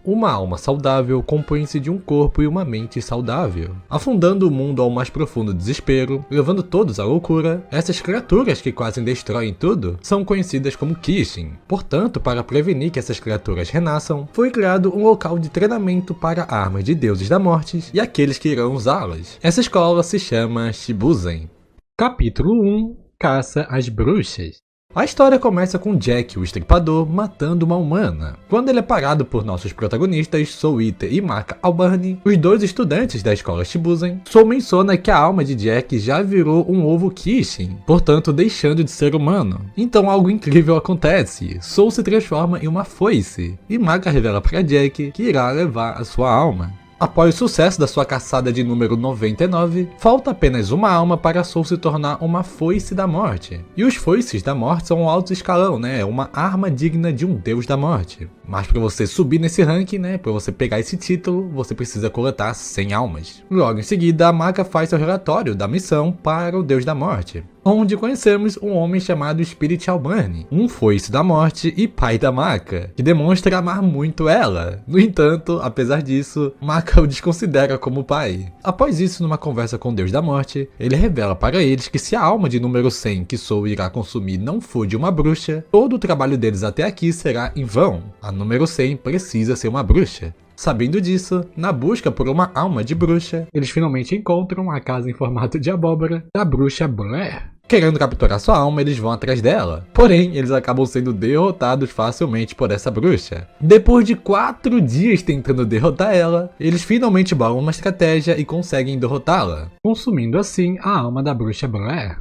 Uma alma saudável compõe-se de um corpo e uma mente saudável. Afundando o mundo ao mais profundo desespero, levando todos à loucura, essas criaturas que quase destroem tudo são conhecidas como Kishin. Portanto, para prevenir que essas criaturas renasçam, foi criado um local de treinamento para armas de deuses da morte e aqueles que irão usá-las. Essa escola se chama Shibuzen. Capítulo 1 – Caça às Bruxas. A história começa com Jack, o Estripador, matando uma humana. Quando ele é parado por nossos protagonistas, Soul Eater e Maka Albarni, os dois estudantes da escola Shibuzen, Soul menciona que a alma de Jack já virou um ovo Kishin, portanto deixando de ser humano. Então algo incrível acontece, Soul se transforma em uma foice, e Maka revela para Jack que irá levar a sua alma. Após o sucesso da sua caçada de número 99, falta apenas uma alma para Soul se tornar uma foice da morte. E os foices da morte são um alto escalão, uma arma digna de um deus da morte. Mas para você subir nesse ranking, para você pegar esse título, você precisa coletar 100 almas. Logo em seguida, a Maka faz seu relatório da missão para o deus da morte, onde conhecemos um homem chamado Spirit Albarni, um foice da morte e pai da Maka, que demonstra amar muito ela. No entanto, apesar disso, Maka o desconsidera como pai. Após isso, numa conversa com o deus da morte, ele revela para eles que se a alma de número 100 que Soul irá consumir não for de uma bruxa, todo o trabalho deles até aqui será em vão. A número 100 precisa ser uma bruxa. Sabendo disso, na busca por uma alma de bruxa, eles finalmente encontram a casa em formato de abóbora da bruxa Blair. Querendo capturar sua alma, eles vão atrás dela. Porém, eles acabam sendo derrotados facilmente por essa bruxa. Depois de 4 dias tentando derrotar ela, eles finalmente bolam uma estratégia e conseguem derrotá-la, consumindo assim a alma da bruxa Blair.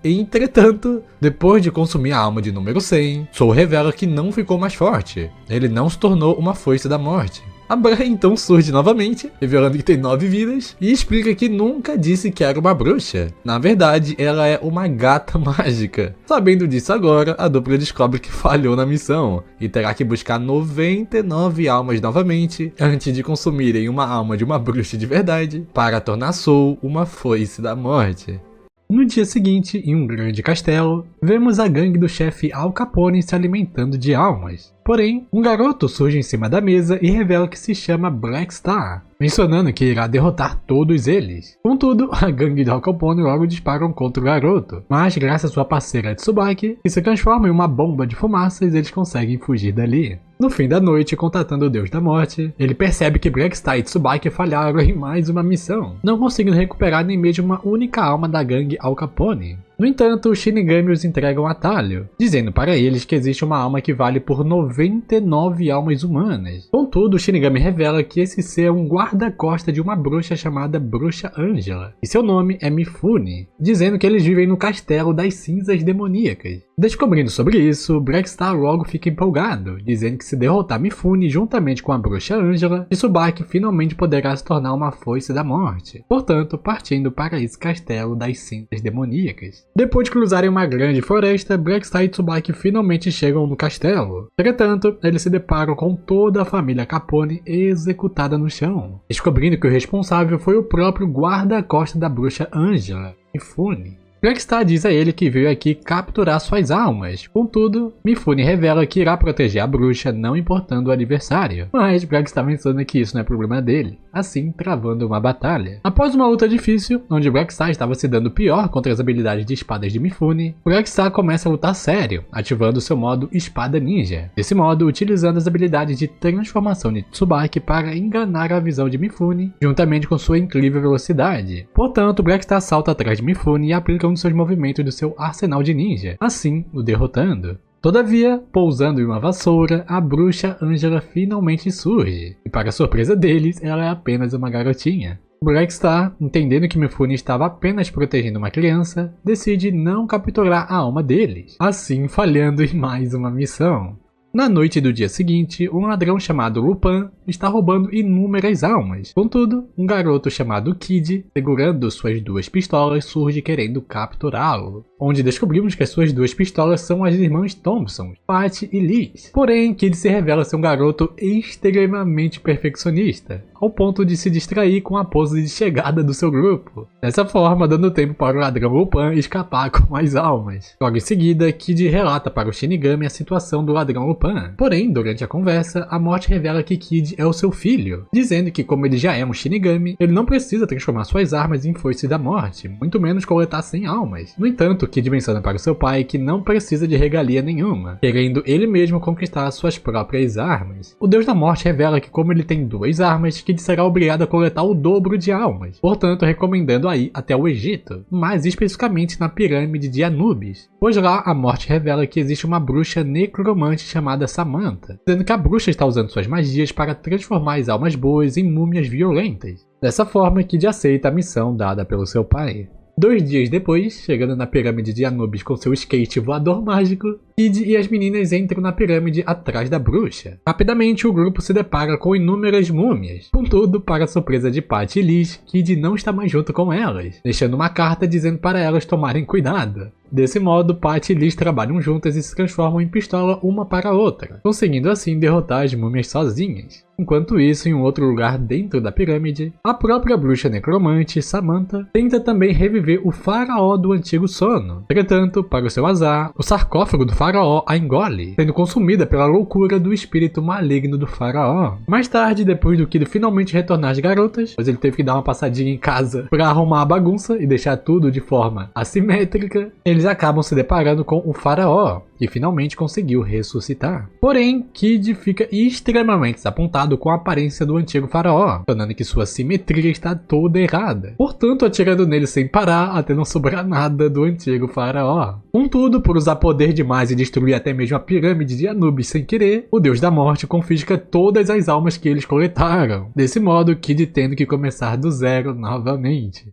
Entretanto, depois de consumir a alma de número 100, Soul revela que não ficou mais forte. Ele não se tornou uma foice da morte. A Blair então surge novamente, revelando que tem 9 vidas, e explica que nunca disse que era uma bruxa. Na verdade, ela é uma gata mágica. Sabendo disso agora, a dupla descobre que falhou na missão, e terá que buscar 99 almas novamente, antes de consumirem uma alma de uma bruxa de verdade, para tornar Soul uma foice da morte. No dia seguinte, em um grande castelo, vemos a gangue do chefe Al Capone se alimentando de almas. Porém, um garoto surge em cima da mesa e revela que se chama Black Star, mencionando que irá derrotar todos eles. Contudo, a gangue de Al Capone logo disparam contra o garoto, mas graças à sua parceira Tsubaki, que se transforma em uma bomba de fumaças, eles conseguem fugir dali. No fim da noite, contatando o deus da morte, ele percebe que Black Star e Tsubaki falharam em mais uma missão, não conseguindo recuperar nem mesmo uma única alma da gangue Al Capone. No entanto, os Shinigami os entregam um atalho, dizendo para eles que existe uma alma que vale por 99 almas humanas. Contudo, o Shinigami revela que esse ser é um guarda-costa de uma bruxa chamada Bruxa Angela, e seu nome é Mifune, dizendo que eles vivem no castelo das cinzas demoníacas. Descobrindo sobre isso, Black Star logo fica empolgado, dizendo que se derrotar Mifune juntamente com a Bruxa Angela, Tsubaki finalmente poderá se tornar uma foice da morte, portanto partindo para esse castelo das cinzas demoníacas. Depois de cruzarem uma grande floresta, Black Star e Tsubaki finalmente chegam no castelo. Entretanto, eles se deparam com toda a família Capone executada no chão, descobrindo que o responsável foi o próprio guarda-costa da Bruxa Angela, Mifune. Black Star diz a ele que veio aqui capturar suas almas, contudo, Mifune revela que irá proteger a bruxa não importando o adversário, mas Black Star menciona que isso não é problema dele, assim travando uma batalha. Após uma luta difícil, onde Black Star estava se dando pior contra as habilidades de espadas de Mifune, Black Star começa a lutar sério, ativando seu modo Espada Ninja. Desse modo, utilizando as habilidades de transformação de Tsubaki para enganar a visão de Mifune, juntamente com sua incrível velocidade. Portanto, Black Star salta atrás de Mifune e aplica um de seus movimentos do seu arsenal de ninja, assim o derrotando. Todavia, pousando em uma vassoura, a bruxa Angela finalmente surge, e para surpresa deles, ela é apenas uma garotinha. Black Star, entendendo que Mifune estava apenas protegendo uma criança, decide não capturar a alma deles, assim falhando em mais uma missão. Na noite do dia seguinte, um ladrão chamado Lupin está roubando inúmeras almas. Contudo, um garoto chamado Kid, segurando suas 2 pistolas, surge querendo capturá-lo, onde descobrimos que as suas 2 pistolas são as irmãs Thompson, Patty e Liz. Porém, Kid se revela ser um garoto extremamente perfeccionista, ao ponto de se distrair com a pose de chegada do seu grupo, dessa forma dando tempo para o ladrão Lupin escapar com as almas. Logo em seguida, Kid relata para o Shinigami a situação do ladrão Lupin. Porém, durante a conversa, a morte revela que Kid é o seu filho, dizendo que como ele já é um Shinigami, ele não precisa transformar suas armas em foice da morte, muito menos coletar 100 almas. No entanto, Kid menciona para o seu pai que não precisa de regalia nenhuma, querendo ele mesmo conquistar suas próprias armas. O Deus da Morte revela que como ele tem 2 armas, Kid será obrigado a coletar o dobro de almas, portanto recomendando a ir até o Egito, mais especificamente na pirâmide de Anubis, pois lá a morte revela que existe uma bruxa necromante chamada Samantha, dizendo que a bruxa está usando suas magias para transformar as almas boas em múmias violentas. Dessa forma, Kid aceita a missão dada pelo seu pai. 2 dias depois, chegando na pirâmide de Anubis com seu skate voador mágico, Kid e as meninas entram na pirâmide atrás da bruxa. Rapidamente, o grupo se depara com inúmeras múmias. Contudo, para a surpresa de Patty e Liz, Kid não está mais junto com elas, deixando uma carta dizendo para elas tomarem cuidado. Desse modo, Patty e Liz trabalham juntas e se transformam em pistola uma para a outra, conseguindo assim derrotar as múmias sozinhas. Enquanto isso, em um outro lugar dentro da pirâmide, a própria bruxa necromante, Samantha, tenta também reviver o faraó do antigo sono. Entretanto, para o seu azar, o sarcófago do faraó a engole, sendo consumida pela loucura do espírito maligno do faraó. Mais tarde, depois do Kid finalmente retornar às garotas, pois ele teve que dar uma passadinha em casa para arrumar a bagunça e deixar tudo de forma assimétrica, eles acabam se deparando com o faraó, que finalmente conseguiu ressuscitar. Porém, Kid fica extremamente desapontado com a aparência do antigo faraó, tornando que sua simetria está toda errada, portanto atirando nele sem parar até não sobrar nada do antigo faraó. Contudo, por usar poder demais e destruir até mesmo a pirâmide de Anubis sem querer, o Deus da Morte confisca todas as almas que eles coletaram. Desse modo, Kid tendo que começar do zero novamente.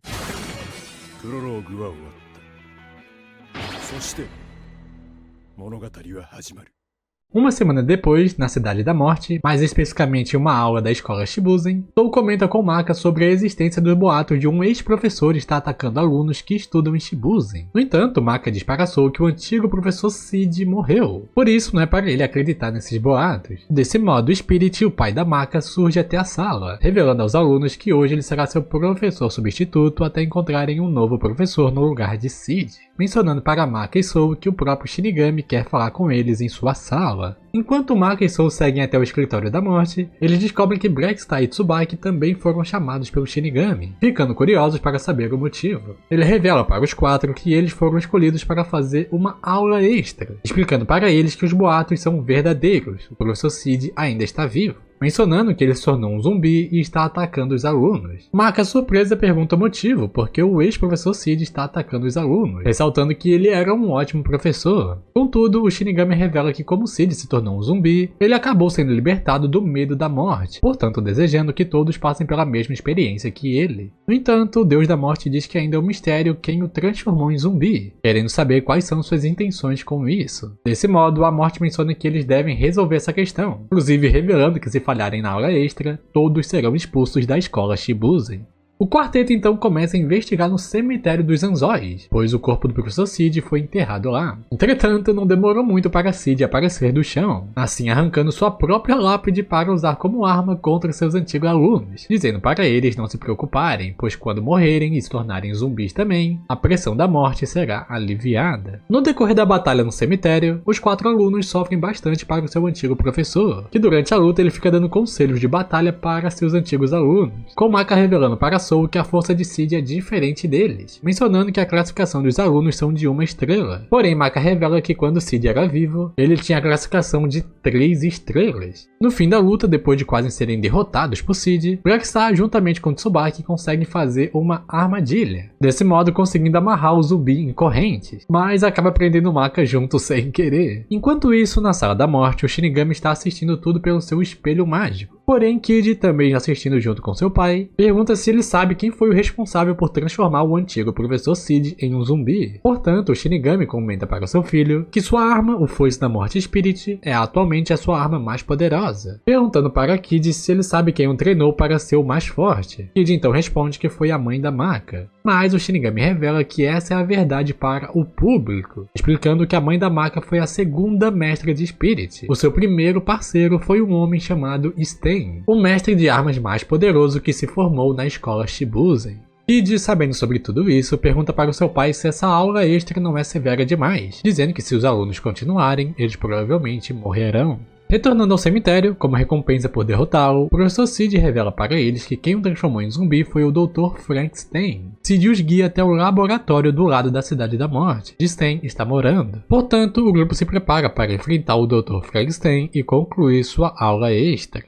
Uma semana depois, na Cidade da Morte, mais especificamente em uma aula da escola Shibuzen, Tou comenta com Maka sobre a existência dos boatos de um ex-professor estar atacando alunos que estudam em Shibuzen. No entanto, Maka diz para Sou que o antigo professor Cid morreu, por isso não é para ele acreditar nesses boatos. Desse modo, o Spirit, o pai da Maka, surge até a sala, revelando aos alunos que hoje ele será seu professor substituto até encontrarem um novo professor no lugar de Cid, mencionando para Maka e Sou que o próprio Shinigami quer falar com eles em sua sala. Enquanto Maka e Sou seguem até o escritório da morte, eles descobrem que Blackstar e Tsubaki também foram chamados pelo Shinigami, ficando curiosos para saber o motivo. Ele revela para os 4 que eles foram escolhidos para fazer uma aula extra, explicando para eles que os boatos são verdadeiros, o professor Cid ainda está vivo, mencionando que ele se tornou um zumbi e está atacando os alunos. Maka, surpresa, pergunta o motivo, porque o ex-professor Cid está atacando os alunos, ressaltando que ele era um ótimo professor. Contudo, o Shinigami revela que como Cid se tornou um zumbi, ele acabou sendo libertado do medo da morte, portanto desejando que todos passem pela mesma experiência que ele. No entanto, o Deus da Morte diz que ainda é um mistério quem o transformou em zumbi, querendo saber quais são suas intenções com isso. Desse modo, a Morte menciona que eles devem resolver essa questão, inclusive revelando que se falharem na aula extra, todos serão expulsos da escola Shibuzen. O quarteto então começa a investigar no cemitério dos Anzóis, pois o corpo do professor Cid foi enterrado lá. Entretanto, não demorou muito para Cid aparecer do chão, assim arrancando sua própria lápide para usar como arma contra seus antigos alunos, dizendo para eles não se preocuparem, pois quando morrerem e se tornarem zumbis também, a pressão da morte será aliviada. No decorrer da batalha no cemitério, os 4 alunos sofrem bastante para o seu antigo professor, que durante a luta ele fica dando conselhos de batalha para seus antigos alunos, com Maka revelando para Sou que a força de Cid é diferente deles, mencionando que a classificação dos alunos são de 1 estrela. Porém, Maka revela que quando Cid era vivo, ele tinha a classificação de 3 estrelas. No fim da luta, depois de quase serem derrotados por Cid, Blackstar juntamente com Tsubaki conseguem fazer uma armadilha, desse modo conseguindo amarrar o zumbi em correntes, mas acaba prendendo Maka junto sem querer. Enquanto isso, na Sala da Morte, o Shinigami está assistindo tudo pelo seu espelho mágico, Porém, Kid, também assistindo junto com seu pai, pergunta se ele sabe quem foi o responsável por transformar o antigo professor Sid em um zumbi. Portanto, o Shinigami comenta para seu filho que sua arma, o Foice da Morte Spirit, é atualmente a sua arma mais poderosa, perguntando para Kid se ele sabe quem o treinou para ser o mais forte. Kid então responde que foi a mãe da Maka, mas o Shinigami revela que essa é a verdade para o público, explicando que a mãe da Maka foi a segunda mestra de Spirit. O seu primeiro parceiro foi um homem chamado Stain, o mestre de armas mais poderoso que se formou na escola Shibuzen. Kid, sabendo sobre tudo isso, pergunta para o seu pai se essa aula extra não é severa demais, dizendo que se os alunos continuarem, eles provavelmente morrerão. Retornando ao cemitério, como recompensa por derrotá-lo, o professor Sid revela para eles que quem o transformou em zumbi foi o Dr. Frank Stain. Sid os guia até o laboratório do lado da Cidade da Morte, onde Stain está morando. Portanto, o grupo se prepara para enfrentar o Dr. Frank Stain e concluir sua aula extra.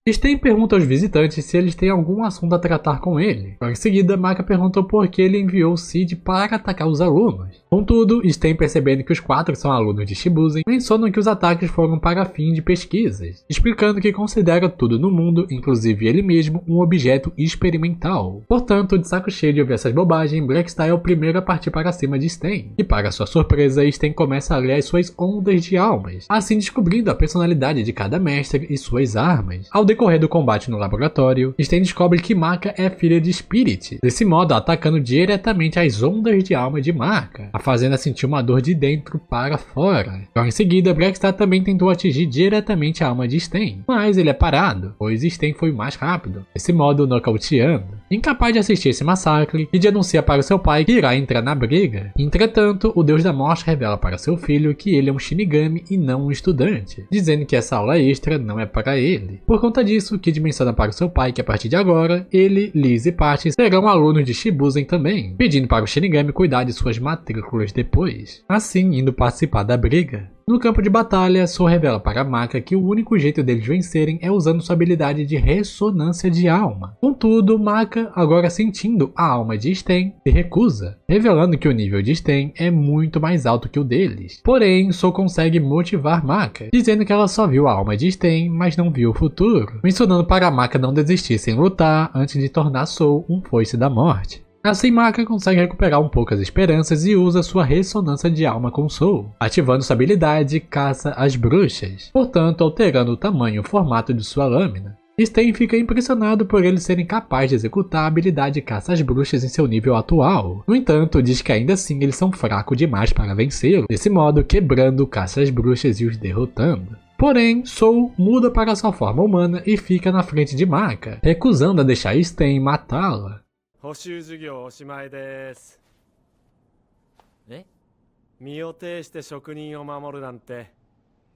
Stain pergunta aos visitantes se eles têm algum assunto a tratar com ele. Em seguida, Maka perguntou por que ele enviou Sid para atacar os alunos. Contudo, Stain, percebendo que os 4 são alunos de Shibuzen, mencionam que os ataques foram para fim de pesquisas, explicando que considera tudo no mundo, inclusive ele mesmo, um objeto experimental. Portanto, de saco cheio de ouvir essas bobagens, Blackstar é o primeiro a partir para cima de Stain. E para sua surpresa, Stain começa a ler as suas ondas de almas, assim descobrindo a personalidade de cada mestre e suas armas. Ao decorrer do combate no laboratório, Stain descobre que Maka é filha de Spirit, desse modo atacando diretamente as ondas de alma de Maka, a fazendo sentir uma dor de dentro para fora. Logo em seguida, Blackstar também tentou atingir diretamente a alma de Stain, mas ele é parado, pois Stain foi mais rápido, desse modo nocauteando. Incapaz de assistir esse massacre, Kid anuncia para seu pai que irá entrar na briga. Entretanto, o Deus da Morte revela para seu filho que ele é um Shinigami e não um estudante, dizendo que essa aula extra não é para ele. Por conta disso, Kid menciona para seu pai que a partir de agora, ele, Liz e Patty serão alunos de Shibuzen também, pedindo para o Shinigami cuidar de suas matrículas depois, assim indo participar da briga. No campo de batalha, Sou revela para Maka que o único jeito deles vencerem é usando sua habilidade de ressonância de alma. Contudo, Maka, agora sentindo a alma de Stain, se recusa, revelando que o nível de Stain é muito mais alto que o deles. Porém, Sou consegue motivar Maka, dizendo que ela só viu a alma de Stain, mas não viu o futuro, mencionando para Maka não desistir sem lutar antes de tornar Sou um Foice da Morte. Assim, Maka consegue recuperar um pouco as esperanças e usa sua ressonância de alma com Soul, ativando sua habilidade Caça às Bruxas, portanto alterando o tamanho e o formato de sua lâmina. Stain fica impressionado por eles serem capazes de executar a habilidade Caça às Bruxas em seu nível atual. No entanto, diz que ainda assim eles são fracos demais para vencê-lo, desse modo quebrando o Caça às Bruxas e os derrotando. Porém, Soul muda para sua forma humana e fica na frente de Maka, recusando a deixar Stain matá-la. 補習授業おしまいです。え？身を挺して職人を守るなんて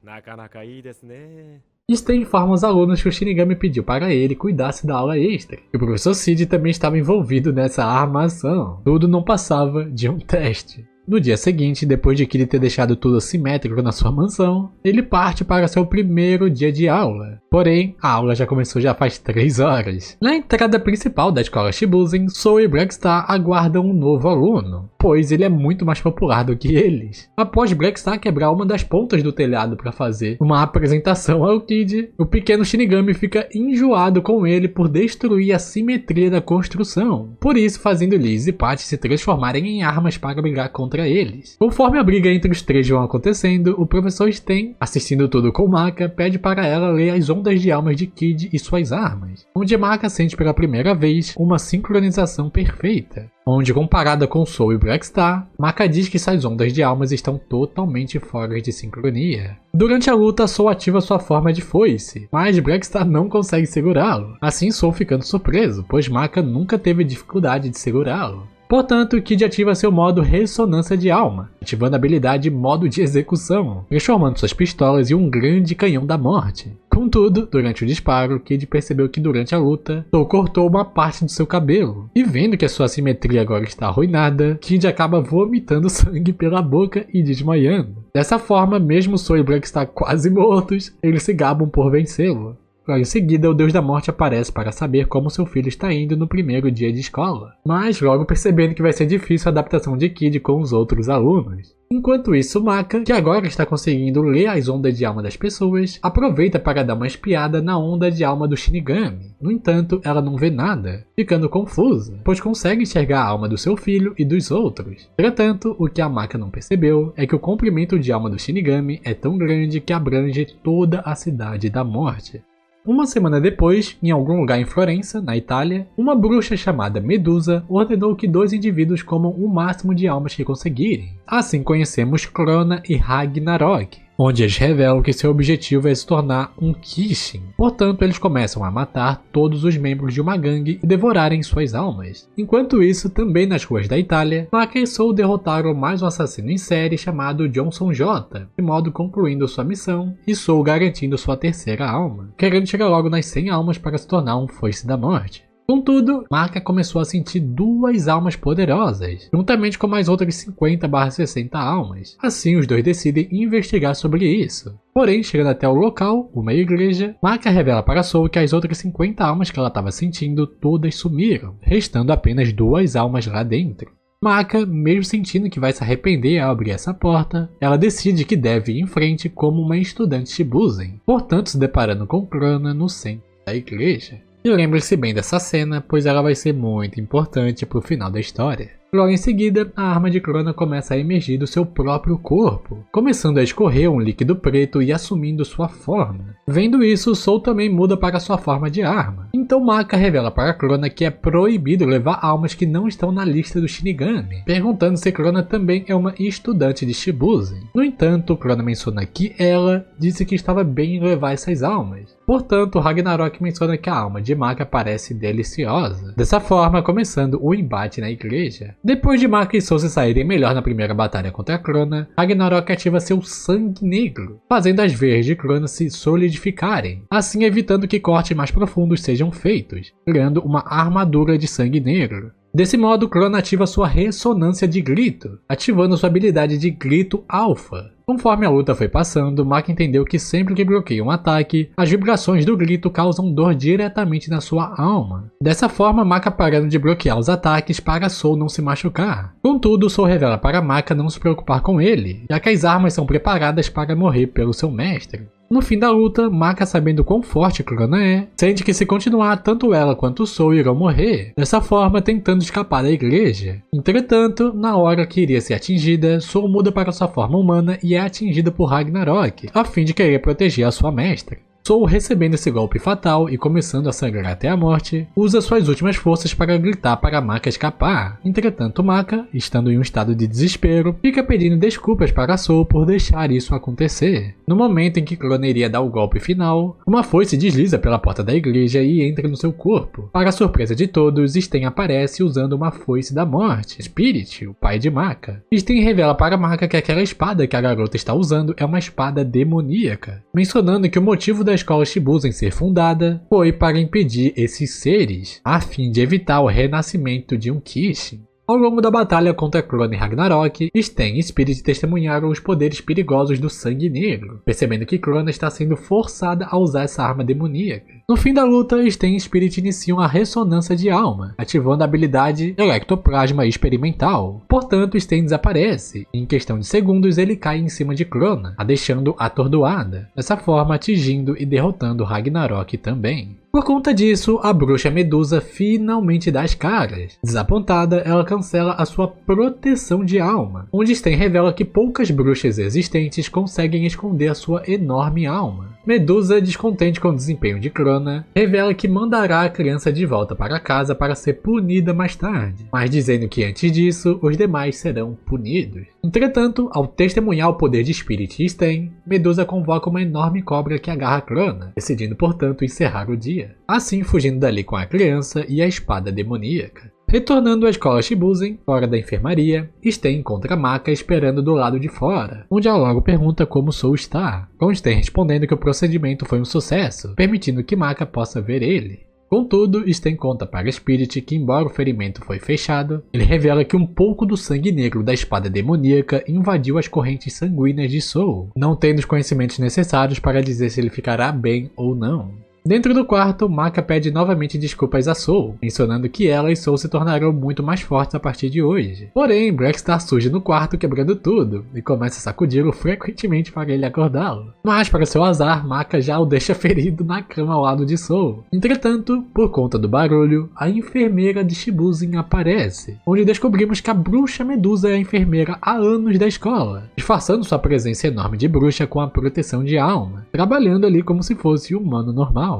なかなかいいですね。Stain informa os alunos que o Shinigami pediu para ele cuidasse da aula extra, e o professor Sid também estava envolvido nessa armação. Tudo não passava de um teste. No dia seguinte, depois de Kid ter deixado tudo simétrico na sua mansão, ele parte para seu primeiro dia de aula. Porém, a aula já começou faz 3 horas. Na entrada principal da escola Shibuzen, Soul e Blackstar aguardam um novo aluno, pois ele é muito mais popular do que eles. Após Blackstar quebrar uma das pontas do telhado para fazer uma apresentação ao Kid, o pequeno Shinigami fica enjoado com ele por destruir a simetria da construção, por isso fazendo Liz e Patty se transformarem em armas para brigar contra eles. Conforme a briga entre os 3 vão acontecendo, o professor Stain, assistindo tudo com Maka, pede para ela ler as ondas de almas de Kid e suas armas, onde Maka sente pela primeira vez uma sincronização perfeita, onde comparada com Soul e Blackstar, Maka diz que suas ondas de almas estão totalmente fora de sincronia. Durante a luta, Soul ativa sua forma de foice, mas Blackstar não consegue segurá-lo, assim Soul ficando surpreso, pois Maka nunca teve dificuldade de segurá-lo. Portanto, Kid ativa seu modo Ressonância de Alma, ativando a habilidade Modo de Execução, transformando suas pistolas em um grande canhão da morte. Contudo, durante o disparo, Kid percebeu que durante a luta, Soul cortou uma parte do seu cabelo, e vendo que a sua simetria agora está arruinada, Kid acaba vomitando sangue pela boca e desmaiando. Dessa forma, mesmo Soul e Blackstar quase mortos, eles se gabam por vencê-lo. Logo em seguida, o Deus da Morte aparece para saber como seu filho está indo no primeiro dia de escola, mas logo percebendo que vai ser difícil a adaptação de Kid com os outros alunos. Enquanto isso, Maka, que agora está conseguindo ler as ondas de alma das pessoas, aproveita para dar uma espiada na onda de alma do Shinigami. No entanto, ela não vê nada, ficando confusa, pois consegue enxergar a alma do seu filho e dos outros. Entretanto, o que a Maka não percebeu é que o comprimento de alma do Shinigami é tão grande que abrange toda a cidade da morte. Uma semana depois, em algum lugar em Florença, na Itália, uma bruxa chamada Medusa ordenou que 2 indivíduos comam o máximo de almas que conseguirem. Assim conhecemos Crona e Ragnarok, onde eles revelam que seu objetivo é se tornar um Kishin. Portanto, eles começam a matar todos os membros de uma gangue e devorarem suas almas. Enquanto isso, também nas ruas da Itália, Maka e Soul derrotaram mais um assassino em série chamado Johnson J, de modo concluindo sua missão, e Soul garantindo sua terceira alma, querendo chegar logo nas 100 almas para se tornar um Foice da Morte. Contudo, Maka começou a sentir 2 almas poderosas, juntamente com mais outras 50/60 almas. Assim, os dois decidem investigar sobre isso. Porém, chegando até o local, uma igreja, Maka revela para Soul que as outras 50 almas que ela estava sentindo todas sumiram, restando apenas 2 almas lá dentro. Maka, mesmo sentindo que vai se arrepender ao abrir essa porta, ela decide que deve ir em frente como uma estudante Shibuzen, portanto se deparando com Crona no centro da igreja. E lembre-se bem dessa cena, pois ela vai ser muito importante para o final da história. Logo em seguida, a arma de Crona começa a emergir do seu próprio corpo, começando a escorrer um líquido preto e assumindo sua forma. Vendo isso, Soul também muda para sua forma de arma. Então Maka revela para Crona que é proibido levar almas que não estão na lista do Shinigami, perguntando se Crona também é uma estudante de Shibuzen. No entanto, Crona menciona que ela disse que estava bem em levar essas almas. Portanto, Ragnarok menciona que a alma de Maka parece deliciosa. Dessa forma, começando o embate na igreja. Depois de Maka e Soul se saírem melhor na primeira batalha contra Crona, Ragnarok ativa seu sangue negro, fazendo as veias de Crona se solidificarem, assim evitando que cortes mais profundos sejam feitos, criando uma armadura de sangue negro. Desse modo, Crona ativa sua ressonância de grito, ativando sua habilidade de grito alfa. Conforme a luta foi passando, Maka entendeu que sempre que bloqueia um ataque, as vibrações do grito causam dor diretamente na sua alma. Dessa forma, Maka parando de bloquear os ataques para Soul não se machucar. Contudo, Soul revela para Maka não se preocupar com ele, já que as armas são preparadas para morrer pelo seu mestre. No fim da luta, Maka, sabendo quão forte Crona é, sente que se continuar, tanto ela quanto Soul irão morrer, dessa forma tentando escapar da igreja. Entretanto, na hora que iria ser atingida, Soul muda para sua forma humana e é atingida por Ragnarok, a fim de querer proteger a sua mestra. Soul, recebendo esse golpe fatal e começando a sangrar até a morte, usa suas últimas forças para gritar para Maka escapar. Entretanto, Maka, estando em um estado de desespero, fica pedindo desculpas para Soul por deixar isso acontecer. No momento em que Crona iria dar o golpe final, uma foice desliza pela porta da igreja e entra no seu corpo. Para a surpresa de todos, Sten aparece usando uma foice da morte, Spirit, o pai de Maka. Sten revela para Maka que aquela espada que a garota está usando é uma espada demoníaca, mencionando que o motivo da escola Shibuzen ser fundada foi para impedir esses seres, a fim de evitar o renascimento de um Kishin. Ao longo da batalha contra Crona e Ragnarok, Sten e Spirit testemunharam os poderes perigosos do sangue negro, percebendo que Crona está sendo forçada a usar essa arma demoníaca. No fim da luta, Sten e Spirit iniciam a ressonância de alma, ativando a habilidade Electoplasma Experimental. Portanto, Sten desaparece, e em questão de segundos ele cai em cima de Crona, a deixando atordoada, dessa forma atingindo e derrotando Ragnarok também. Por conta disso, a bruxa Medusa finalmente dá as caras. Desapontada, ela cancela a sua proteção de alma, onde Sten revela que poucas bruxas existentes conseguem esconder a sua enorme alma. Medusa, descontente com o desempenho de Crona, revela que mandará a criança de volta para casa para ser punida mais tarde, mas dizendo que antes disso, os demais serão punidos. Entretanto, ao testemunhar o poder de Spirit e Sten, Medusa convoca uma enorme cobra que agarra Crona, decidindo portanto encerrar o dia. Assim fugindo dali com a criança e a espada demoníaca. Retornando à escola Shibuzen, fora da enfermaria, Sten encontra Maka esperando do lado de fora, onde ela logo pergunta como Soul está, com Sten respondendo que o procedimento foi um sucesso, permitindo que Maka possa ver ele. Contudo, Sten conta para Spirit que, embora o ferimento foi fechado, ele revela que um pouco do sangue negro da espada demoníaca invadiu as correntes sanguíneas de Soul, não tendo os conhecimentos necessários para dizer se ele ficará bem ou não. Dentro do quarto, Maka pede novamente desculpas a Soul, mencionando que ela e Soul se tornarão muito mais fortes a partir de hoje. Porém, Blackstar surge no quarto quebrando tudo, e começa a sacudi-lo frequentemente para ele acordá-lo. Mas, para seu azar, Maka já o deixa ferido na cama ao lado de Soul. Entretanto, por conta do barulho, a enfermeira de Shibuzen aparece, onde descobrimos que a bruxa Medusa é a enfermeira há anos da escola, disfarçando sua presença enorme de bruxa com a proteção de alma, trabalhando ali como se fosse um humano normal.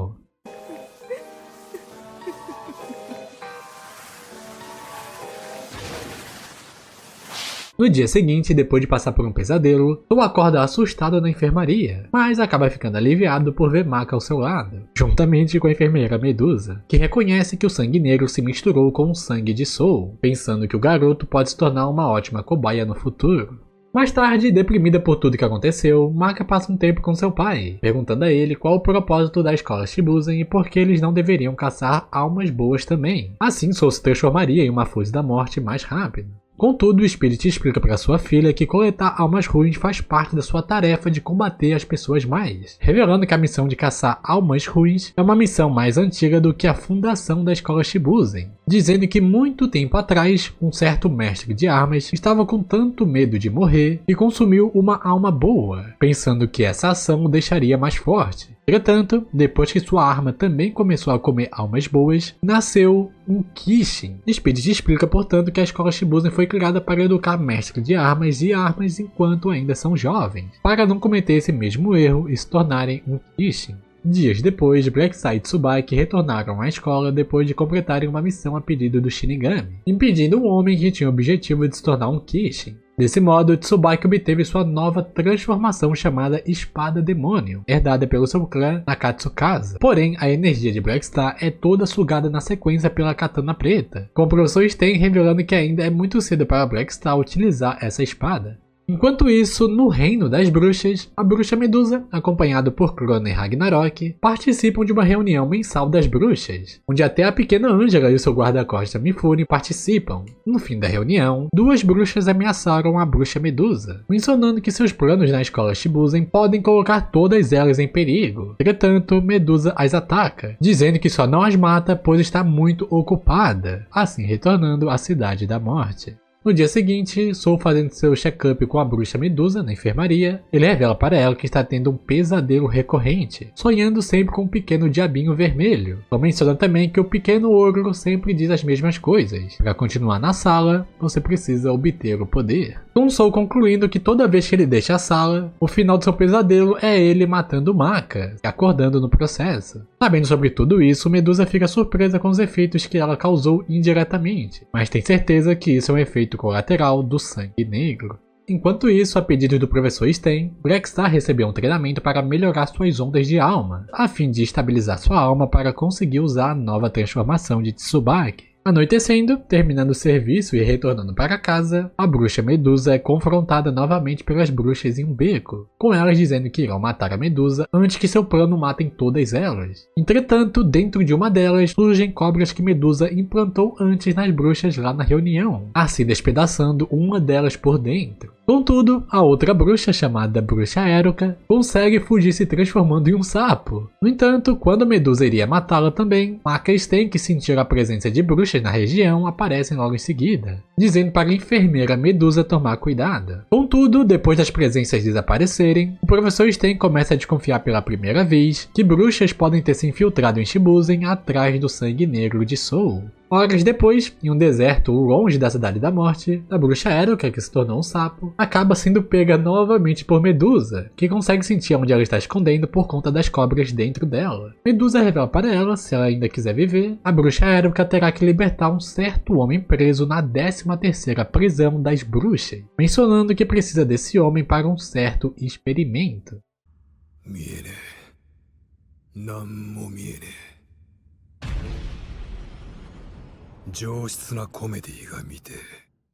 No dia seguinte, depois de passar por um pesadelo, Soul acorda assustado na enfermaria, mas acaba ficando aliviado por ver Maka ao seu lado, juntamente com a enfermeira Medusa, que reconhece que o sangue negro se misturou com o sangue de Soul, pensando que o garoto pode se tornar uma ótima cobaia no futuro. Mais tarde, deprimida por tudo que aconteceu, Maka passa um tempo com seu pai, perguntando a ele qual o propósito da escola Shibuzen e por que eles não deveriam caçar almas boas também. Assim, Soul se transformaria em uma foice da morte mais rápido. Contudo, o Spirit explica para sua filha que coletar almas ruins faz parte da sua tarefa de combater as pessoas mais, revelando que a missão de caçar almas ruins é uma missão mais antiga do que a fundação da escola Shibuzen, dizendo que muito tempo atrás, um certo mestre de armas estava com tanto medo de morrer que consumiu uma alma boa, pensando que essa ação o deixaria mais forte. Entretanto, depois que sua arma também começou a comer almas boas, nasceu um Kishin. Spirit explica, portanto, que a escola Shibuzen foi criada para educar mestres de armas e armas enquanto ainda são jovens, para não cometer esse mesmo erro e se tornarem um Kishin. Dias depois, Blackstar e Tsubaki retornaram à escola depois de completarem uma missão a pedido do Shinigami, impedindo um homem que tinha o objetivo de se tornar um Kishin. Desse modo, Tsubaki obteve sua nova transformação chamada Espada Demônio, herdada pelo seu clã Nakatsukasa. Porém, a energia de Blackstar é toda sugada na sequência pela Katana Preta, com o professor Sten revelando que ainda é muito cedo para Blackstar utilizar essa espada. Enquanto isso, no reino das bruxas, a bruxa Medusa, acompanhada por Crona e Ragnarok, participam de uma reunião mensal das bruxas, onde até a pequena Angela e o seu guarda-costas Mifune participam. No fim da reunião, duas bruxas ameaçaram a bruxa Medusa, mencionando que seus planos na escola Shibuzen podem colocar todas elas em perigo. Entretanto, Medusa as ataca, dizendo que só não as mata pois está muito ocupada, assim retornando à Cidade da Morte. No dia seguinte, Soul fazendo seu check-up com a bruxa Medusa na enfermaria, ele revela para ela que está tendo um pesadelo recorrente, sonhando sempre com um pequeno diabinho vermelho. Soul menciona também que o pequeno ogro sempre diz as mesmas coisas. Para continuar na sala, você precisa obter o poder. Com Soul concluindo que toda vez que ele deixa a sala, o final do seu pesadelo é ele matando Maka, e acordando no processo. Sabendo sobre tudo isso, Medusa fica surpresa com os efeitos que ela causou indiretamente, mas tem certeza que isso é um efeito colateral do sangue negro. Enquanto isso, a pedido do professor Sten, Blackstar recebeu um treinamento para melhorar suas ondas de alma, a fim de estabilizar sua alma para conseguir usar a nova transformação de Tsubaki. Anoitecendo, terminando o serviço e retornando para casa, a bruxa Medusa é confrontada novamente pelas bruxas em um beco, com elas dizendo que irão matar a Medusa antes que seu plano matem todas elas. Entretanto, dentro de uma delas, surgem cobras que Medusa implantou antes nas bruxas lá na reunião, assim despedaçando uma delas por dentro. Contudo, a outra bruxa, chamada Bruxa Éruca, consegue fugir se transformando em um sapo. No entanto, quando Medusa iria matá-la também, Maka e Sten, que sentiram a presença de bruxas na região, aparecem logo em seguida, dizendo para a enfermeira Medusa tomar cuidado. Contudo, depois das presenças desaparecerem, o professor Sten começa a desconfiar pela primeira vez que bruxas podem ter se infiltrado em Shibuzen atrás do sangue negro de Soul. Horas depois, em um deserto longe da Cidade da Morte, a bruxa Éruca, que se tornou um sapo, acaba sendo pega novamente por Medusa, que consegue sentir onde ela está escondendo por conta das cobras dentro dela. Medusa revela para ela, se ela ainda quiser viver, a bruxa Éruca terá que libertar um certo homem preso na 13ª prisão das bruxas, mencionando que precisa desse homem para um certo experimento.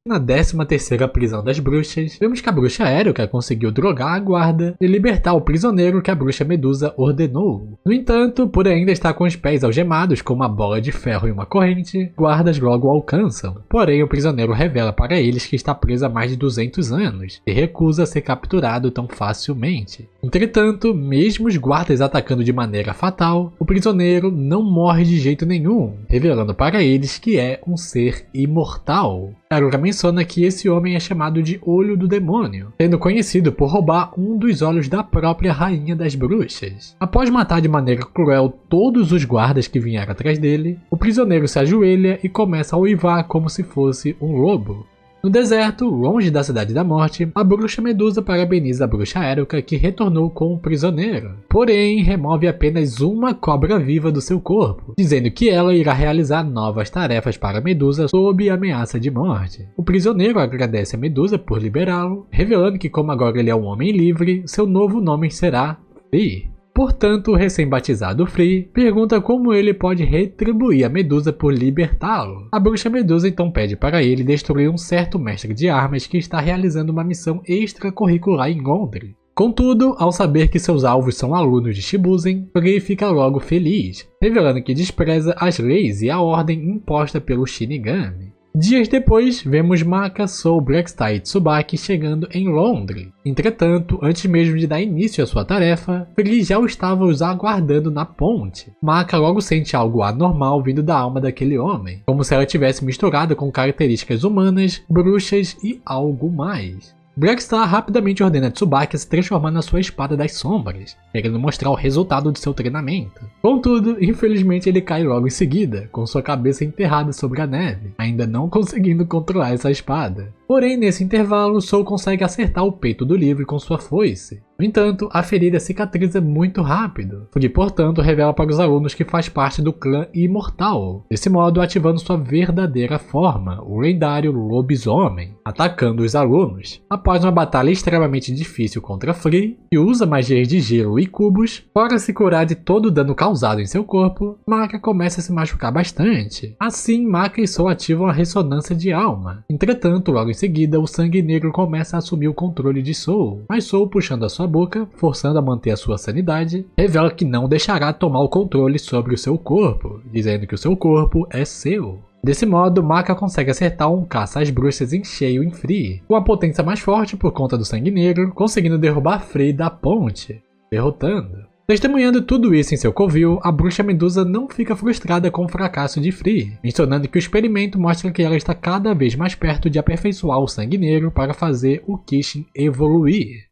Na 13ª prisão das bruxas, vemos que a bruxa Éruca conseguiu drogar a guarda e libertar o prisioneiro que a bruxa Medusa ordenou. No entanto, por ainda estar com os pés algemados com uma bola de ferro e uma corrente, guardas logo o alcançam. Porém, o prisioneiro revela para eles que está preso há mais de 200 anos e recusa ser capturado tão facilmente. Entretanto, mesmo os guardas atacando de maneira fatal, o prisioneiro não morre de jeito nenhum, revelando para eles que é um ser imortal. Karura menciona que esse homem é chamado de Olho do Demônio, sendo conhecido por roubar um dos olhos da própria Rainha das Bruxas. Após matar de maneira cruel todos os guardas que vieram atrás dele, o prisioneiro se ajoelha e começa a uivar como se fosse um lobo. No deserto, longe da Cidade da Morte, a bruxa Medusa parabeniza a bruxa Éruca que retornou com o prisioneiro. Porém, remove apenas uma cobra viva do seu corpo, dizendo que ela irá realizar novas tarefas para Medusa sob ameaça de morte. O prisioneiro agradece a Medusa por liberá-lo, revelando que como agora ele é um homem livre, seu novo nome será Free. Portanto, o recém-batizado Free pergunta como ele pode retribuir a Medusa por libertá-lo. A bruxa Medusa então pede para ele destruir um certo mestre de armas que está realizando uma missão extracurricular em Londres. Contudo, ao saber que seus alvos são alunos de Shibuzen, Free fica logo feliz, revelando que despreza as leis e a ordem imposta pelo Shinigami. Dias depois, vemos Maka, Soul, Blackstar e Tsubaki chegando em Londres. Entretanto, antes mesmo de dar início à sua tarefa, Free já estava os aguardando na ponte. Maka logo sente algo anormal vindo da alma daquele homem, como se ela tivesse misturado com características humanas, bruxas e algo mais. Blackstar rapidamente ordena Tsubaki a se transformar na sua espada das sombras, querendo mostrar o resultado de seu treinamento. Contudo, infelizmente ele cai logo em seguida, com sua cabeça enterrada sobre a neve, ainda não conseguindo controlar essa espada. Porém, nesse intervalo, Soul consegue acertar o peito do livro com sua foice. No entanto, a ferida cicatriza muito rápido. Free, portanto, revela para os alunos que faz parte do clã Imortal, desse modo ativando sua verdadeira forma, o lendário lobisomem, atacando os alunos. Após uma batalha extremamente difícil contra Free, que usa magias de gelo e cubos, para se curar de todo o dano causado em seu corpo, Maka começa a se machucar bastante. Assim, Maka e Soul ativam a ressonância de alma. Entretanto, logo em seguida, o sangue negro começa a assumir o controle de Soul, mas Soul, puxando a sua boca, forçando a manter a sua sanidade, revela que não deixará tomar o controle sobre o seu corpo, dizendo que o seu corpo é seu. Desse modo, Maka consegue acertar um caça às bruxas em cheio em Free, com a potência mais forte por conta do sangue negro, conseguindo derrubar Free da ponte, derrotando. Testemunhando tudo isso em seu covil, a bruxa Medusa não fica frustrada com o fracasso de Free, mencionando que o experimento mostra que ela está cada vez mais perto de aperfeiçoar o sangue negro para fazer o Kishin evoluir.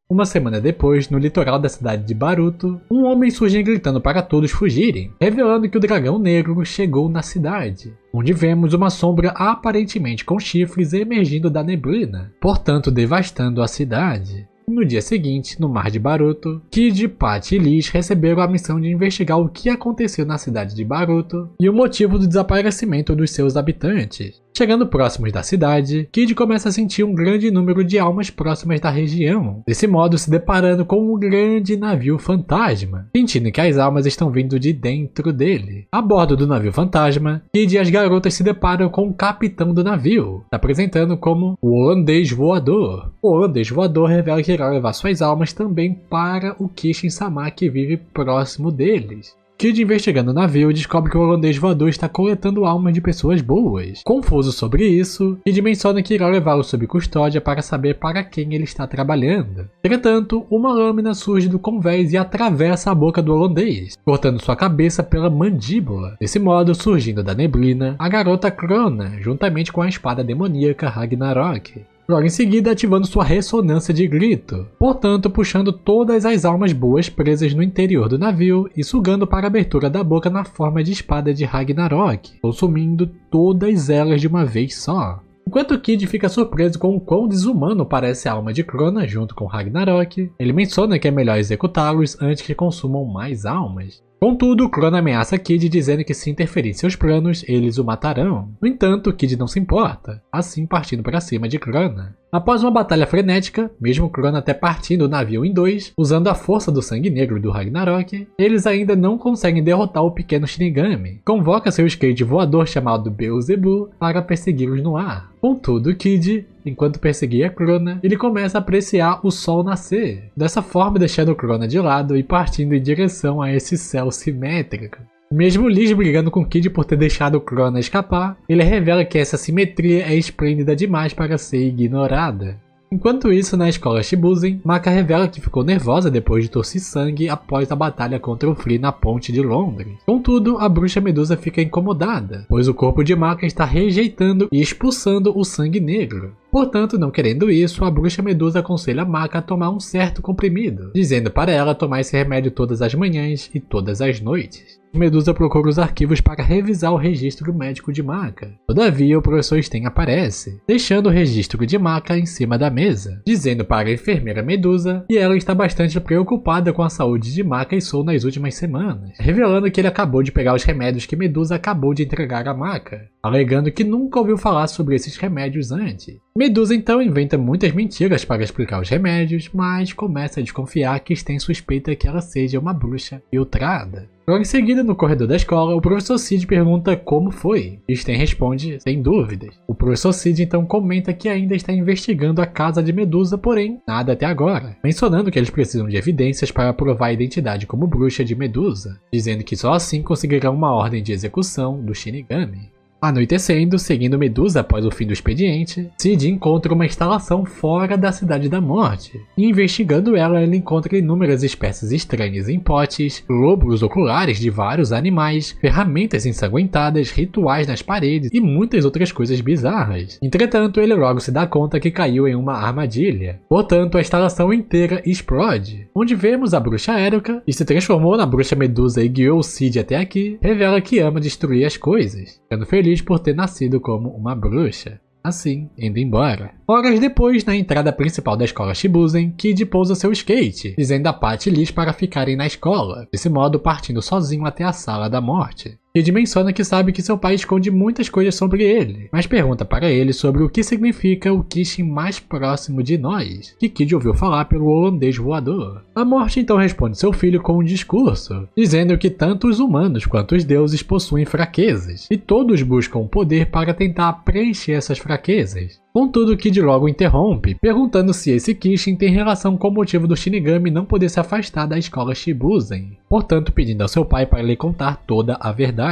Uma semana depois, no litoral da cidade de Baruto, um homem surge gritando para todos fugirem, revelando que o dragão negro chegou na cidade, onde vemos uma sombra aparentemente com chifres emergindo da neblina, portanto devastando a cidade. No dia seguinte, no mar de Baruto, Kid, Patty e Liz receberam a missão de investigar o que aconteceu na cidade de Baruto e o motivo do desaparecimento dos seus habitantes. Chegando próximos da cidade, Kid começa a sentir um grande número de almas próximas da região, desse modo se deparando com um grande navio fantasma, sentindo que as almas estão vindo de dentro dele. A bordo do navio fantasma, Kid e as garotas se deparam com o capitão do navio, se apresentando como o holandês voador. O holandês voador revela que irá levar suas almas também para o Kishin-sama que vive próximo deles. Kid, investigando o navio, descobre que o holandês voador está coletando almas de pessoas boas. Confuso sobre isso, Kid menciona que irá levá-lo sob custódia para saber para quem ele está trabalhando. Entretanto, uma lâmina surge do convés e atravessa a boca do holandês, cortando sua cabeça pela mandíbula. Desse modo, surgindo da neblina, a garota Krona, juntamente com a espada demoníaca Ragnarok. Logo em seguida, ativando sua ressonância de grito, portanto puxando todas as almas boas presas no interior do navio e sugando para a abertura da boca na forma de espada de Ragnarok, consumindo todas elas de uma vez só. Enquanto Kid fica surpreso com o quão desumano parece a alma de Krona junto com Ragnarok, ele menciona que é melhor executá-los antes que consumam mais almas. Contudo, Krona ameaça Kid dizendo que se interferir em seus planos, eles o matarão. No entanto, Kid não se importa, assim partindo para cima de Krona. Após uma batalha frenética, mesmo Krona até partindo o navio em dois, usando a força do sangue negro do Ragnarok, eles ainda não conseguem derrotar o pequeno Shinigami. Convoca seu skate voador chamado Beelzebub para persegui-los no ar. Contudo, Kid, enquanto perseguia Krona, ele começa a apreciar o sol nascer, dessa forma deixando Krona de lado e partindo em direção a esse céu simétrico. Mesmo Liz brigando com Kid por ter deixado Crona escapar, ele revela que essa simetria é esplêndida demais para ser ignorada. Enquanto isso, na escola Shibuzen, Maka revela que ficou nervosa depois de tossir sangue após a batalha contra o Free na ponte de Londres. Contudo, a bruxa Medusa fica incomodada, pois o corpo de Maka está rejeitando e expulsando o sangue negro. Portanto, não querendo isso, a bruxa Medusa aconselha Maka a tomar um certo comprimido, dizendo para ela tomar esse remédio todas as manhãs e todas as noites. Medusa procura os arquivos para revisar o registro médico de Maka. Todavia, o professor Sten aparece, deixando o registro de Maka em cima da mesa, dizendo para a enfermeira Medusa que ela está bastante preocupada com a saúde de Maka e Soul nas últimas semanas, revelando que ele acabou de pegar os remédios que Medusa acabou de entregar a Maka, alegando que nunca ouviu falar sobre esses remédios antes. Medusa então inventa muitas mentiras para explicar os remédios, mas começa a desconfiar que Sten suspeita que ela seja uma bruxa filtrada. Logo em seguida, no corredor da escola, o professor Cid pergunta como foi, e Sten responde sem dúvidas. O professor Cid então comenta que ainda está investigando a casa de Medusa, porém, nada até agora, mencionando que eles precisam de evidências para provar a identidade como bruxa de Medusa, dizendo que só assim conseguirão uma ordem de execução do Shinigami. Anoitecendo, seguindo Medusa após o fim do expediente, Cid encontra uma instalação fora da Cidade da Morte. E investigando ela, ele encontra inúmeras espécies estranhas em potes, lobos oculares de vários animais, ferramentas ensanguentadas, rituais nas paredes e muitas outras coisas bizarras. Entretanto, ele logo se dá conta que caiu em uma armadilha. Portanto, a instalação inteira explode, onde vemos a bruxa Eruka, que se transformou na bruxa Medusa e guiou o Cid até aqui, revela que ama destruir as coisas, ficando feliz por ter nascido como uma bruxa. Assim, indo embora. Horas depois, na entrada principal da escola Shibuzen, Kid pousa seu skate, dizendo a Pat e Liz para ficarem na escola, desse modo partindo sozinho até a sala da morte. Kid menciona que sabe que seu pai esconde muitas coisas sobre ele, mas pergunta para ele sobre o que significa o Kishin mais próximo de nós, que Kid ouviu falar pelo holandês voador. A morte então responde seu filho com um discurso, dizendo que tanto os humanos quanto os deuses possuem fraquezas, e todos buscam o poder para tentar preencher essas fraquezas. Contudo, Kid logo interrompe, perguntando se esse Kishin tem relação com o motivo do Shinigami não poder se afastar da escola Shibuzen, portanto pedindo ao seu pai para lhe contar toda a verdade.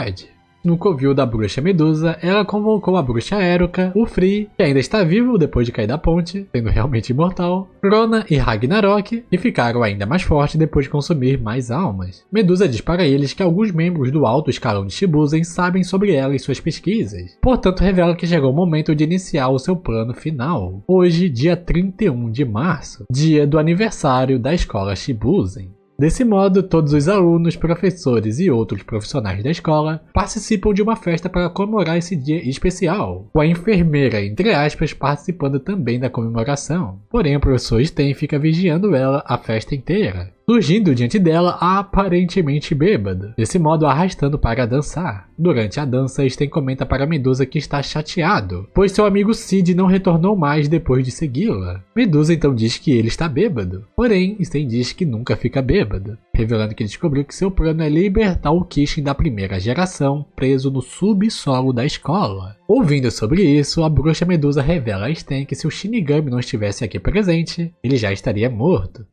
No covil da bruxa Medusa, ela convocou a bruxa Eruka, o Free, que ainda está vivo depois de cair da ponte, sendo realmente imortal, Crona e Ragnarok, que ficaram ainda mais fortes depois de consumir mais almas. Medusa diz para eles que alguns membros do alto escalão de Shibuzen sabem sobre ela e suas pesquisas, portanto revela que chegou o momento de iniciar o seu plano final, hoje, dia 31 de março, dia do aniversário da escola Shibuzen. Desse modo, todos os alunos, professores e outros profissionais da escola participam de uma festa para comemorar esse dia especial, com a enfermeira, entre aspas, participando também da comemoração. Porém, o professor Sten fica vigiando ela a festa inteira, surgindo diante dela aparentemente bêbado, desse modo arrastando para dançar. Durante a dança, Sten comenta para Medusa que está chateado, pois seu amigo Cid não retornou mais depois de segui-la. Medusa então diz que ele está bêbado, porém Sten diz que nunca fica bêbado, revelando que descobriu que seu plano é libertar o Kishin da primeira geração, preso no subsolo da escola. Ouvindo sobre isso, a bruxa Medusa revela a Sten que se o Shinigami não estivesse aqui presente, ele já estaria morto.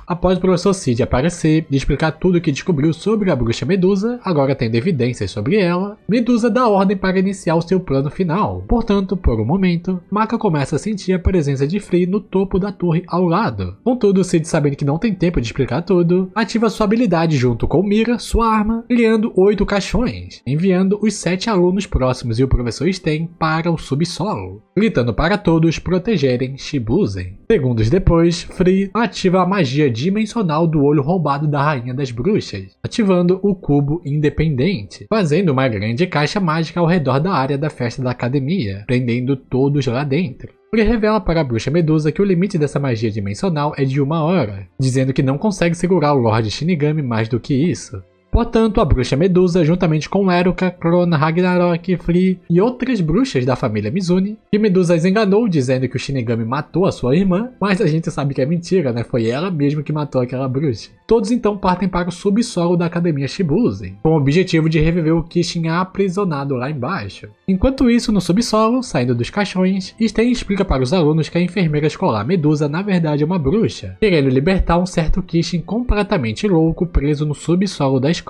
Após o professor Cid aparecer e explicar tudo o que descobriu sobre a bruxa Medusa, agora tendo evidências sobre ela, Medusa dá ordem para iniciar o seu plano final. Portanto, por um momento, Maka começa a sentir a presença de Free no topo da torre ao lado. Contudo, Cid, sabendo que não tem tempo de explicar tudo, ativa sua habilidade junto com Mira, sua arma, criando 8 caixões, enviando os 7 alunos próximos e o professor Sten para o subsolo, gritando para todos protegerem Shibuzen. Segundos depois, Free ativa a magia dimensional do olho roubado da Rainha das Bruxas, ativando o cubo independente, fazendo uma grande caixa mágica ao redor da área da festa da academia, prendendo todos lá dentro. Ele revela para a bruxa Medusa que o limite dessa magia dimensional é de 1 hora, dizendo que não consegue segurar o Lorde Shinigami mais do que isso. Portanto, a bruxa Medusa, juntamente com Eruka, Crona, Ragnarok, Free e outras bruxas da família Mizune, que Medusa as enganou dizendo que o Shinigami matou a sua irmã, mas a gente sabe que é mentira, né? Foi ela mesma que matou aquela bruxa. Todos então partem para o subsolo da Academia Shibuzen, com o objetivo de reviver o Kishin aprisionado lá embaixo. Enquanto isso, no subsolo, saindo dos caixões, Sten explica para os alunos que a enfermeira escolar Medusa na verdade é uma bruxa, querendo libertar um certo Kishin completamente louco preso no subsolo da escola.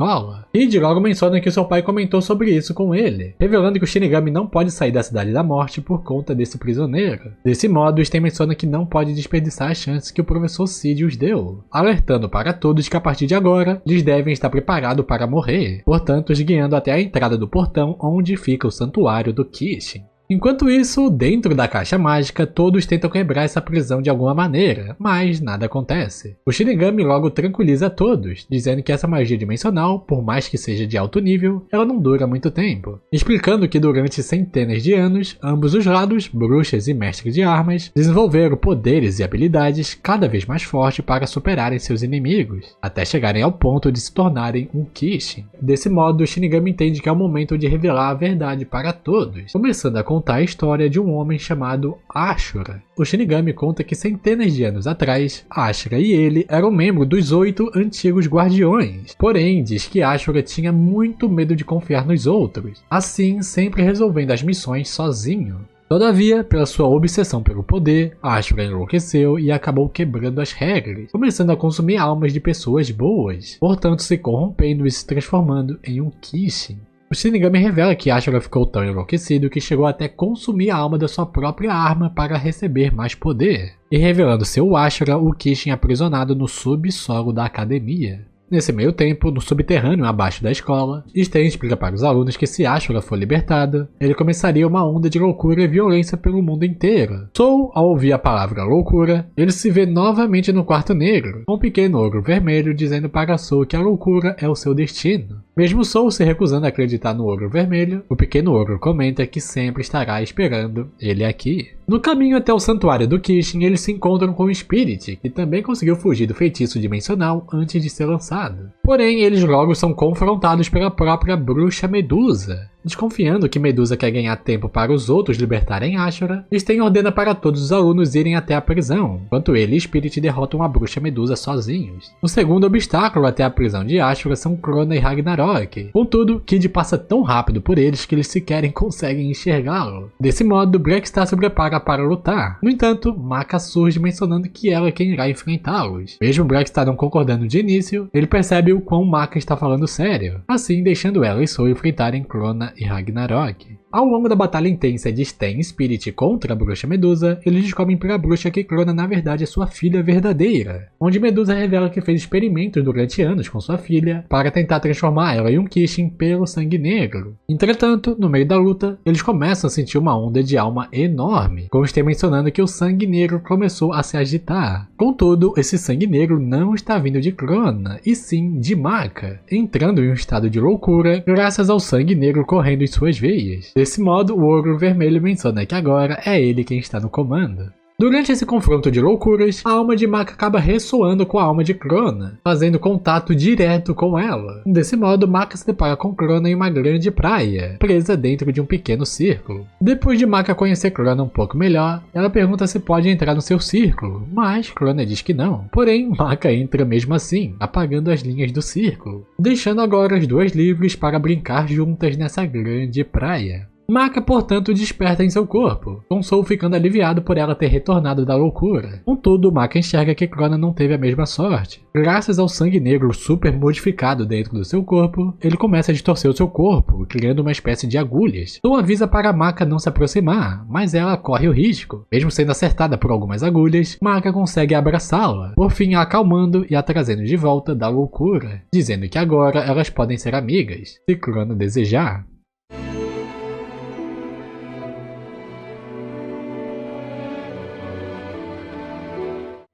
Kid logo menciona que seu pai comentou sobre isso com ele, revelando que o Shinigami não pode sair da Cidade da Morte por conta desse prisioneiro. Desse modo, Sten menciona que não pode desperdiçar as chances que o professor Sidious deu, alertando para todos que a partir de agora, eles devem estar preparados para morrer, portanto os guiando até a entrada do portão onde fica o santuário do Kishin. Enquanto isso, dentro da caixa mágica, todos tentam quebrar essa prisão de alguma maneira, mas nada acontece. O Shinigami logo tranquiliza todos, dizendo que essa magia dimensional, por mais que seja de alto nível, ela não dura muito tempo, explicando que durante centenas de anos, ambos os lados, bruxas e mestres de armas, desenvolveram poderes e habilidades cada vez mais fortes para superarem seus inimigos, até chegarem ao ponto de se tornarem um Kishin. Desse modo, o Shinigami entende que é o momento de revelar a verdade para todos, começando a contar a história de um homem chamado Ashura. O Shinigami conta que centenas de anos atrás, Ashura e ele eram membros dos 8 antigos guardiões. Porém, diz que Ashura tinha muito medo de confiar nos outros, assim sempre resolvendo as missões sozinho. Todavia, pela sua obsessão pelo poder, Ashura enlouqueceu e acabou quebrando as regras, começando a consumir almas de pessoas boas, portanto se corrompendo e se transformando em um Kishin. O Shinigami revela que Ashura ficou tão enlouquecido que chegou até consumir a alma da sua própria arma para receber mais poder, e revelando seu Ashura o Kishin aprisionado no subsolo da academia. Nesse meio tempo, no subterrâneo abaixo da escola, Sten explica para os alunos que se Ashura for libertado, ele começaria uma onda de loucura e violência pelo mundo inteiro. Soul, ao ouvir a palavra loucura, ele se vê novamente no quarto negro, com um pequeno ogro vermelho dizendo para Soul que a loucura é o seu destino. Mesmo Soul se recusando a acreditar no ogro vermelho, o pequeno ogro comenta que sempre estará esperando ele aqui. No caminho até o santuário do Kishin, eles se encontram com o Spirit, que também conseguiu fugir do feitiço dimensional antes de ser lançado. Porém, eles logo são confrontados pela própria bruxa Medusa. Desconfiando que Medusa quer ganhar tempo para os outros libertarem Ashura, Sten ordena para todos os alunos irem até a prisão, enquanto ele e Spirit derrotam a bruxa Medusa sozinhos. O segundo obstáculo até a prisão de Ashura são Crona e Ragnarok. Contudo, Kid passa tão rápido por eles que eles sequer conseguem enxergá-lo. Desse modo, Blackstar se prepara para lutar. No entanto, Maka surge mencionando que ela é quem irá enfrentá-los. Mesmo Blackstar não concordando de início, ele percebe o quão Maka está falando sério, assim deixando ela e Soul enfrentarem Crona e Ragnarok. Ao longo da batalha intensa de Sten e Spirit contra a bruxa Medusa, eles descobrem pela bruxa que Crona na verdade é sua filha verdadeira, onde Medusa revela que fez experimentos durante anos com sua filha para tentar transformar ela em um Kishin pelo sangue negro. Entretanto, no meio da luta, eles começam a sentir uma onda de alma enorme, com Sten mencionando que o sangue negro começou a se agitar. Contudo, esse sangue negro não está vindo de Crona, e sim de Maka, entrando em um estado de loucura graças ao sangue negro correndo em suas veias. Desse modo, o ogro vermelho menciona que agora é ele quem está no comando. Durante esse confronto de loucuras, a alma de Maka acaba ressoando com a alma de Crona, fazendo contato direto com ela. Desse modo, Maka se depara com Crona em uma grande praia, presa dentro de um pequeno círculo. Depois de Maka conhecer Crona um pouco melhor, ela pergunta se pode entrar no seu círculo, mas Crona diz que não. Porém, Maka entra mesmo assim, apagando as linhas do círculo, deixando agora as duas livres para brincar juntas nessa grande praia. Maka, portanto, desperta em seu corpo, com Soul ficando aliviado por ela ter retornado da loucura. Contudo, Maka enxerga que Crona não teve a mesma sorte. Graças ao sangue negro super modificado dentro do seu corpo, ele começa a distorcer o seu corpo, criando uma espécie de agulhas. Soul avisa para Maka não se aproximar, mas ela corre o risco. Mesmo sendo acertada por algumas agulhas, Maka consegue abraçá-la, por fim a acalmando e a trazendo de volta da loucura, dizendo que agora elas podem ser amigas, se Crona desejar.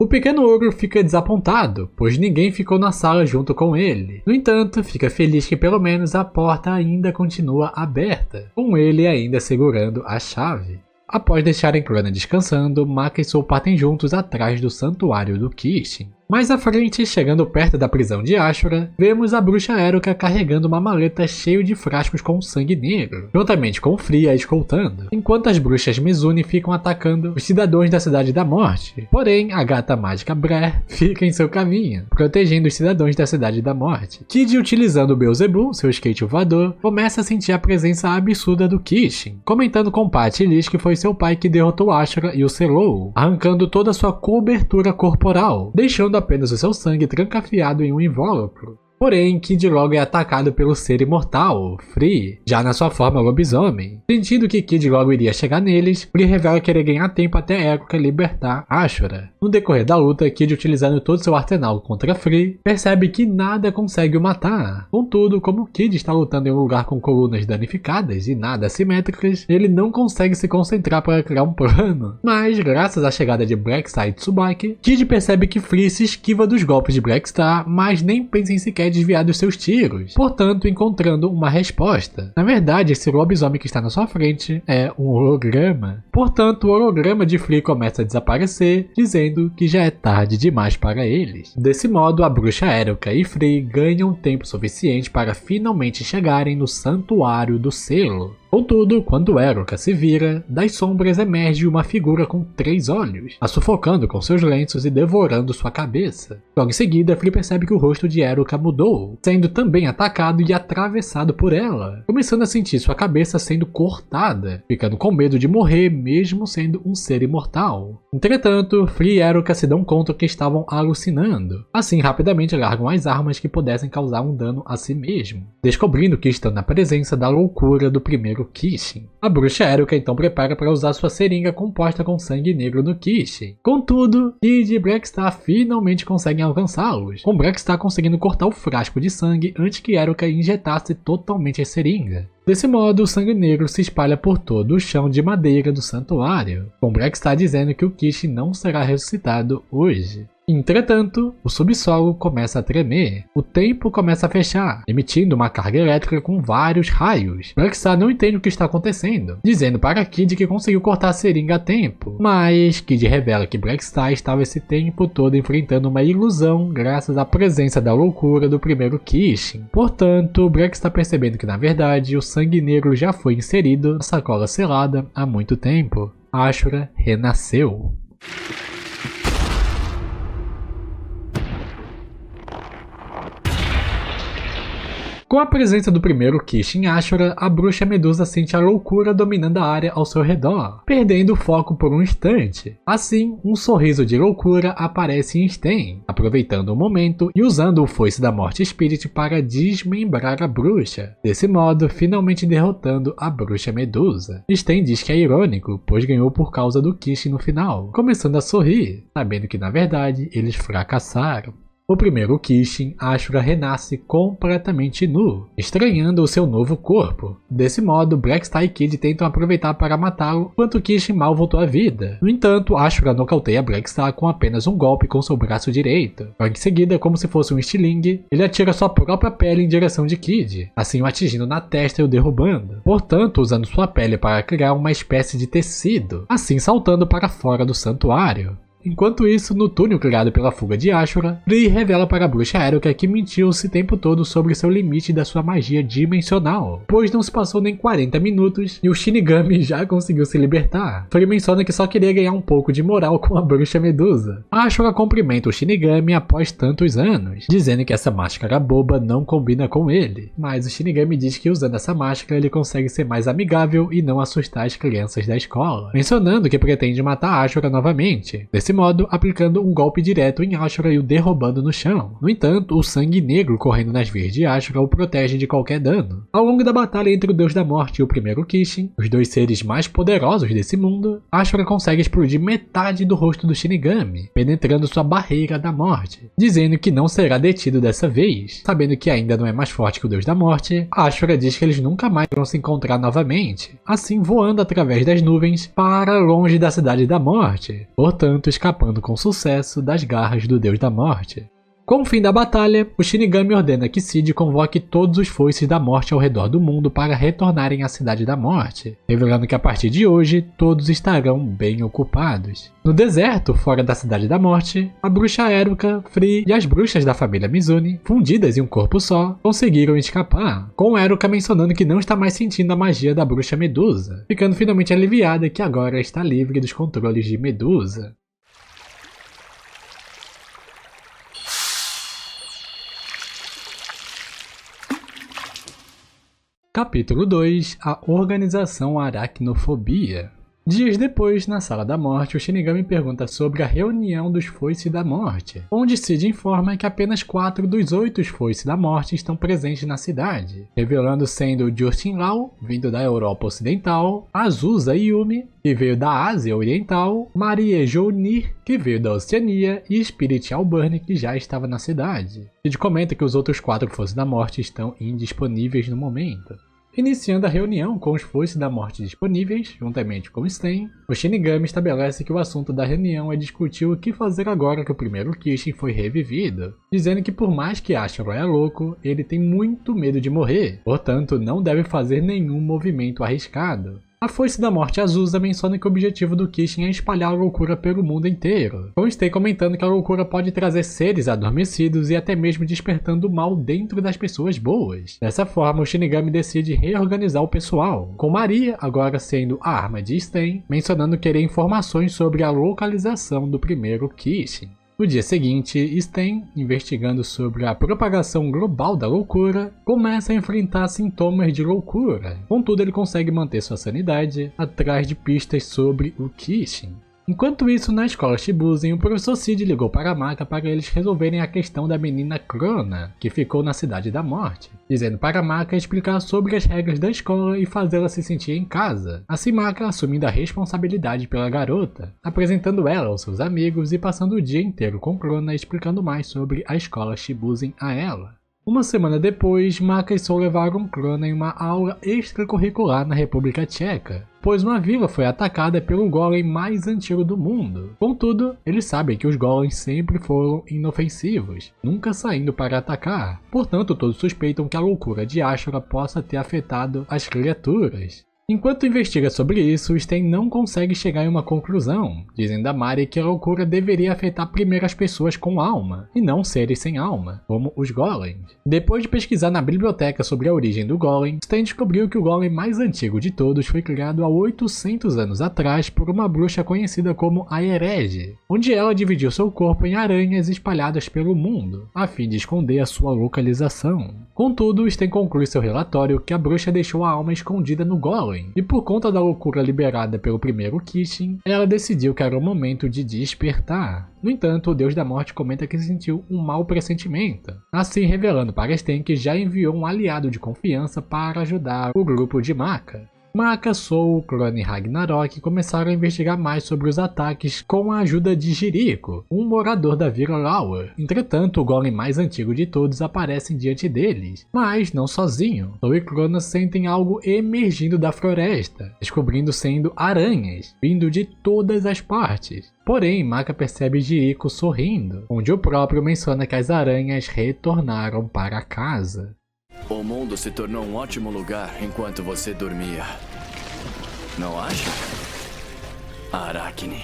O pequeno ogro fica desapontado, pois ninguém ficou na sala junto com ele. No entanto, fica feliz que pelo menos a porta ainda continua aberta, com ele ainda segurando a chave. Após deixarem Crona descansando, Maka e Soul partem juntos atrás do santuário do Kishin. Mais à frente, chegando perto da prisão de Ashura, vemos a bruxa Eruka carregando uma maleta cheia de frascos com sangue negro, juntamente com Free a escoltando, enquanto as bruxas Mizune ficam atacando os cidadãos da Cidade da Morte. Porém, a gata mágica Brer fica em seu caminho, protegendo os cidadãos da Cidade da Morte. Kid, utilizando o Beelzebub, seu skate voador, começa a sentir a presença absurda do Kishin, comentando com Pat e Liz que foi seu pai que derrotou Ashura e o selou, arrancando toda a sua cobertura corporal, deixando apenas o seu sangue trancafiado em um invólucro. Porém, Kid logo é atacado pelo ser imortal, Free, já na sua forma lobisomem. Sentindo que Kid logo iria chegar neles, Free revela querer ganhar tempo até Eruka libertar Ashura. No decorrer da luta, Kid, utilizando todo seu arsenal contra Free, percebe que nada consegue o matar. Contudo, como Kid está lutando em um lugar com colunas danificadas e nada assimétricas, ele não consegue se concentrar para criar um plano. Mas, graças à chegada de Blackstar e Tsubaki, Kid percebe que Free se esquiva dos golpes de Blackstar, mas nem pensa em sequer desviar dos seus tiros, portanto encontrando uma resposta. Na verdade, esse lobisomem que está na sua frente é um holograma. Portanto, o holograma de Free começa a desaparecer, dizendo que já é tarde demais para eles. Desse modo, a bruxa Eruka e Free ganham tempo suficiente para finalmente chegarem no Santuário do Selo. Contudo, quando Eruka se vira, das sombras emerge uma figura com 3 olhos, a sufocando com seus lenços e devorando sua cabeça. Logo em seguida, Free percebe que o rosto de Eruka mudou, sendo também atacado e atravessado por ela, começando a sentir sua cabeça sendo cortada, ficando com medo de morrer mesmo sendo um ser imortal. Entretanto, Free e Eruka se dão conta que estavam alucinando, assim rapidamente largam as armas que pudessem causar um dano a si mesmo, descobrindo que estão na presença da loucura do primeiro Kishin. A bruxa Eruka então prepara para usar sua seringa composta com sangue negro no Kishin. Contudo, Kid e Blackstar finalmente conseguem alcançá-los, com Blackstar conseguindo cortar o frasco de sangue antes que Eruka injetasse totalmente a seringa. Desse modo, o sangue negro se espalha por todo o chão de madeira do santuário, com Blackstar dizendo que o Kishin não será ressuscitado hoje. Entretanto, o subsolo começa a tremer, o tempo começa a fechar, emitindo uma carga elétrica com vários raios. Blackstar não entende o que está acontecendo, dizendo para Kid que conseguiu cortar a seringa a tempo, mas Kid revela que Blackstar estava esse tempo todo enfrentando uma ilusão graças à presença da loucura do primeiro Kishin. Portanto, Blackstar percebendo que na verdade o sangue negro já foi inserido na sacola selada há muito tempo, Ashura renasceu. Com a presença do primeiro Kishin Ashura, a bruxa Medusa sente a loucura dominando a área ao seu redor, perdendo o foco por um instante. Assim, um sorriso de loucura aparece em Sten, aproveitando o momento e usando o Foice da Morte Spirit para desmembrar a bruxa, desse modo finalmente derrotando a bruxa Medusa. Sten diz que é irônico, pois ganhou por causa do Kishin no final, começando a sorrir, sabendo que na verdade eles fracassaram. O primeiro Kishin, Ashura renasce completamente nu, estranhando o seu novo corpo. Desse modo, Blackstar e Kid tentam aproveitar para matá-lo, enquanto Kishin mal voltou à vida. No entanto, Ashura nocauteia Blackstar com apenas um golpe com seu braço direito. Logo em seguida, como se fosse um estilingue, ele atira sua própria pele em direção de Kid, assim o atingindo na testa e o derrubando. Portanto, usando sua pele para criar uma espécie de tecido, assim saltando para fora do santuário. Enquanto isso, no túnel criado pela fuga de Ashura, Free revela para a bruxa Eruka que mentiu esse tempo todo sobre seu limite da sua magia dimensional, pois não se passou nem 40 minutos e o Shinigami já conseguiu se libertar. Free menciona que só queria ganhar um pouco de moral com a bruxa Medusa. Ashura cumprimenta o Shinigami após tantos anos, dizendo que essa máscara boba não combina com ele, mas o Shinigami diz que usando essa máscara ele consegue ser mais amigável e não assustar as crianças da escola, mencionando que pretende matar Ashura novamente. Desse modo, aplicando um golpe direto em Ashura e o derrubando no chão. No entanto, o sangue negro correndo nas veias de Ashura o protege de qualquer dano. Ao longo da batalha entre o Deus da Morte e o primeiro Kishin, os dois seres mais poderosos desse mundo, Ashura consegue explodir metade do rosto do Shinigami, penetrando sua barreira da morte, dizendo que não será detido dessa vez. Sabendo que ainda não é mais forte que o Deus da Morte, Ashura diz que eles nunca mais vão se encontrar novamente, assim voando através das nuvens para longe da Cidade da Morte. Portanto, escapando com sucesso das garras do Deus da Morte. Com o fim da batalha, o Shinigami ordena que Cid convoque todos os foices da morte ao redor do mundo para retornarem à Cidade da Morte, revelando que a partir de hoje todos estarão bem ocupados. No deserto, fora da Cidade da Morte, a bruxa Eruka, Free e as bruxas da família Mizune, fundidas em um corpo só, conseguiram escapar, com Eruka mencionando que não está mais sentindo a magia da bruxa Medusa, ficando finalmente aliviada que agora está livre dos controles de Medusa. Capítulo 2 – A Organização Aracnofobia. Dias depois, na Sala da Morte, o Shinigami pergunta sobre a reunião dos Foices da Morte, onde Cid informa que apenas 4 dos 8 Foices da Morte estão presentes na cidade, revelando sendo Justin Lau, vindo da Europa Ocidental, Azusa Yumi, que veio da Ásia Oriental, Marie Jounir, que veio da Oceania, e Spirit Alburn, que já estava na cidade. Cid comenta que os outros 4 Foices da Morte estão indisponíveis no momento. Iniciando a reunião com os Foices da Morte disponíveis, juntamente com Sten, o Shinigami estabelece que o assunto da reunião é discutir o que fazer agora que o primeiro Kishin foi revivido, dizendo que por mais que Ashura é louco, ele tem muito medo de morrer, portanto não deve fazer nenhum movimento arriscado. A Foice da Morte Azusa menciona que o objetivo do Kishin é espalhar a loucura pelo mundo inteiro, com Stay comentando que a loucura pode trazer seres adormecidos e até mesmo despertando o mal dentro das pessoas boas. Dessa forma, o Shinigami decide reorganizar o pessoal, com Maria agora sendo a arma de Stay, mencionando querer informações sobre a localização do primeiro Kishin. No dia seguinte, Sten, investigando sobre a propagação global da loucura, começa a enfrentar sintomas de loucura. Contudo, ele consegue manter sua sanidade atrás de pistas sobre o Kishin. Enquanto isso, na escola Shibuzen, o professor Cid ligou para a Maka para eles resolverem a questão da menina Crona, que ficou na Cidade da Morte, dizendo para a Maka explicar sobre as regras da escola e fazê-la se sentir em casa. Assim, Maka assumindo a responsabilidade pela garota, apresentando ela aos seus amigos e passando o dia inteiro com Crona explicando mais sobre a escola Shibuzen a ela. Uma semana depois, Maka e Soul levaram Crona em uma aula extracurricular na República Tcheca, pois uma vila foi atacada pelo golem mais antigo do mundo. Contudo, eles sabem que os golems sempre foram inofensivos, nunca saindo para atacar. Portanto, todos suspeitam que a loucura de Ashura possa ter afetado as criaturas. Enquanto investiga sobre isso, Sten não consegue chegar em uma conclusão, dizendo a Mari que a loucura deveria afetar primeiro as pessoas com alma, e não seres sem alma, como os golems. Depois de pesquisar na biblioteca sobre a origem do golem, Sten descobriu que o golem mais antigo de todos foi criado há 800 anos atrás por uma bruxa conhecida como a Herege, onde ela dividiu seu corpo em aranhas espalhadas pelo mundo, a fim de esconder a sua localização. Contudo, Sten conclui seu relatório que a bruxa deixou a alma escondida no golem, e por conta da loucura liberada pelo primeiro Kishin, ela decidiu que era o momento de despertar. No entanto, o Deus da Morte comenta que sentiu um mau pressentimento, assim revelando para Sten que já enviou um aliado de confiança para ajudar o grupo de Maka. Maka, Soul, Crona e Ragnarok começaram a investigar mais sobre os ataques com a ajuda de Jiriko, um morador da Vila Lauer. Entretanto, o golem mais antigo de todos aparece diante deles, mas não sozinho. Soul e Crona sentem algo emergindo da floresta, descobrindo sendo aranhas, vindo de todas as partes. Porém, Maka percebe Jiriko sorrindo, onde o próprio menciona que as aranhas retornaram para casa. O mundo se tornou um ótimo lugar enquanto você dormia. Não acha? Aracne.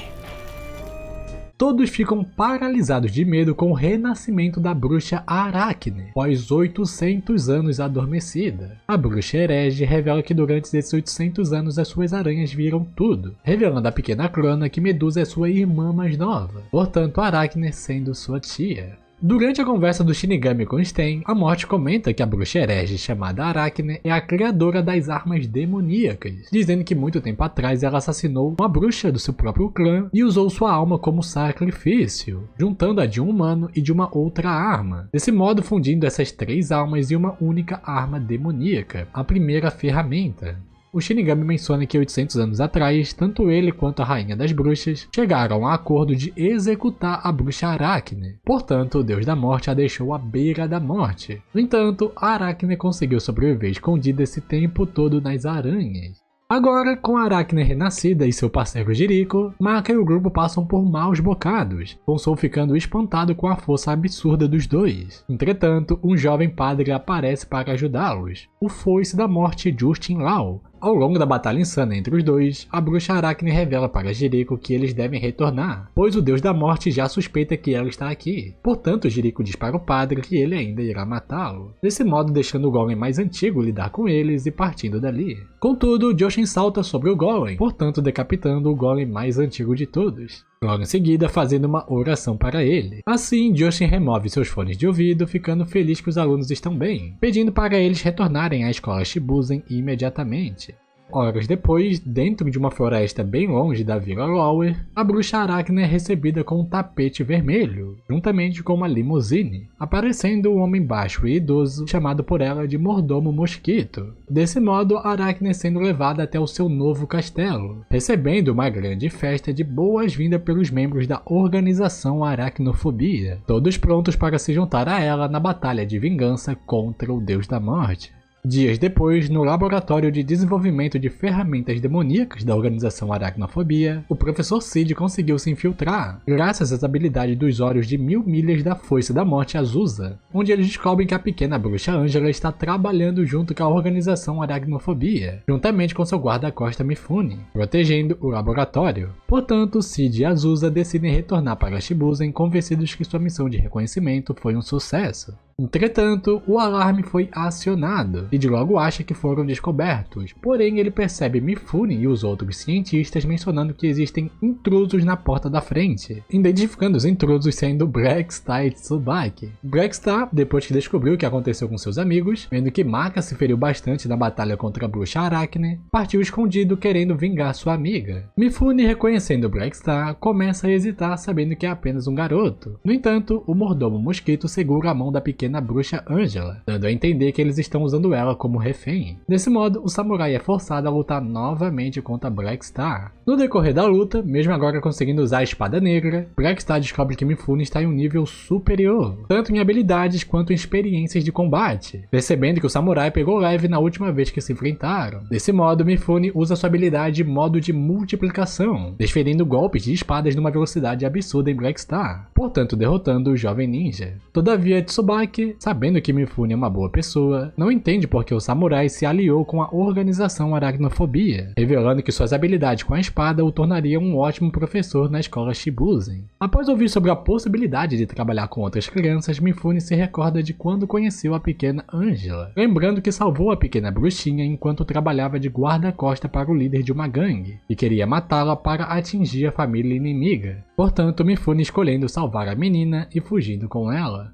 Todos ficam paralisados de medo com o renascimento da bruxa Aracne, após 800 anos adormecida. A bruxa herege revela que durante esses 800 anos as suas aranhas viram tudo, revelando à pequena Crona que Medusa é sua irmã mais nova, portanto Aracne sendo sua tia. Durante a conversa do Shinigami com Sten, a Morte comenta que a bruxa herege chamada Aracne é a criadora das armas demoníacas, dizendo que muito tempo atrás ela assassinou uma bruxa do seu próprio clã e usou sua alma como sacrifício, juntando a de um humano e de uma outra arma, desse modo fundindo essas 3 almas em uma única arma demoníaca, a primeira ferramenta. O Shinigami menciona que 800 anos atrás, tanto ele quanto a Rainha das Bruxas chegaram a acordo de executar a bruxa Aracne. Portanto, o Deus da Morte a deixou à beira da morte. No entanto, a Aracne conseguiu sobreviver escondida esse tempo todo nas aranhas. Agora, com a Arachne renascida e seu parceiro Jiriko, Maka e o grupo passam por maus bocados, com Soul ficando espantado com a força absurda dos dois. Entretanto, um jovem padre aparece para ajudá-los, o Foice da Morte Justin Lau. Ao longo da batalha insana entre os dois, a bruxa Arachne revela para Jiriko que eles devem retornar, pois o deus da morte já suspeita que ela está aqui. Portanto, Jiriko diz para o padre que ele ainda irá matá-lo, desse modo deixando o golem mais antigo lidar com eles e partindo dali. Contudo, Joshin salta sobre o golem, portanto decapitando o golem mais antigo de todos. Logo em seguida, fazendo uma oração para ele. Assim, Joshin remove seus fones de ouvido, ficando feliz que os alunos estão bem, pedindo para eles retornarem à escola Shibuzen imediatamente. Horas depois, dentro de uma floresta bem longe da Vila Lower, a bruxa Arachne é recebida com um tapete vermelho, juntamente com uma limusine, aparecendo um homem baixo e idoso chamado por ela de Mordomo Mosquito. Desse modo, Arachne é sendo levada até o seu novo castelo, recebendo uma grande festa de boas-vindas pelos membros da organização Aracnofobia, todos prontos para se juntar a ela na batalha de vingança contra o Deus da Morte. Dias depois, no laboratório de desenvolvimento de ferramentas demoníacas da organização Aracnofobia, o professor Cid conseguiu se infiltrar, graças às habilidades dos olhos de 1000 milhas da Foice da Morte Azusa, onde eles descobrem que a pequena bruxa Angela está trabalhando junto com a organização Aracnofobia, juntamente com seu guarda-costa Mifune, protegendo o laboratório. Portanto, Cid e Azusa decidem retornar para Shibuzen convencidos que sua missão de reconhecimento foi um sucesso. Entretanto, o alarme foi acionado, Cid logo acha que foram descobertos, porém ele percebe Mifune e os outros cientistas mencionando que existem intrusos na porta da frente, identificando os intrusos sendo Blackstar e Tsubaki. Blackstar, depois que descobriu o que aconteceu com seus amigos, vendo que Maka se feriu bastante na batalha contra a bruxa Arachne, partiu escondido querendo vingar sua amiga. Mifune, reconhecendo Blackstar, começa a hesitar sabendo que é apenas um garoto. No entanto, o Mordomo Mosquito segura a mão da pequena bruxa Angela, dando a entender que eles estão usando ela como refém. Desse modo, o samurai é forçado a lutar novamente contra Blackstar. No decorrer da luta, mesmo agora conseguindo usar a espada negra, Blackstar descobre que Mifune está em um nível superior, tanto em habilidades quanto em experiências de combate, percebendo que o samurai pegou leve na última vez que se enfrentaram. Desse modo, Mifune usa sua habilidade modo de multiplicação, desferindo golpes de espadas numa velocidade absurda em Blackstar, portanto derrotando o jovem ninja. Todavia, Tsubaki, sabendo que Mifune é uma boa pessoa, não entende porque o samurai se aliou com a organização Aracnofobia, revelando que suas habilidades com a espada o tornariam um ótimo professor na escola Shibuzen. Após ouvir sobre a possibilidade de trabalhar com outras crianças, Mifune se recorda de quando conheceu a pequena Angela, lembrando que salvou a pequena bruxinha enquanto trabalhava de guarda-costa para o líder de uma gangue, e queria matá-la para atingir a família inimiga. Portanto, Mifune escolhendo salvar a menina e fugindo com ela.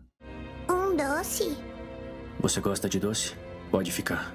Doce? Você gosta de doce? Pode ficar.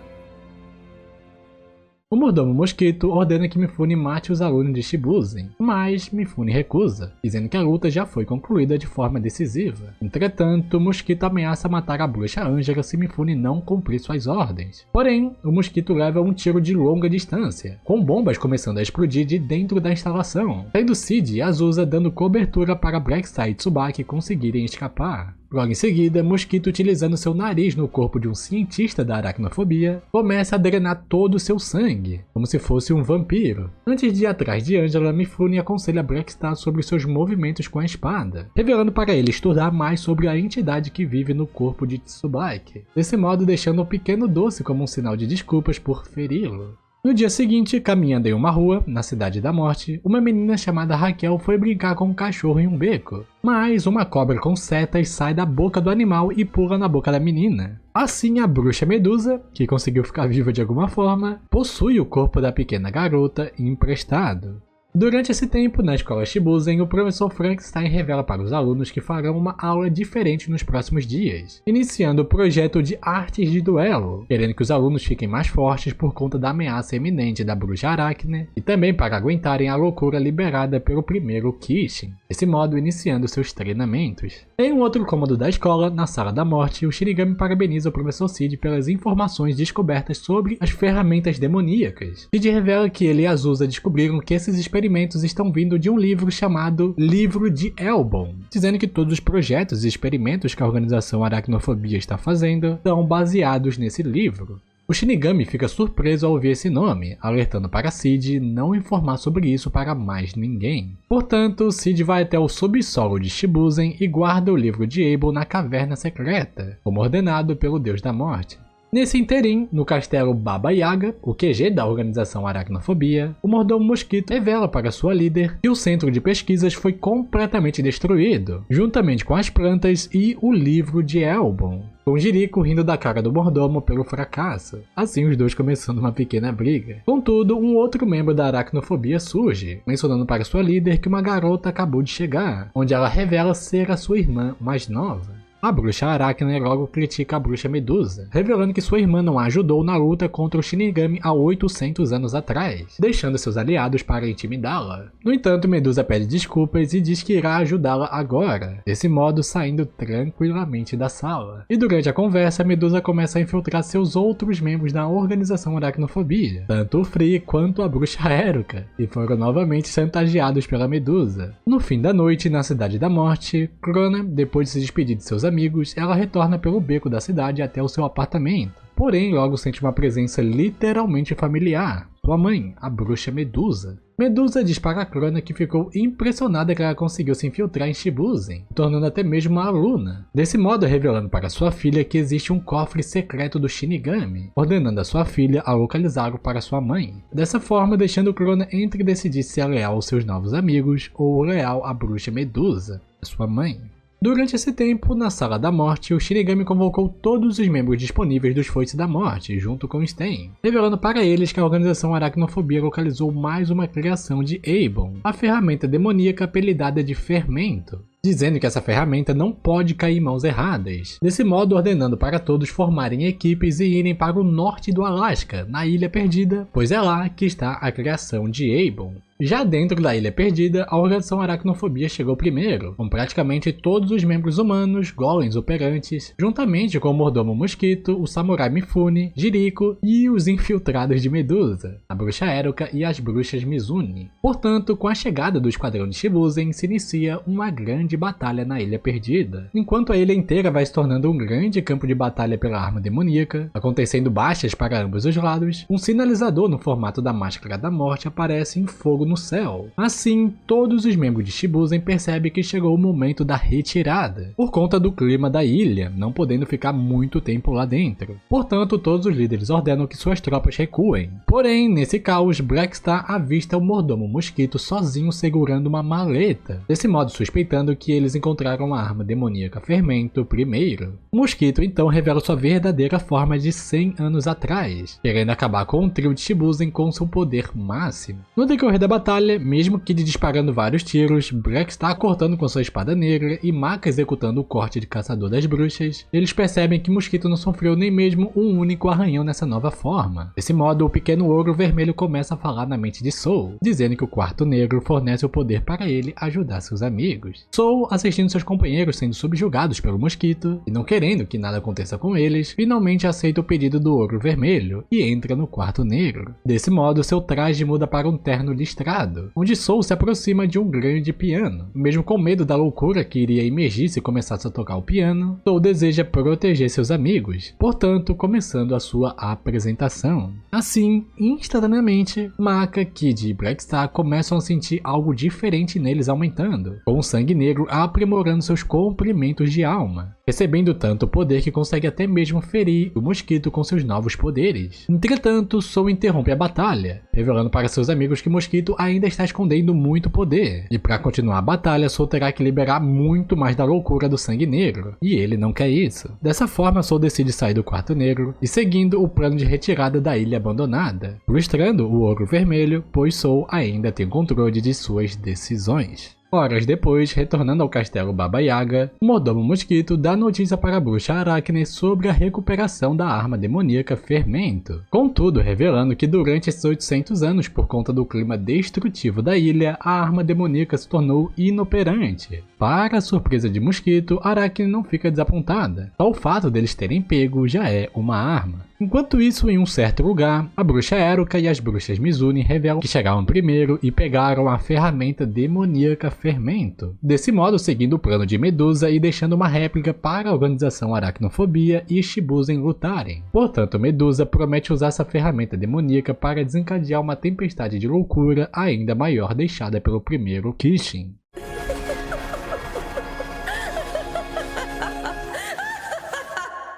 O Mordomo Mosquito ordena que Mifune mate os alunos de Shibuzen, mas Mifune recusa, dizendo que a luta já foi concluída de forma decisiva. Entretanto, Mosquito ameaça matar a bruxa Angela se Mifune não cumprir suas ordens. Porém, o Mosquito leva um tiro de longa distância, com bombas começando a explodir de dentro da instalação, sendo Cid e Azusa dando cobertura para Blackstar e Tsubaki conseguirem escapar. Logo em seguida, Mosquito, utilizando seu nariz no corpo de um cientista da Aracnofobia, começa a drenar todo o seu sangue, como se fosse um vampiro. Antes de ir atrás de Angela, Mifune aconselha Blackstar sobre seus movimentos com a espada, revelando para ele estudar mais sobre a entidade que vive no corpo de Tsubaki, desse modo deixando o pequeno doce como um sinal de desculpas por feri-lo. No dia seguinte, caminhando em uma rua, na Cidade da Morte, uma menina chamada Raquel foi brincar com um cachorro em um beco. Mas uma cobra com setas sai da boca do animal e pula na boca da menina. Assim, a bruxa Medusa, que conseguiu ficar viva de alguma forma, possui o corpo da pequena garota emprestado. Durante esse tempo, na escola Shibuzen, o professor Frankenstein revela para os alunos que farão uma aula diferente nos próximos dias, iniciando o projeto de artes de duelo, querendo que os alunos fiquem mais fortes por conta da ameaça iminente da bruxa Arachne e também para aguentarem a loucura liberada pelo primeiro Kishin, desse modo iniciando seus treinamentos. Em um outro cômodo da escola, na Sala da Morte, o Shinigami parabeniza o professor Cid pelas informações descobertas sobre as ferramentas demoníacas. Cid revela que ele e Azusa descobriram que esses experimentos estão vindo de um livro chamado Livro de Elbon, dizendo que todos os projetos e experimentos que a organização Aracnofobia está fazendo são baseados nesse livro. O Shinigami fica surpreso ao ouvir esse nome, alertando para Cid não informar sobre isso para mais ninguém. Portanto, Cid vai até o subsolo de Shibuzen e guarda o livro de Abel na caverna secreta, como ordenado pelo Deus da Morte. Nesse interim, no castelo Baba Yaga, o QG da organização Aracnofobia, o mordomo Mosquito revela para sua líder que o centro de pesquisas foi completamente destruído, juntamente com as plantas e o livro de Elbon, com Jiriko rindo da cara do mordomo pelo fracasso, assim os dois começando uma pequena briga. Contudo, um outro membro da Aracnofobia surge, mencionando para sua líder que uma garota acabou de chegar, onde ela revela ser a sua irmã mais nova. A bruxa Aracne logo critica a bruxa Medusa, revelando que sua irmã não a ajudou na luta contra o Shinigami há 800 anos atrás, deixando seus aliados para intimidá-la. No entanto, Medusa pede desculpas e diz que irá ajudá-la agora, desse modo saindo tranquilamente da sala. E durante a conversa, Medusa começa a infiltrar seus outros membros da organização Aracnofobia, tanto o Free quanto a bruxa Eruka, e foram novamente chantageados pela Medusa. No fim da noite, na Cidade da Morte, Crona, depois de se despedir de seus amigos, ela retorna pelo beco da cidade até o seu apartamento. Porém, logo sente uma presença literalmente familiar. Sua mãe, a bruxa Medusa. Medusa diz para Crona que ficou impressionada que ela conseguiu se infiltrar em Shibuzen, tornando até mesmo uma aluna. Desse modo, revelando para sua filha que existe um cofre secreto do Shinigami, ordenando a sua filha a localizá-lo para sua mãe. Dessa forma, deixando Crona entre decidir se é leal aos seus novos amigos ou leal à bruxa Medusa, sua mãe. Durante esse tempo, na Sala da Morte, o Shinigami convocou todos os membros disponíveis dos Foices da Morte, junto com Sten, revelando para eles que a organização Aracnofobia localizou mais uma criação de Abon, a ferramenta demoníaca apelidada de Fermento, dizendo que essa ferramenta não pode cair em mãos erradas. Desse modo, ordenando para todos formarem equipes e irem para o norte do Alasca, na Ilha Perdida, pois é lá que está a criação de Abon. Já dentro da Ilha Perdida, a organização Aracnofobia chegou primeiro, com praticamente todos os membros humanos, golems operantes, juntamente com o mordomo Mosquito, o samurai Mifune, Jiriko e os infiltrados de Medusa, a bruxa Eruka e as bruxas Mizune. Portanto, com a chegada do esquadrão de Shibuzen, se inicia uma grande batalha na Ilha Perdida, enquanto a ilha inteira vai se tornando um grande campo de batalha pela arma demoníaca, acontecendo baixas para ambos os lados. Um sinalizador no formato da Máscara da Morte aparece em fogo no céu. Assim, todos os membros de Shibuzen percebem que chegou o momento da retirada, por conta do clima da ilha, não podendo ficar muito tempo lá dentro. Portanto, todos os líderes ordenam que suas tropas recuem. Porém, nesse caos, Blackstar avista o mordomo Mosquito sozinho segurando uma maleta, desse modo suspeitando que eles encontraram a arma demoníaca Fermento primeiro. O Mosquito então revela sua verdadeira forma de 100 anos atrás, querendo acabar com o trio de Shibuzen com seu poder máximo. No decorrer da batalha, mesmo Kid disparando vários tiros, Blackstar cortando com sua espada negra e Maka executando o corte de caçador das bruxas, eles percebem que Mosquito não sofreu nem mesmo um único arranhão nessa nova forma. Desse modo, o pequeno ogro vermelho começa a falar na mente de Soul, dizendo que o quarto negro fornece o poder para ele ajudar seus amigos. Soul, assistindo seus companheiros sendo subjugados pelo Mosquito e não querendo que nada aconteça com eles, finalmente aceita o pedido do ogro vermelho e entra no quarto negro. Desse modo, seu traje muda para um terno listrado, onde Soul se aproxima de um grande piano. Mesmo com medo da loucura que iria emergir se começasse a tocar o piano, Soul deseja proteger seus amigos, portanto, começando a sua apresentação. Assim, instantaneamente, Maka, Kid e Blackstar começam a sentir algo diferente neles aumentando, com o sangue negro aprimorando seus comprimentos de alma, recebendo tanto poder que consegue até mesmo ferir o Mosquito com seus novos poderes. Entretanto, Soul interrompe a batalha, revelando para seus amigos que Mosquito ainda está escondendo muito poder, e para continuar a batalha, Soul terá que liberar muito mais da loucura do sangue negro, e ele não quer isso. Dessa forma, Soul decide sair do quarto negro e seguindo o plano de retirada da ilha abandonada, frustrando o ogro vermelho, pois Soul ainda tem controle de suas decisões. Horas depois, retornando ao castelo Baba Yaga, o mordomo Mosquito dá notícia para a bruxa Aracne sobre a recuperação da arma demoníaca Fermento. Contudo, revelando que durante esses 800 anos, por conta do clima destrutivo da ilha, a arma demoníaca se tornou inoperante. Para a surpresa de Mosquito, Aracne não fica desapontada. Só o fato deles terem pego já é uma arma. Enquanto isso, em um certo lugar, a bruxa Eruka e as bruxas Mizune revelam que chegaram primeiro e pegaram a ferramenta demoníaca Fermento. Desse modo, seguindo o plano de Medusa e deixando uma réplica para a organização Aracnofobia e Shibusen lutarem. Portanto, Medusa promete usar essa ferramenta demoníaca para desencadear uma tempestade de loucura ainda maior deixada pelo primeiro Kishin.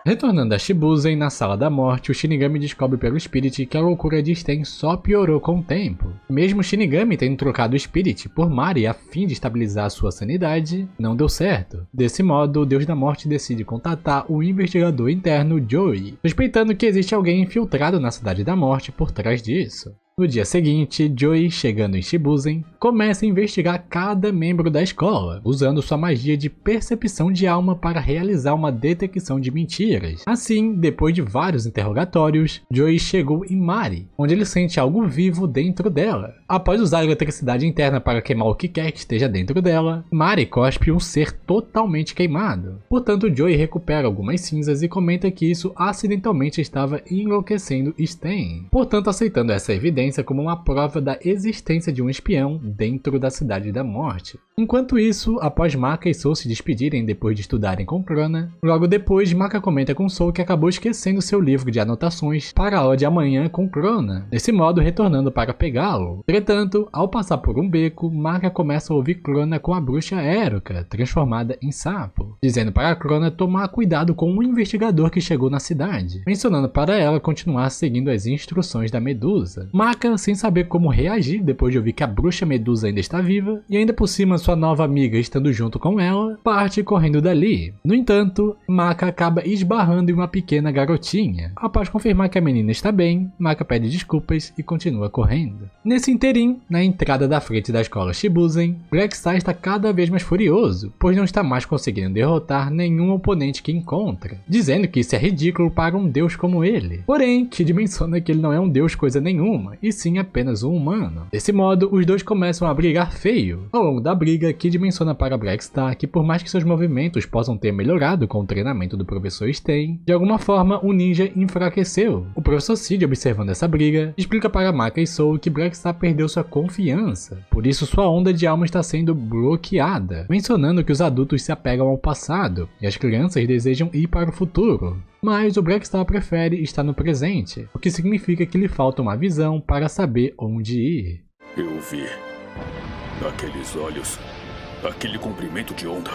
Retornando a Shibusen, na Sala da Morte, o Shinigami descobre pelo Spirit que a loucura de Sten só piorou com o tempo. Mesmo o Shinigami tendo trocado o Spirit por Mari a fim de estabilizar sua sanidade, não deu certo. Desse modo, o Deus da Morte decide contatar o investigador interno Joey, suspeitando que existe alguém infiltrado na Cidade da Morte por trás disso. No dia seguinte, Joey, chegando em Shibusen, começa a investigar cada membro da escola, usando sua magia de percepção de alma para realizar uma detecção de mentiras. Assim, depois de vários interrogatórios, Joey chegou em Mari, onde ele sente algo vivo dentro dela. Após usar a eletricidade interna para queimar o que quer que esteja dentro dela, Mari cospe um ser totalmente queimado. Portanto, Joey recupera algumas cinzas e comenta que isso acidentalmente estava enlouquecendo Sten. Portanto, aceitando essa evidência como uma prova da existência de um espião dentro da Cidade da Morte. Enquanto isso, após Maka e Soul se despedirem depois de estudarem com Crona, logo depois Maka comenta com Soul que acabou esquecendo seu livro de anotações para a aula de amanhã com Crona, desse modo retornando para pegá-lo. Entretanto, ao passar por um beco, Maka começa a ouvir Crona com a bruxa Eruka, transformada em sapo, dizendo para Crona tomar cuidado com o investigador que chegou na cidade, mencionando para ela continuar seguindo as instruções da Medusa. Maka, sem saber como reagir depois de ouvir que a bruxa Medusa ainda está viva, e ainda por cima sua nova amiga estando junto com ela, parte correndo dali. No entanto, Maka acaba esbarrando em uma pequena garotinha. Após confirmar que a menina está bem, Maka pede desculpas e continua correndo. Nesse interim, na entrada da frente da escola Shibusen, Blackstar está cada vez mais furioso, pois não está mais conseguindo derrotar nenhum oponente que encontra, dizendo que isso é ridículo para um deus como ele. Porém, Kid menciona que ele não é um deus coisa nenhuma, e sim apenas um humano. Desse modo, os dois começam a brigar feio. Ao longo da briga, Kid menciona para Blackstar que por mais que seus movimentos possam ter melhorado com o treinamento do professor Sten, de alguma forma o ninja enfraqueceu. O professor Cid, observando essa briga, explica para Maka e Soul que Blackstar perdeu sua confiança, por isso sua onda de alma está sendo bloqueada, mencionando que os adultos se apegam ao passado e as crianças desejam ir para o futuro. Mas o Blackstar prefere estar no presente, o que significa que lhe falta uma visão para saber onde ir. Eu vi naqueles olhos aquele comprimento de onda.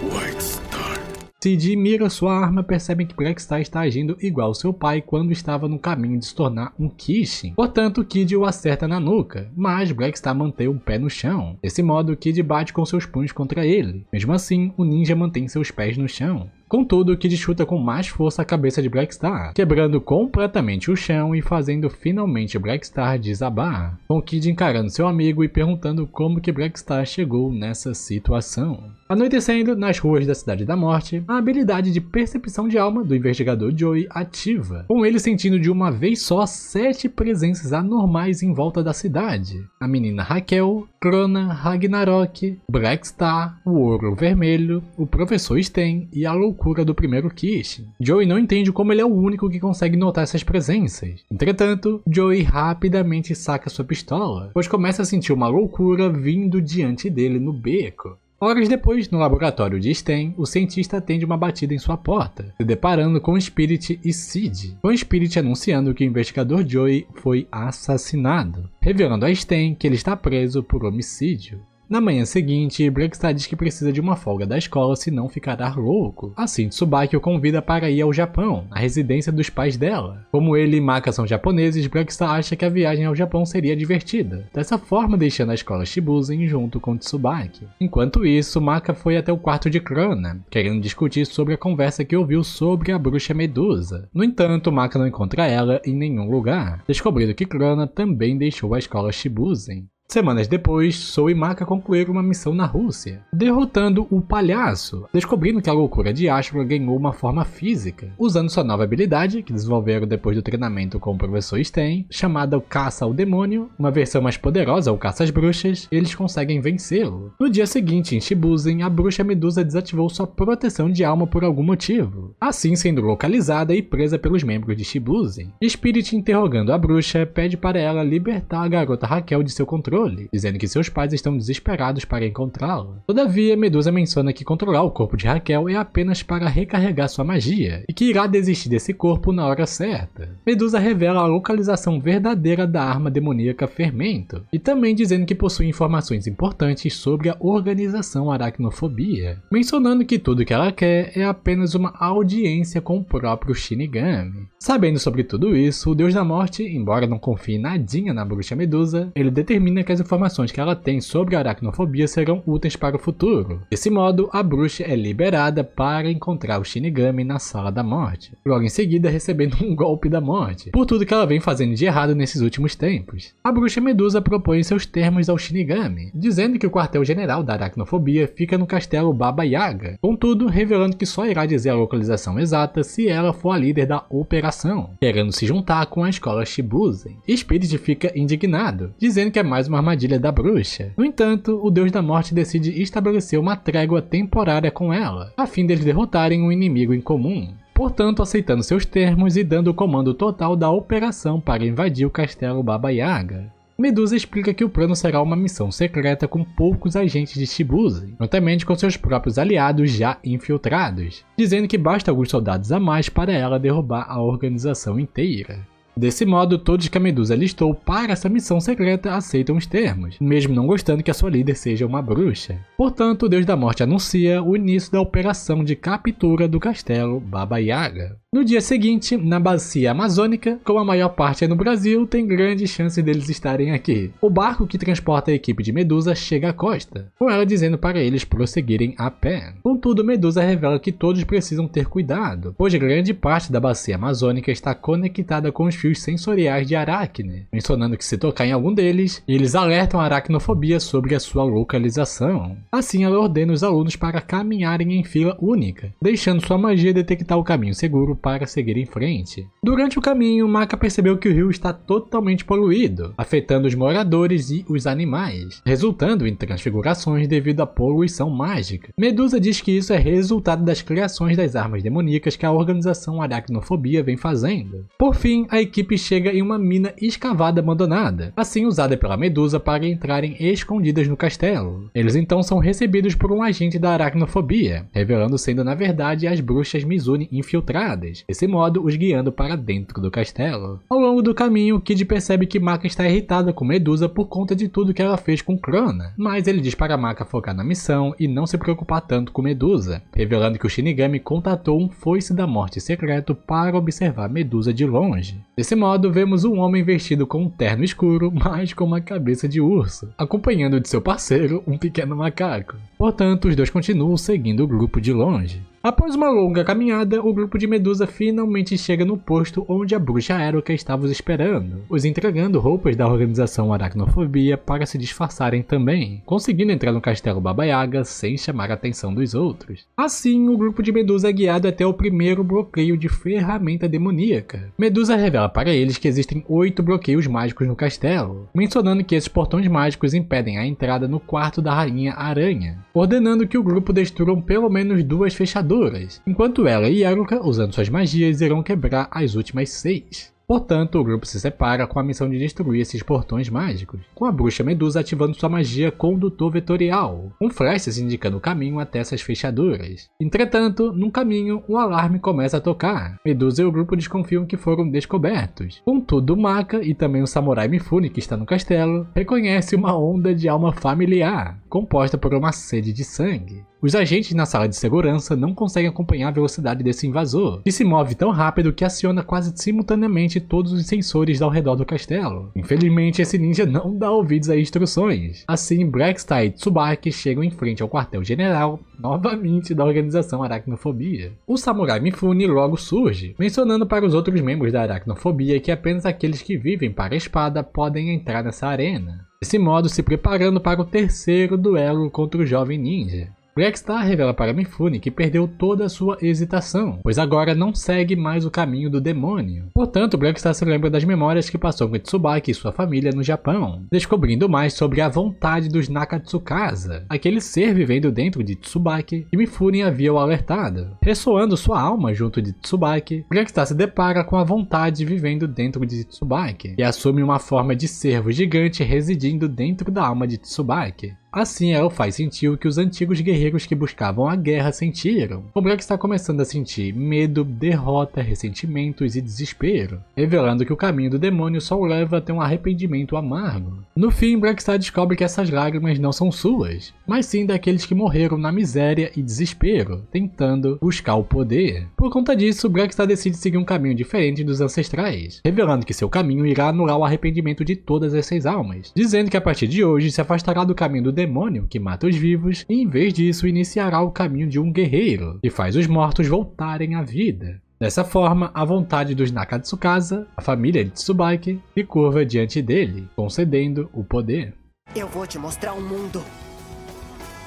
White Star. Cid mira sua arma, percebem que Blackstar está agindo igual seu pai quando estava no caminho de se tornar um Kishin. Portanto, Kid o acerta na nuca, mas Blackstar mantém o pé no chão. Desse modo, Kid bate com seus punhos contra ele. Mesmo assim, o ninja mantém seus pés no chão. Contudo, Kid chuta com mais força a cabeça de Blackstar, quebrando completamente o chão e fazendo finalmente Blackstar desabar, com Kid encarando seu amigo e perguntando como que Blackstar chegou nessa situação. Anoitecendo, nas ruas da Cidade da Morte, a habilidade de percepção de alma do investigador Joey ativa, com ele sentindo de uma vez só 7 presenças anormais em volta da cidade. A menina Raquel, Crona, Ragnarok, Blackstar, o Ouro Vermelho, o Professor Sten e a loucura do primeiro Kishin. Joey não entende como ele é o único que consegue notar essas presenças. Entretanto, Joey rapidamente saca sua pistola, pois começa a sentir uma loucura vindo diante dele no beco. Horas depois, no laboratório de Sten, o cientista atende uma batida em sua porta, se deparando com Spirit e Cid, com Spirit anunciando que o investigador Joey foi assassinado, revelando a Sten que ele está preso por homicídio. Na manhã seguinte, Blackstar diz que precisa de uma folga da escola senão ficará louco. Assim, Tsubaki o convida para ir ao Japão, à residência dos pais dela. Como ele e Maka são japoneses, Blackstar acha que a viagem ao Japão seria divertida, dessa forma deixando a escola Shibusen junto com Tsubaki. Enquanto isso, Maka foi até o quarto de Crona, querendo discutir sobre a conversa que ouviu sobre a bruxa Medusa. No entanto, Maka não encontra ela em nenhum lugar, descobrindo que Crona também deixou a escola Shibusen. Semanas depois, Sou e Maka concluíram uma missão na Rússia, derrotando o Palhaço, descobrindo que a loucura de Ashura ganhou uma forma física. Usando sua nova habilidade, que desenvolveram depois do treinamento com o professor Sten, chamada Caça ao Demônio, uma versão mais poderosa ao Caça às Bruxas, eles conseguem vencê-lo. No dia seguinte, em Shibuzen, a bruxa Medusa desativou sua proteção de alma por algum motivo, assim sendo localizada e presa pelos membros de Shibuzen. Spirit, interrogando a bruxa, pede para ela libertar a garota Raquel de seu controle, dizendo que seus pais estão desesperados para encontrá-la. Todavia, Medusa menciona que controlar o corpo de Raquel é apenas para recarregar sua magia, e que irá desistir desse corpo na hora certa. Medusa revela a localização verdadeira da arma demoníaca Fermento, e também dizendo que possui informações importantes sobre a organização Aracnofobia, mencionando que tudo que ela quer é apenas uma audiência com o próprio Shinigami. Sabendo sobre tudo isso, o Deus da Morte, embora não confie nadinha na bruxa Medusa, ele determina que as informações que ela tem sobre a aracnofobia serão úteis para o futuro. Desse modo, a bruxa é liberada para encontrar o Shinigami na Sala da Morte, logo em seguida recebendo um golpe da morte, por tudo que ela vem fazendo de errado nesses últimos tempos. A bruxa Medusa propõe seus termos ao Shinigami, dizendo que o quartel-general da aracnofobia fica no castelo Baba Yaga, contudo revelando que só irá dizer a localização exata se ela for a líder da operação, querendo se juntar com a escola Shibuzen. Spirit fica indignado, dizendo que é mais uma armadilha da bruxa. No entanto, o Deus da Morte decide estabelecer uma trégua temporária com ela, a fim deles derrotarem um inimigo em comum. Portanto, aceitando seus termos e dando o comando total da operação para invadir o castelo Baba Yaga. Medusa explica que o plano será uma missão secreta com poucos agentes de Shibuzen, juntamente com seus próprios aliados já infiltrados, dizendo que basta alguns soldados a mais para ela derrubar a organização inteira. Desse modo, todos que a Medusa listou para essa missão secreta aceitam os termos, mesmo não gostando que a sua líder seja uma bruxa. Portanto, o Deus da Morte anuncia o início da operação de captura do castelo Baba Yaga. No dia seguinte, na bacia amazônica, como a maior parte é no Brasil, tem grandes chances deles estarem aqui. O barco que transporta a equipe de Medusa chega à costa, com ela dizendo para eles prosseguirem a pé. Contudo, Medusa revela que todos precisam ter cuidado, pois grande parte da bacia amazônica está conectada com os fios sensoriais de Aracne, mencionando que se tocar em algum deles, eles alertam a aracnofobia sobre a sua localização. Assim, ela ordena os alunos para caminharem em fila única, deixando sua magia detectar o caminho seguro para seguir em frente. Durante o caminho, Maka percebeu que o rio está totalmente poluído, afetando os moradores e os animais, resultando em transfigurações devido à poluição mágica. Medusa diz que isso é resultado das criações das armas demoníacas que a organização Aracnofobia vem fazendo. Por fim, a equipe chega em uma mina escavada abandonada, assim usada pela Medusa para entrarem escondidas no castelo. Eles então são recebidos por um agente da Aracnofobia, revelando sendo na verdade as bruxas Mizune infiltradas, desse modo os guiando para dentro do castelo. Ao longo do caminho, Kid percebe que Maka está irritada com Medusa por conta de tudo que ela fez com Crona, mas ele diz para Maka focar na missão e não se preocupar tanto com Medusa, revelando que o Shinigami contatou um foice da morte secreto para observar Medusa de longe. Desse modo, vemos um homem vestido com um terno escuro, mas com uma cabeça de urso, acompanhando de seu parceiro, um pequeno macaco. Portanto, os dois continuam seguindo o grupo de longe. Após uma longa caminhada, o grupo de Medusa finalmente chega no posto onde a bruxa Eruka estava os esperando, os entregando roupas da organização Aracnofobia para se disfarçarem também, conseguindo entrar no castelo Baba Yaga sem chamar a atenção dos outros. Assim, o grupo de Medusa é guiado até o primeiro bloqueio de ferramenta demoníaca. Medusa revela para eles que existem 8 bloqueios mágicos no castelo, mencionando que esses portões mágicos impedem a entrada no quarto da Rainha Aranha, ordenando que o grupo destruam pelo menos 2 fechaduras, enquanto ela e Eruka, usando suas magias, irão quebrar as últimas 6. Portanto, o grupo se separa com a missão de destruir esses portões mágicos, com a bruxa Medusa ativando sua magia condutor vetorial, com flashes indicando o caminho até essas fechaduras. Entretanto, no caminho, um alarme começa a tocar. Medusa e o grupo desconfiam que foram descobertos. Contudo, Maka e também o samurai Mifune, que está no castelo, reconhece uma onda de alma familiar, composta por uma sede de sangue. Os agentes na sala de segurança não conseguem acompanhar a velocidade desse invasor, que se move tão rápido que aciona quase simultaneamente todos os sensores ao redor do castelo. Infelizmente, esse ninja não dá ouvidos a instruções. Assim, Blackstar e Tsubaki chegam em frente ao quartel-general, novamente da organização Aracnofobia. O samurai Mifune logo surge, mencionando para os outros membros da Aracnofobia que apenas aqueles que vivem para a espada podem entrar nessa arena. Desse modo, se preparando para o terceiro duelo contra o jovem ninja. Blackstar revela para Mifune que perdeu toda a sua hesitação, pois agora não segue mais o caminho do demônio. Portanto, Blackstar se lembra das memórias que passou com Tsubaki e sua família no Japão, descobrindo mais sobre a vontade dos Nakatsukasa, aquele ser vivendo dentro de Tsubaki que Mifune havia o alertado. Ressoando sua alma junto de Tsubaki, Blackstar se depara com a vontade vivendo dentro de Tsubaki, e assume uma forma de cervo gigante residindo dentro da alma de Tsubaki. Assim, ela faz sentir o que os antigos guerreiros que buscavam a guerra sentiram. O Black está começando a sentir medo, derrota, ressentimentos e desespero, revelando que o caminho do demônio só o leva até um arrependimento amargo. No fim, Blackstar descobre que essas lágrimas não são suas, mas sim daqueles que morreram na miséria e desespero, tentando buscar o poder. Por conta disso, Blackstar decide seguir um caminho diferente dos ancestrais, revelando que seu caminho irá anular o arrependimento de todas as 6 almas, dizendo que a partir de hoje se afastará do caminho do demônio que mata os vivos e em vez disso iniciará o caminho de um guerreiro, que faz os mortos voltarem à vida. Dessa forma, a vontade dos Nakatsukasa, a família de Tsubaki, se curva diante dele, concedendo o poder. Eu vou te mostrar um mundo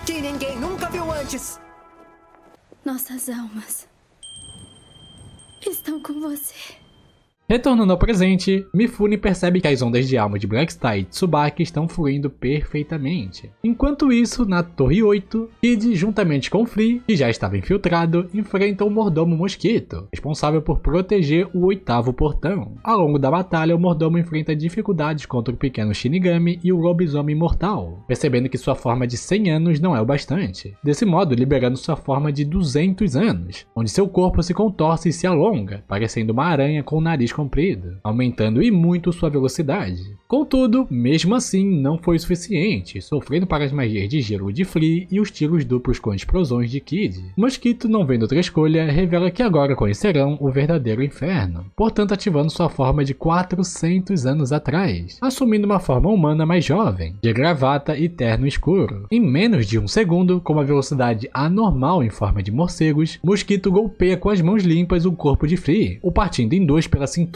que ninguém nunca viu antes. Nossas almas estão com você. Retornando ao presente, Mifune percebe que as ondas de alma de Blackstar e Tsubaki estão fluindo perfeitamente. Enquanto isso, na Torre 8, Kid, juntamente com Flea, que já estava infiltrado, enfrenta o Mordomo Mosquito, responsável por proteger o 8º portão. Ao longo da batalha, o Mordomo enfrenta dificuldades contra o pequeno Shinigami e o lobisomem mortal, percebendo que sua forma de 100 anos não é o bastante. Desse modo, liberando sua forma de 200 anos, onde seu corpo se contorce e se alonga, parecendo uma aranha com o nariz comprido, aumentando e muito sua velocidade. Contudo, mesmo assim, não foi o suficiente, sofrendo para as magias de gelo de Flea e os tiros duplos com explosões de Kid. Mosquito, não vendo outra escolha, revela que agora conhecerão o verdadeiro inferno, portanto ativando sua forma de 400 anos atrás, assumindo uma forma humana mais jovem, de gravata e terno escuro. Em menos de 1 segundo, com uma velocidade anormal em forma de morcegos, Mosquito golpeia com as mãos limpas o corpo de Flea, o partindo em 2 pela cintura.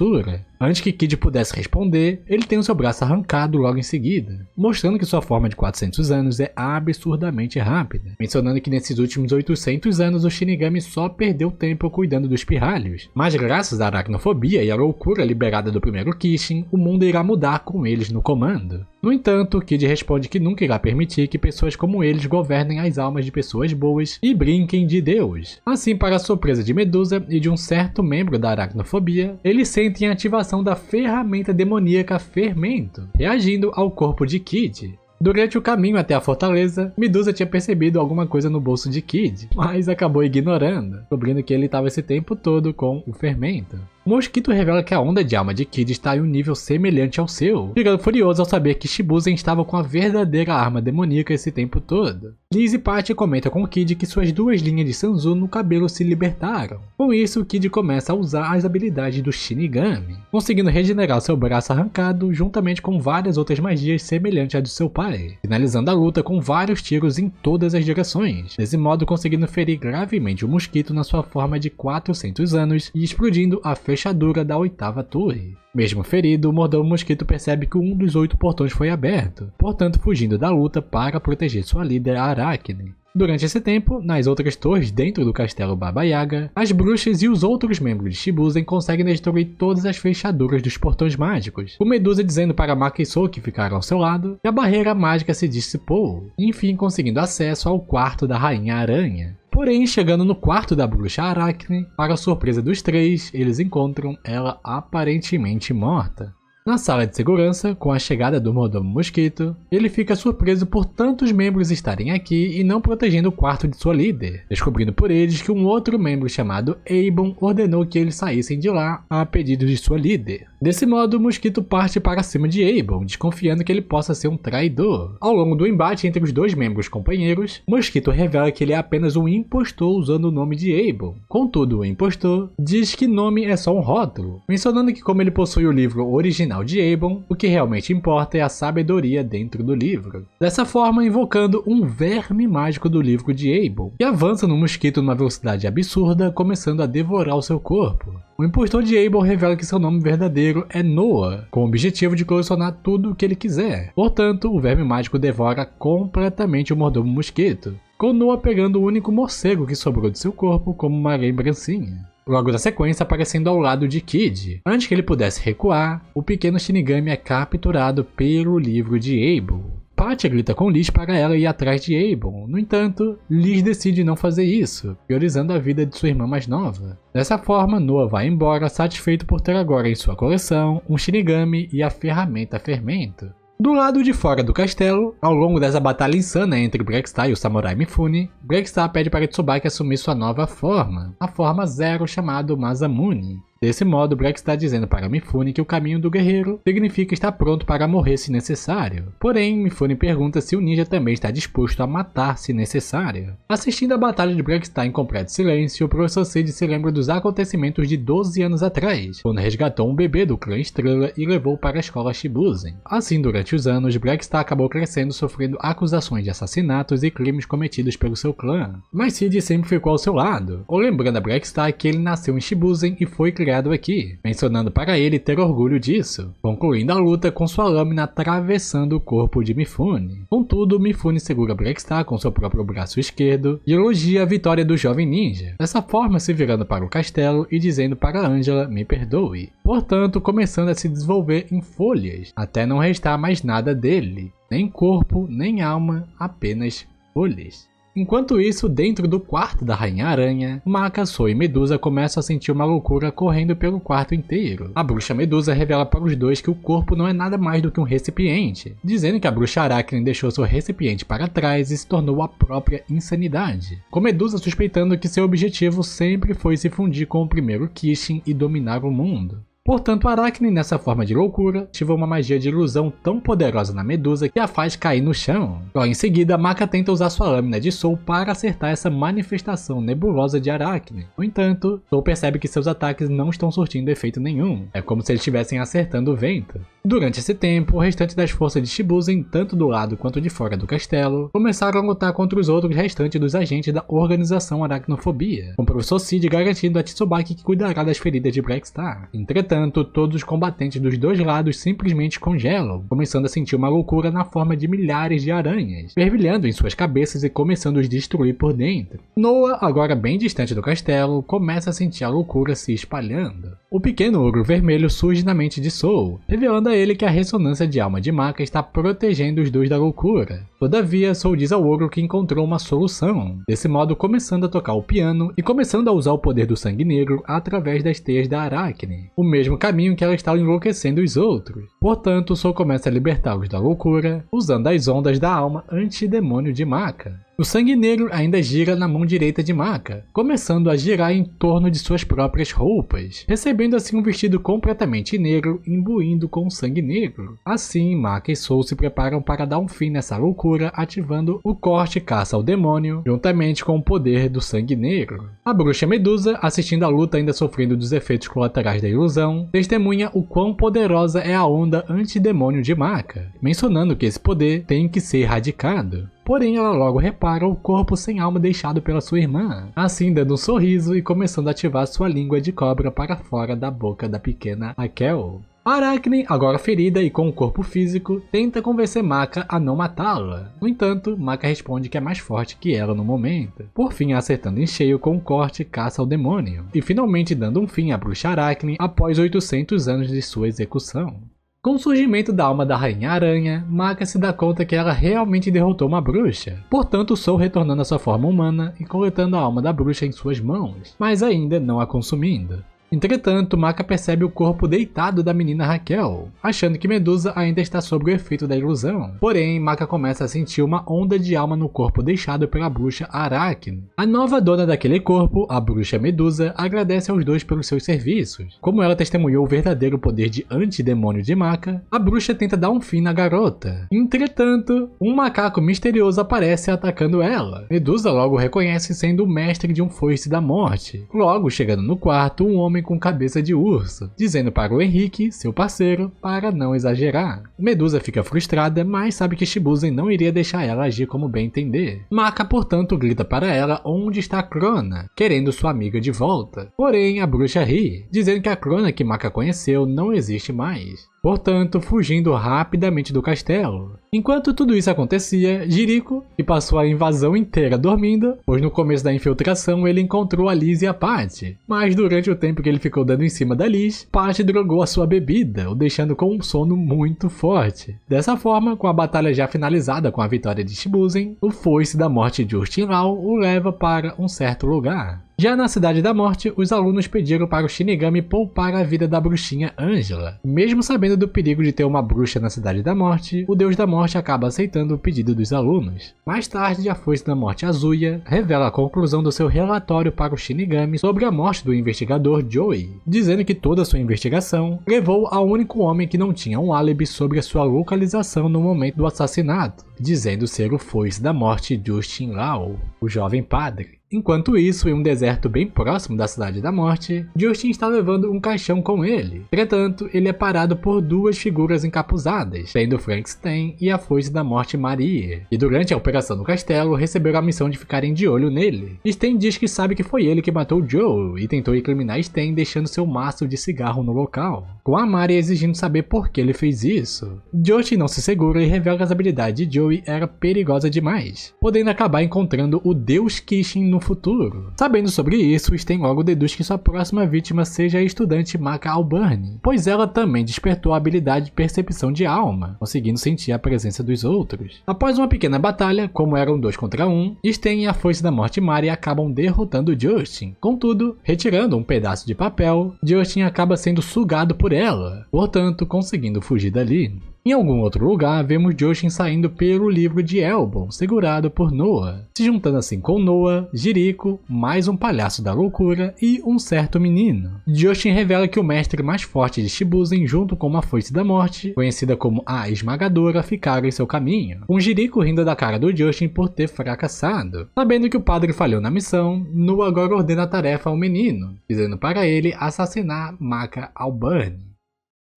Antes que Kid pudesse responder, ele tem o seu braço arrancado logo em seguida, mostrando que sua forma de 400 anos é absurdamente rápida, mencionando que nesses últimos 800 anos o Shinigami só perdeu tempo cuidando dos pirralhos, mas graças à aracnofobia e à loucura liberada do primeiro Kishin, o mundo irá mudar com eles no comando. No entanto, Kid responde que nunca irá permitir que pessoas como eles governem as almas de pessoas boas e brinquem de Deus. Assim, para a surpresa de Medusa e de um certo membro da aracnofobia, eles sentem a ativação da ferramenta demoníaca Fermento, reagindo ao corpo de Kid. Durante o caminho até a fortaleza, Medusa tinha percebido alguma coisa no bolso de Kid, mas acabou ignorando, descobrindo que ele estava esse tempo todo com o fermento. Mosquito revela que a onda de alma de Kid está em um nível semelhante ao seu, ficando furioso ao saber que Shibuzen estava com a verdadeira arma demoníaca esse tempo todo. Liz e Patty comentam com Kid que suas 2 linhas de Sanzu no cabelo se libertaram. Com isso, Kid começa a usar as habilidades do Shinigami, conseguindo regenerar seu braço arrancado juntamente com várias outras magias semelhantes à do seu pai, finalizando a luta com vários tiros em todas as direções, desse modo conseguindo ferir gravemente o Mosquito na sua forma de 400 anos e explodindo a fechadura da 8ª torre. Mesmo ferido, o Mordomo Mosquito percebe que um dos 8 portões foi aberto, portanto fugindo da luta para proteger sua líder Arachne. Durante esse tempo, nas outras torres dentro do castelo Baba Yaga, as bruxas e os outros membros de Shibuzen conseguem destruir todas as fechaduras dos portões mágicos, com Medusa dizendo para Maki e Sou que ficaram ao seu lado, que a barreira mágica se dissipou, enfim conseguindo acesso ao quarto da Rainha Aranha. Porém, chegando no quarto da bruxa Arachne, para a surpresa dos 3, eles encontram ela aparentemente morta. Na sala de segurança, com a chegada do Mordomo Mosquito, ele fica surpreso por tantos membros estarem aqui e não protegendo o quarto de sua líder, descobrindo por eles que um outro membro chamado Eibon ordenou que eles saíssem de lá a pedido de sua líder. Desse modo, o Mosquito parte para cima de Eibon, desconfiando que ele possa ser um traidor. Ao longo do embate entre os 2 membros companheiros, Mosquito revela que ele é apenas um impostor usando o nome de Eibon. Contudo, o impostor diz que nome é só um rótulo, mencionando que como ele possui o livro original final de Aebon, o que realmente importa é a sabedoria dentro do livro. Dessa forma, invocando um verme mágico do livro de Aebon, que avança no mosquito numa velocidade absurda, começando a devorar o seu corpo. O impostor de Aebon revela que seu nome verdadeiro é Noah, com o objetivo de colecionar tudo o que ele quiser. Portanto, o verme mágico devora completamente o mordomo mosquito, com Noah pegando o único morcego que sobrou de seu corpo como uma lembrancinha. Logo na sequência aparecendo ao lado de Kid. Antes que ele pudesse recuar, o pequeno Shinigami é capturado pelo livro de Aebon. Patia grita com Liz para ela ir atrás de Aebon. No entanto, Liz decide não fazer isso, priorizando a vida de sua irmã mais nova. Dessa forma, Noah vai embora satisfeito por ter agora em sua coleção um Shinigami e a ferramenta Fermento. Do lado de fora do castelo, ao longo dessa batalha insana entre Blackstar e o Samurai Mifune, Blackstar pede para Tsubaki assumir sua nova forma, a forma Zero chamada Masamune. Desse modo, Black está dizendo para Mifune que o caminho do guerreiro significa estar pronto para morrer se necessário. Porém, Mifune pergunta se o ninja também está disposto a matar se necessário. Assistindo a batalha de Blackstar em completo silêncio, o professor Cid se lembra dos acontecimentos de 12 anos atrás, quando resgatou um bebê do clã Estrela e levou para a escola Shibuzen. Assim, durante os anos, Blackstar acabou crescendo sofrendo acusações de assassinatos e crimes cometidos pelo seu clã. Mas Cid sempre ficou ao seu lado, ou lembrando a Blackstar que ele nasceu em Shibuzen e foi criado aqui, mencionando para ele ter orgulho disso, concluindo a luta com sua lâmina atravessando o corpo de Mifune. Contudo, Mifune segura Blackstar com seu próprio braço esquerdo e elogia a vitória do jovem ninja, dessa forma se virando para o castelo e dizendo para Angela me perdoe, portanto começando a se desenvolver em folhas, até não restar mais nada dele, nem corpo, nem alma, apenas folhas. Enquanto isso, dentro do quarto da Rainha Aranha, Maka, Sou e Medusa começam a sentir uma loucura correndo pelo quarto inteiro. A bruxa Medusa revela para os dois que o corpo não é nada mais do que um recipiente, dizendo que a bruxa Aracne deixou seu recipiente para trás e se tornou a própria insanidade, com Medusa suspeitando que seu objetivo sempre foi se fundir com o primeiro Kishin e dominar o mundo. Portanto, Aracne, nessa forma de loucura, ativa uma magia de ilusão tão poderosa na Medusa que a faz cair no chão. Logo em seguida, Maka tenta usar sua lâmina de Soul para acertar essa manifestação nebulosa de Aracne. No entanto, Soul percebe que seus ataques não estão surtindo efeito nenhum. É como se eles estivessem acertando o vento. Durante esse tempo, o restante das forças de Shibuzen, tanto do lado quanto de fora do castelo, começaram a lutar contra os outros restantes dos agentes da organização Aracnofobia, com o professor Cid garantindo a Tsubaki que cuidará das feridas de Blackstar. Entretanto, todos os combatentes dos dois lados simplesmente congelam, começando a sentir uma loucura na forma de milhares de aranhas, fervilhando em suas cabeças e começando a os destruir por dentro. Noah, agora bem distante do castelo, começa a sentir a loucura se espalhando. O pequeno ogro vermelho surge na mente de Soul, revelando a ele que a ressonância de alma de Maka está protegendo os dois da loucura. Todavia, Soul diz ao ogro que encontrou uma solução, desse modo começando a tocar o piano e começando a usar o poder do sangue negro através das teias da Aracne, o mesmo caminho que ela está enlouquecendo os outros. Portanto, Soul começa a libertá-los da loucura, usando as ondas da alma antidemônio de Maka. O sangue negro ainda gira na mão direita de Maka, começando a girar em torno de suas próprias roupas, recebendo assim um vestido completamente negro imbuindo com sangue negro. Assim, Maka e Soul se preparam para dar um fim nessa loucura, ativando o corte caça ao demônio, juntamente com o poder do sangue negro. A bruxa Medusa, assistindo a luta ainda sofrendo dos efeitos colaterais da ilusão, testemunha o quão poderosa é a onda antidemônio de Maka, mencionando que esse poder tem que ser erradicado. Porém, ela logo repara o corpo sem alma deixado pela sua irmã, assim dando um sorriso e começando a ativar sua língua de cobra para fora da boca da pequena Raquel. Aracne, agora ferida e com o corpo físico, tenta convencer Maka a não matá-la. No entanto, Maka responde que é mais forte que ela no momento, por fim acertando em cheio com um corte caça ao demônio, e finalmente dando um fim à bruxa Aracne após 800 anos de sua execução. Com o surgimento da alma da Rainha Aranha, Maka se dá conta que ela realmente derrotou uma bruxa. Portanto, Soul retornando à sua forma humana e coletando a alma da bruxa em suas mãos, mas ainda não a consumindo. Entretanto, Maka percebe o corpo deitado da menina Raquel, achando que Medusa ainda está sob o efeito da ilusão. Porém, Maka começa a sentir uma onda de alma no corpo deixado pela bruxa Aracne. A nova dona daquele corpo, a bruxa Medusa, agradece aos dois pelos seus serviços. Como ela testemunhou o verdadeiro poder de antidemônio de Maka, a bruxa tenta dar um fim na garota. Entretanto, um macaco misterioso aparece atacando ela. Medusa logo reconhece sendo o mestre de um foice da morte. Logo, chegando no quarto, um homem com cabeça de urso, dizendo para o Henrique, seu parceiro, para não exagerar. Medusa fica frustrada, mas sabe que Shibuzen não iria deixar ela agir como bem entender. Maka, portanto, grita para ela onde está Crona, querendo sua amiga de volta. Porém, a bruxa ri, dizendo que a Crona que Maka conheceu não existe mais. Portanto, fugindo rapidamente do castelo. Enquanto tudo isso acontecia, Jiriko, que passou a invasão inteira dormindo, pois no começo da infiltração ele encontrou a Liz e a Patty. Mas durante o tempo que ele ficou dando em cima da Liz, Patty drogou a sua bebida, o deixando com um sono muito forte. Dessa forma, com a batalha já finalizada com a vitória de Shibuzen, o foice da morte de Justin Lau o leva para um certo lugar. Já na Cidade da Morte, os alunos pediram para o Shinigami poupar a vida da bruxinha Angela. Mesmo sabendo do perigo de ter uma bruxa na Cidade da Morte, o Deus da Morte acaba aceitando o pedido dos alunos. Mais tarde, a Foice da Morte Azuya revela a conclusão do seu relatório para o Shinigami sobre a morte do investigador Joey, dizendo que toda sua investigação levou ao único homem que não tinha um álibi sobre a sua localização no momento do assassinato, dizendo ser o Foice da Morte Justin Lau, o jovem padre. Enquanto isso, em um deserto bem próximo da Cidade da Morte, Justin está levando um caixão com ele. Entretanto, ele é parado por duas figuras encapuzadas, sendo Frankenstein e a Foice da Morte Maria, e durante a operação no castelo receberam a missão de ficarem de olho nele. Stein diz que sabe que foi ele que matou Joe e tentou incriminar Stein deixando seu maço de cigarro no local, com a Maria exigindo saber por que ele fez isso. Justin não se segura e revela que as habilidades de Joey era perigosa demais, podendo acabar encontrando o Deus Kishin no futuro. Sabendo sobre isso, Stein logo deduz que sua próxima vítima seja a estudante Maka Alburn, pois ela também despertou a habilidade de percepção de alma, conseguindo sentir a presença dos outros. Após uma pequena batalha, como eram 2 contra 1, Stein e a Foice da Morte Maria acabam derrotando Justin. Contudo, retirando um pedaço de papel, Justin acaba sendo sugado por ela, portanto conseguindo fugir dali. Em algum outro lugar, vemos Justin saindo pelo livro de Elbon, segurado por Noah, se juntando assim com Noah, Jiriko, mais um palhaço da loucura e um certo menino. Justin revela que o mestre mais forte de Shibuzen, junto com uma Foice da Morte, conhecida como a Esmagadora, ficaram em seu caminho, com Jiriko rindo da cara do Justin por ter fracassado. Sabendo que o padre falhou na missão, Noah agora ordena a tarefa ao menino, dizendo para ele assassinar Maka Alburn.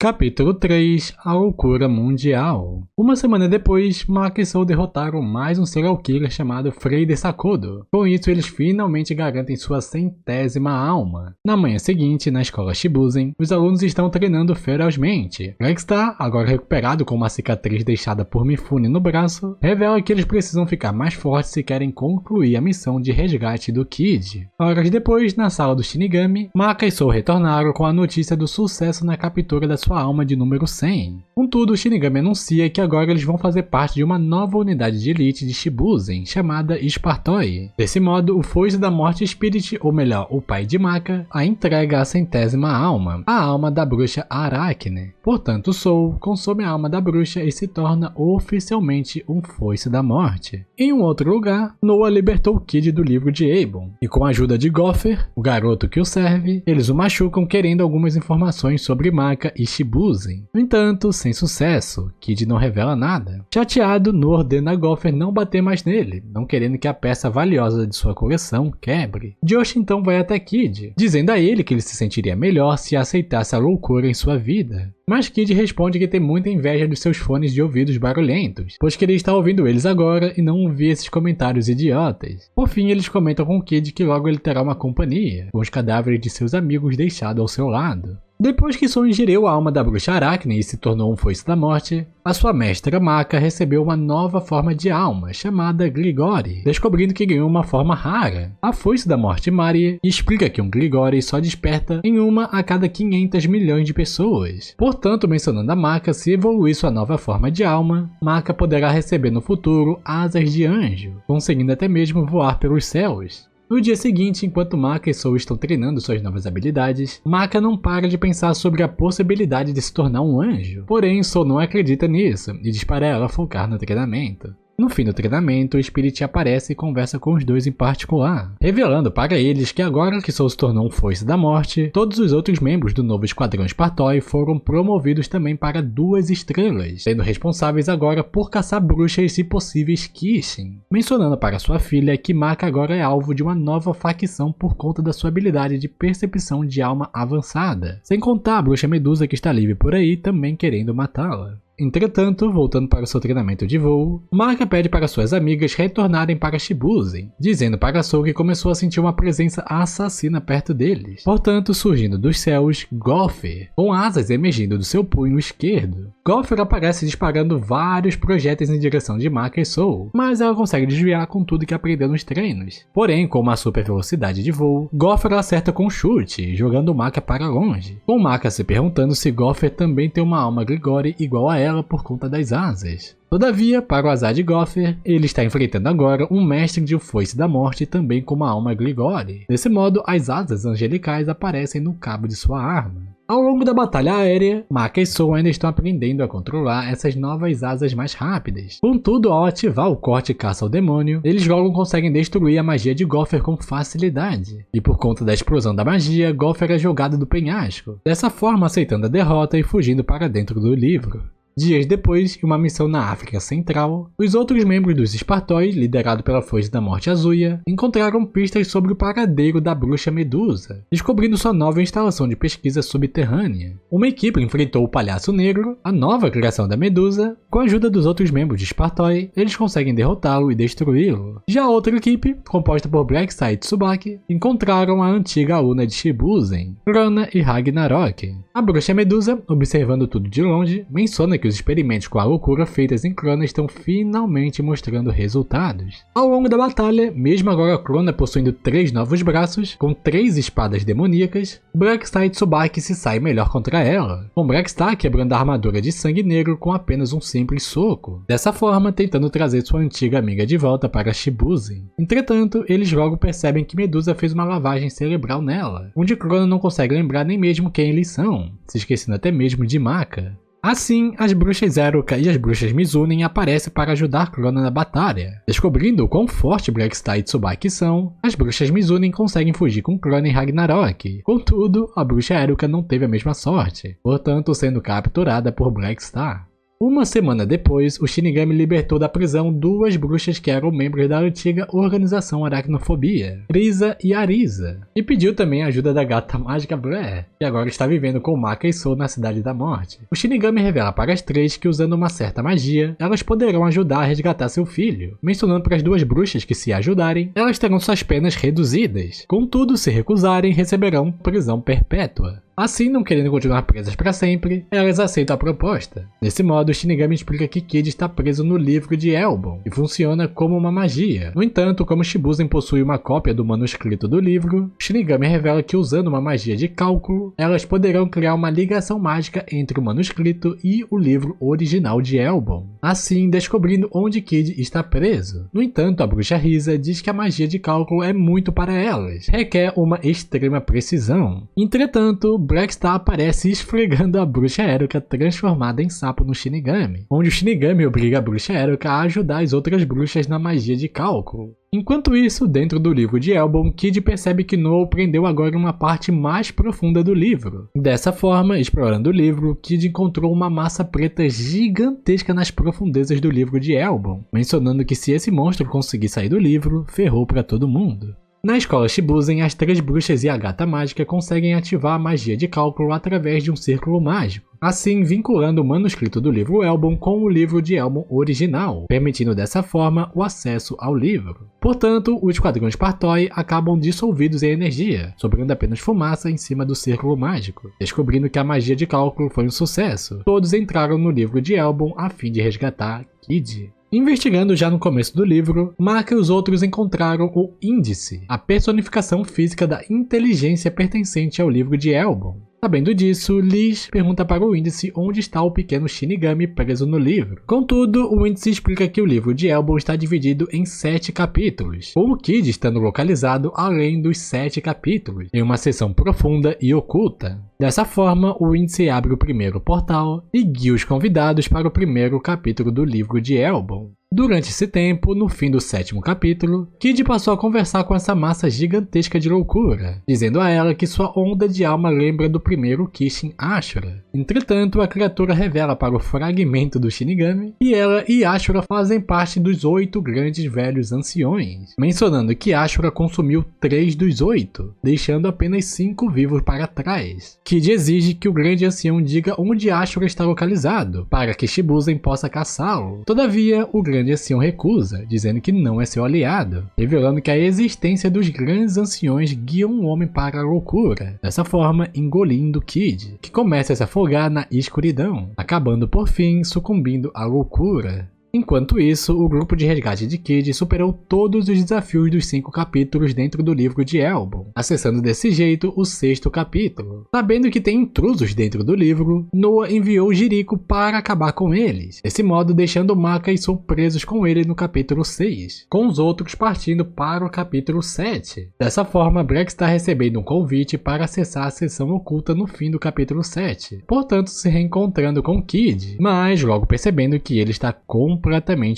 Capítulo 3 – A Loucura Mundial. Uma semana depois, Maka e Soul derrotaram mais um serial killer chamado Freire Sakodo. Com isso, eles finalmente garantem sua 100ª alma. Na manhã seguinte, na escola Shibuzen, os alunos estão treinando ferozmente. Blackstar, agora recuperado com uma cicatriz deixada por Mifune no braço, revela que eles precisam ficar mais fortes se querem concluir a missão de resgate do Kid. Horas depois, na sala do Shinigami, Maka e Soul retornaram com a notícia do sucesso na captura da sua alma de número 100. Contudo, o Shinigami anuncia que agora eles vão fazer parte de uma nova unidade de elite de Shibuzen, chamada Spartoi. Desse modo, o Foice da Morte Spirit, ou melhor, o pai de Maka, a entrega a 100ª alma, a alma da bruxa Arachne. Portanto, Soul consome a alma da bruxa e se torna oficialmente um Foice da Morte. Em um outro lugar, Noah libertou o Kid do livro de Abon, e com a ajuda de Gopher, o garoto que o serve, eles o machucam querendo algumas informações sobre Maka e Shibuzen. No entanto, sem sucesso, Kid não revela nada. Chateado, Noah ordena a Gopher não bater mais nele, não querendo que a peça valiosa de sua coleção quebre. Josh então vai até Kid, dizendo a ele que ele se sentiria melhor se aceitasse a loucura em sua vida. Mas Kid responde que tem muita inveja dos seus fones de ouvidos barulhentos, pois queria estar ouvindo eles agora e não ouvir esses comentários idiotas. Por fim, eles comentam com Kid que logo ele terá uma companhia, com os cadáveres de seus amigos deixados ao seu lado. Depois que Soul ingeriu a alma da bruxa Arachne e se tornou um Foice da Morte, a sua mestra Maka recebeu uma nova forma de alma, chamada Grigori, descobrindo que ganhou uma forma rara. A Foice da Morte Maria explica que um Grigori só desperta em uma a cada 500 milhões de pessoas. Portanto, mencionando a Maka, se evoluir sua nova forma de alma, Maka poderá receber no futuro asas de anjo, conseguindo até mesmo voar pelos céus. No dia seguinte, enquanto Maka e Soul estão treinando suas novas habilidades, Maka não para de pensar sobre a possibilidade de se tornar um anjo. Porém, Soul não acredita nisso e diz para ela focar no treinamento. No fim do treinamento, o Spirit aparece e conversa com os dois em particular, revelando para eles que agora que Soul se tornou um Foice da Morte, todos os outros membros do novo Esquadrão Spartoi foram promovidos também para 2 estrelas, sendo responsáveis agora por caçar bruxas e possíveis Kishin, mencionando para sua filha que Maka agora é alvo de uma nova facção por conta da sua habilidade de percepção de alma avançada, sem contar a bruxa Medusa que está livre por aí também querendo matá-la. Entretanto, voltando para o seu treinamento de voo, Maka pede para suas amigas retornarem para Shibuzen, dizendo para Soul que começou a sentir uma presença assassina perto deles. Portanto, surgindo dos céus, Gopher, com asas emergindo do seu punho esquerdo. Gopher aparece disparando vários projéteis em direção de Maka e Soul, mas ela consegue desviar com tudo que aprendeu nos treinos. Porém, com uma super velocidade de voo, Gopher acerta com um chute, jogando Maka para longe, com Maka se perguntando se Gopher também tem uma alma Grigori igual a ela por conta das asas. Todavia, para o azar de Gopher, ele está enfrentando agora um mestre de um Foice da Morte também com uma alma Grigori. Desse modo, as asas angelicais aparecem no cabo de sua arma. Ao longo da batalha aérea, Maka e Soul ainda estão aprendendo a controlar essas novas asas mais rápidas. Contudo, ao ativar o corte caça ao demônio, eles logo conseguem destruir a magia de Gopher com facilidade. E por conta da explosão da magia, Gopher é jogado do penhasco, dessa forma aceitando a derrota e fugindo para dentro do livro. Dias depois, em uma missão na África Central, os outros membros dos Spartoi, liderado pela Foice da Morte Azuia, encontraram pistas sobre o paradeiro da bruxa Medusa, descobrindo sua nova instalação de pesquisa subterrânea. Uma equipe enfrentou o Palhaço Negro, a nova criação da Medusa. Com a ajuda dos outros membros de Spartoi, eles conseguem derrotá-lo e destruí-lo. Já a outra equipe, composta por Blackstar e Tsubaki, encontraram a antiga Una de Shibuzen, Krona e Ragnarok. A bruxa Medusa, observando tudo de longe, menciona que os experimentos com a loucura feitas em Krona estão finalmente mostrando resultados. Ao longo da batalha, mesmo agora Krona possuindo 3 novos braços, com 3 espadas demoníacas, Blackstar e Tsubaki se saem melhor contra ela, com Blackstar quebrando a armadura de sangue negro com apenas um simples soco, dessa forma tentando trazer sua antiga amiga de volta para Shibuzen. Entretanto, eles logo percebem que Medusa fez uma lavagem cerebral nela, onde Krona não consegue lembrar nem mesmo quem eles são, se esquecendo até mesmo de Maka. Assim, as bruxas Eruka e as bruxas Mizunen aparecem para ajudar Krona na batalha. Descobrindo o quão forte Blackstar e Tsubaki são, as bruxas Mizunen conseguem fugir com Krona e Ragnarok. Contudo, a bruxa Eruka não teve a mesma sorte, portanto sendo capturada por Blackstar. Uma semana depois, o Shinigami libertou da prisão 2 bruxas que eram membros da antiga organização Aracnofobia, Risa e Arisa, e pediu também a ajuda da gata mágica Blair, que agora está vivendo com Maka e Soul na Cidade da Morte. O Shinigami revela para as 3 que usando uma certa magia, elas poderão ajudar a resgatar seu filho, mencionando para as 2 bruxas que se ajudarem, elas terão suas penas reduzidas. Contudo, se recusarem, receberão prisão perpétua. Assim, não querendo continuar presas para sempre, elas aceitam a proposta. Desse modo, o Shinigami explica que Kid está preso no livro de Elbon, e funciona como uma magia. No entanto, como Shibuzen possui uma cópia do manuscrito do livro, o Shinigami revela que usando uma magia de cálculo, elas poderão criar uma ligação mágica entre o manuscrito e o livro original de Elbon, assim descobrindo onde Kid está preso. No entanto, a bruxa Risa diz que a magia de cálculo é muito para elas, requer uma extrema precisão. Entretanto, Blackstar aparece esfregando a bruxa Eruka transformada em sapo no Shinigami, onde o Shinigami obriga a bruxa Eruka a ajudar as outras bruxas na magia de cálculo. Enquanto isso, dentro do livro de Elbon, Kid percebe que Noel prendeu agora uma parte mais profunda do livro. Dessa forma, explorando o livro, Kid encontrou uma massa preta gigantesca nas profundezas do livro de Elbon, mencionando que se esse monstro conseguir sair do livro, ferrou para todo mundo. Na escola Shibuzen, as 3 bruxas e a gata mágica conseguem ativar a magia de cálculo através de um círculo mágico, assim vinculando o manuscrito do livro Elbon com o livro de Elbon original, permitindo dessa forma o acesso ao livro. Portanto, os Esquadrão Spartoi acabam dissolvidos em energia, sobrando apenas fumaça em cima do círculo mágico. Descobrindo que a magia de cálculo foi um sucesso, todos entraram no livro de Elbon a fim de resgatar Kid. Investigando já no começo do livro, Maka e os outros encontraram o Índice, a personificação física da inteligência pertencente ao livro de Elbon. Sabendo disso, Liz pergunta para o Índice onde está o pequeno Shinigami preso no livro. Contudo, o Índice explica que o livro de Elbon está dividido em 7 capítulos, com o Kid estando localizado além dos 7 capítulos, em uma seção profunda e oculta. Dessa forma, o Índice abre o primeiro portal e guia os convidados para o primeiro capítulo do livro de Elbon. Durante esse tempo, no fim do 7º capítulo, Kid passou a conversar com essa massa gigantesca de loucura, dizendo a ela que sua onda de alma lembra do primeiro Kishin Ashura. Entretanto, a criatura revela para o fragmento do Shinigami que ela e Ashura fazem parte dos 8 grandes velhos anciões, mencionando que Ashura consumiu 3 dos 8, deixando apenas 5 vivos para trás. Kid exige que o grande ancião diga onde Ashura está localizado, para que Shibuzen possa caçá-lo. Todavia, o grande ancião recusa, dizendo que não é seu aliado, revelando que a existência dos grandes anciões guia um homem para a loucura, dessa forma engolindo Kid, que começa a se afogar na escuridão, acabando por fim sucumbindo à loucura. Enquanto isso, o grupo de resgate de Kid superou todos os desafios dos 5 capítulos dentro do livro de Elbon, acessando desse jeito o 6º capítulo. Sabendo que tem intrusos dentro do livro, Noa enviou Jiriko para acabar com eles, desse modo deixando Maka e Sou presos com ele no capítulo 6, com os outros partindo para o capítulo 7. Dessa forma, Black está recebendo um convite para acessar a seção oculta no fim do capítulo 7, portanto se reencontrando com Kid, mas logo percebendo que ele está completamente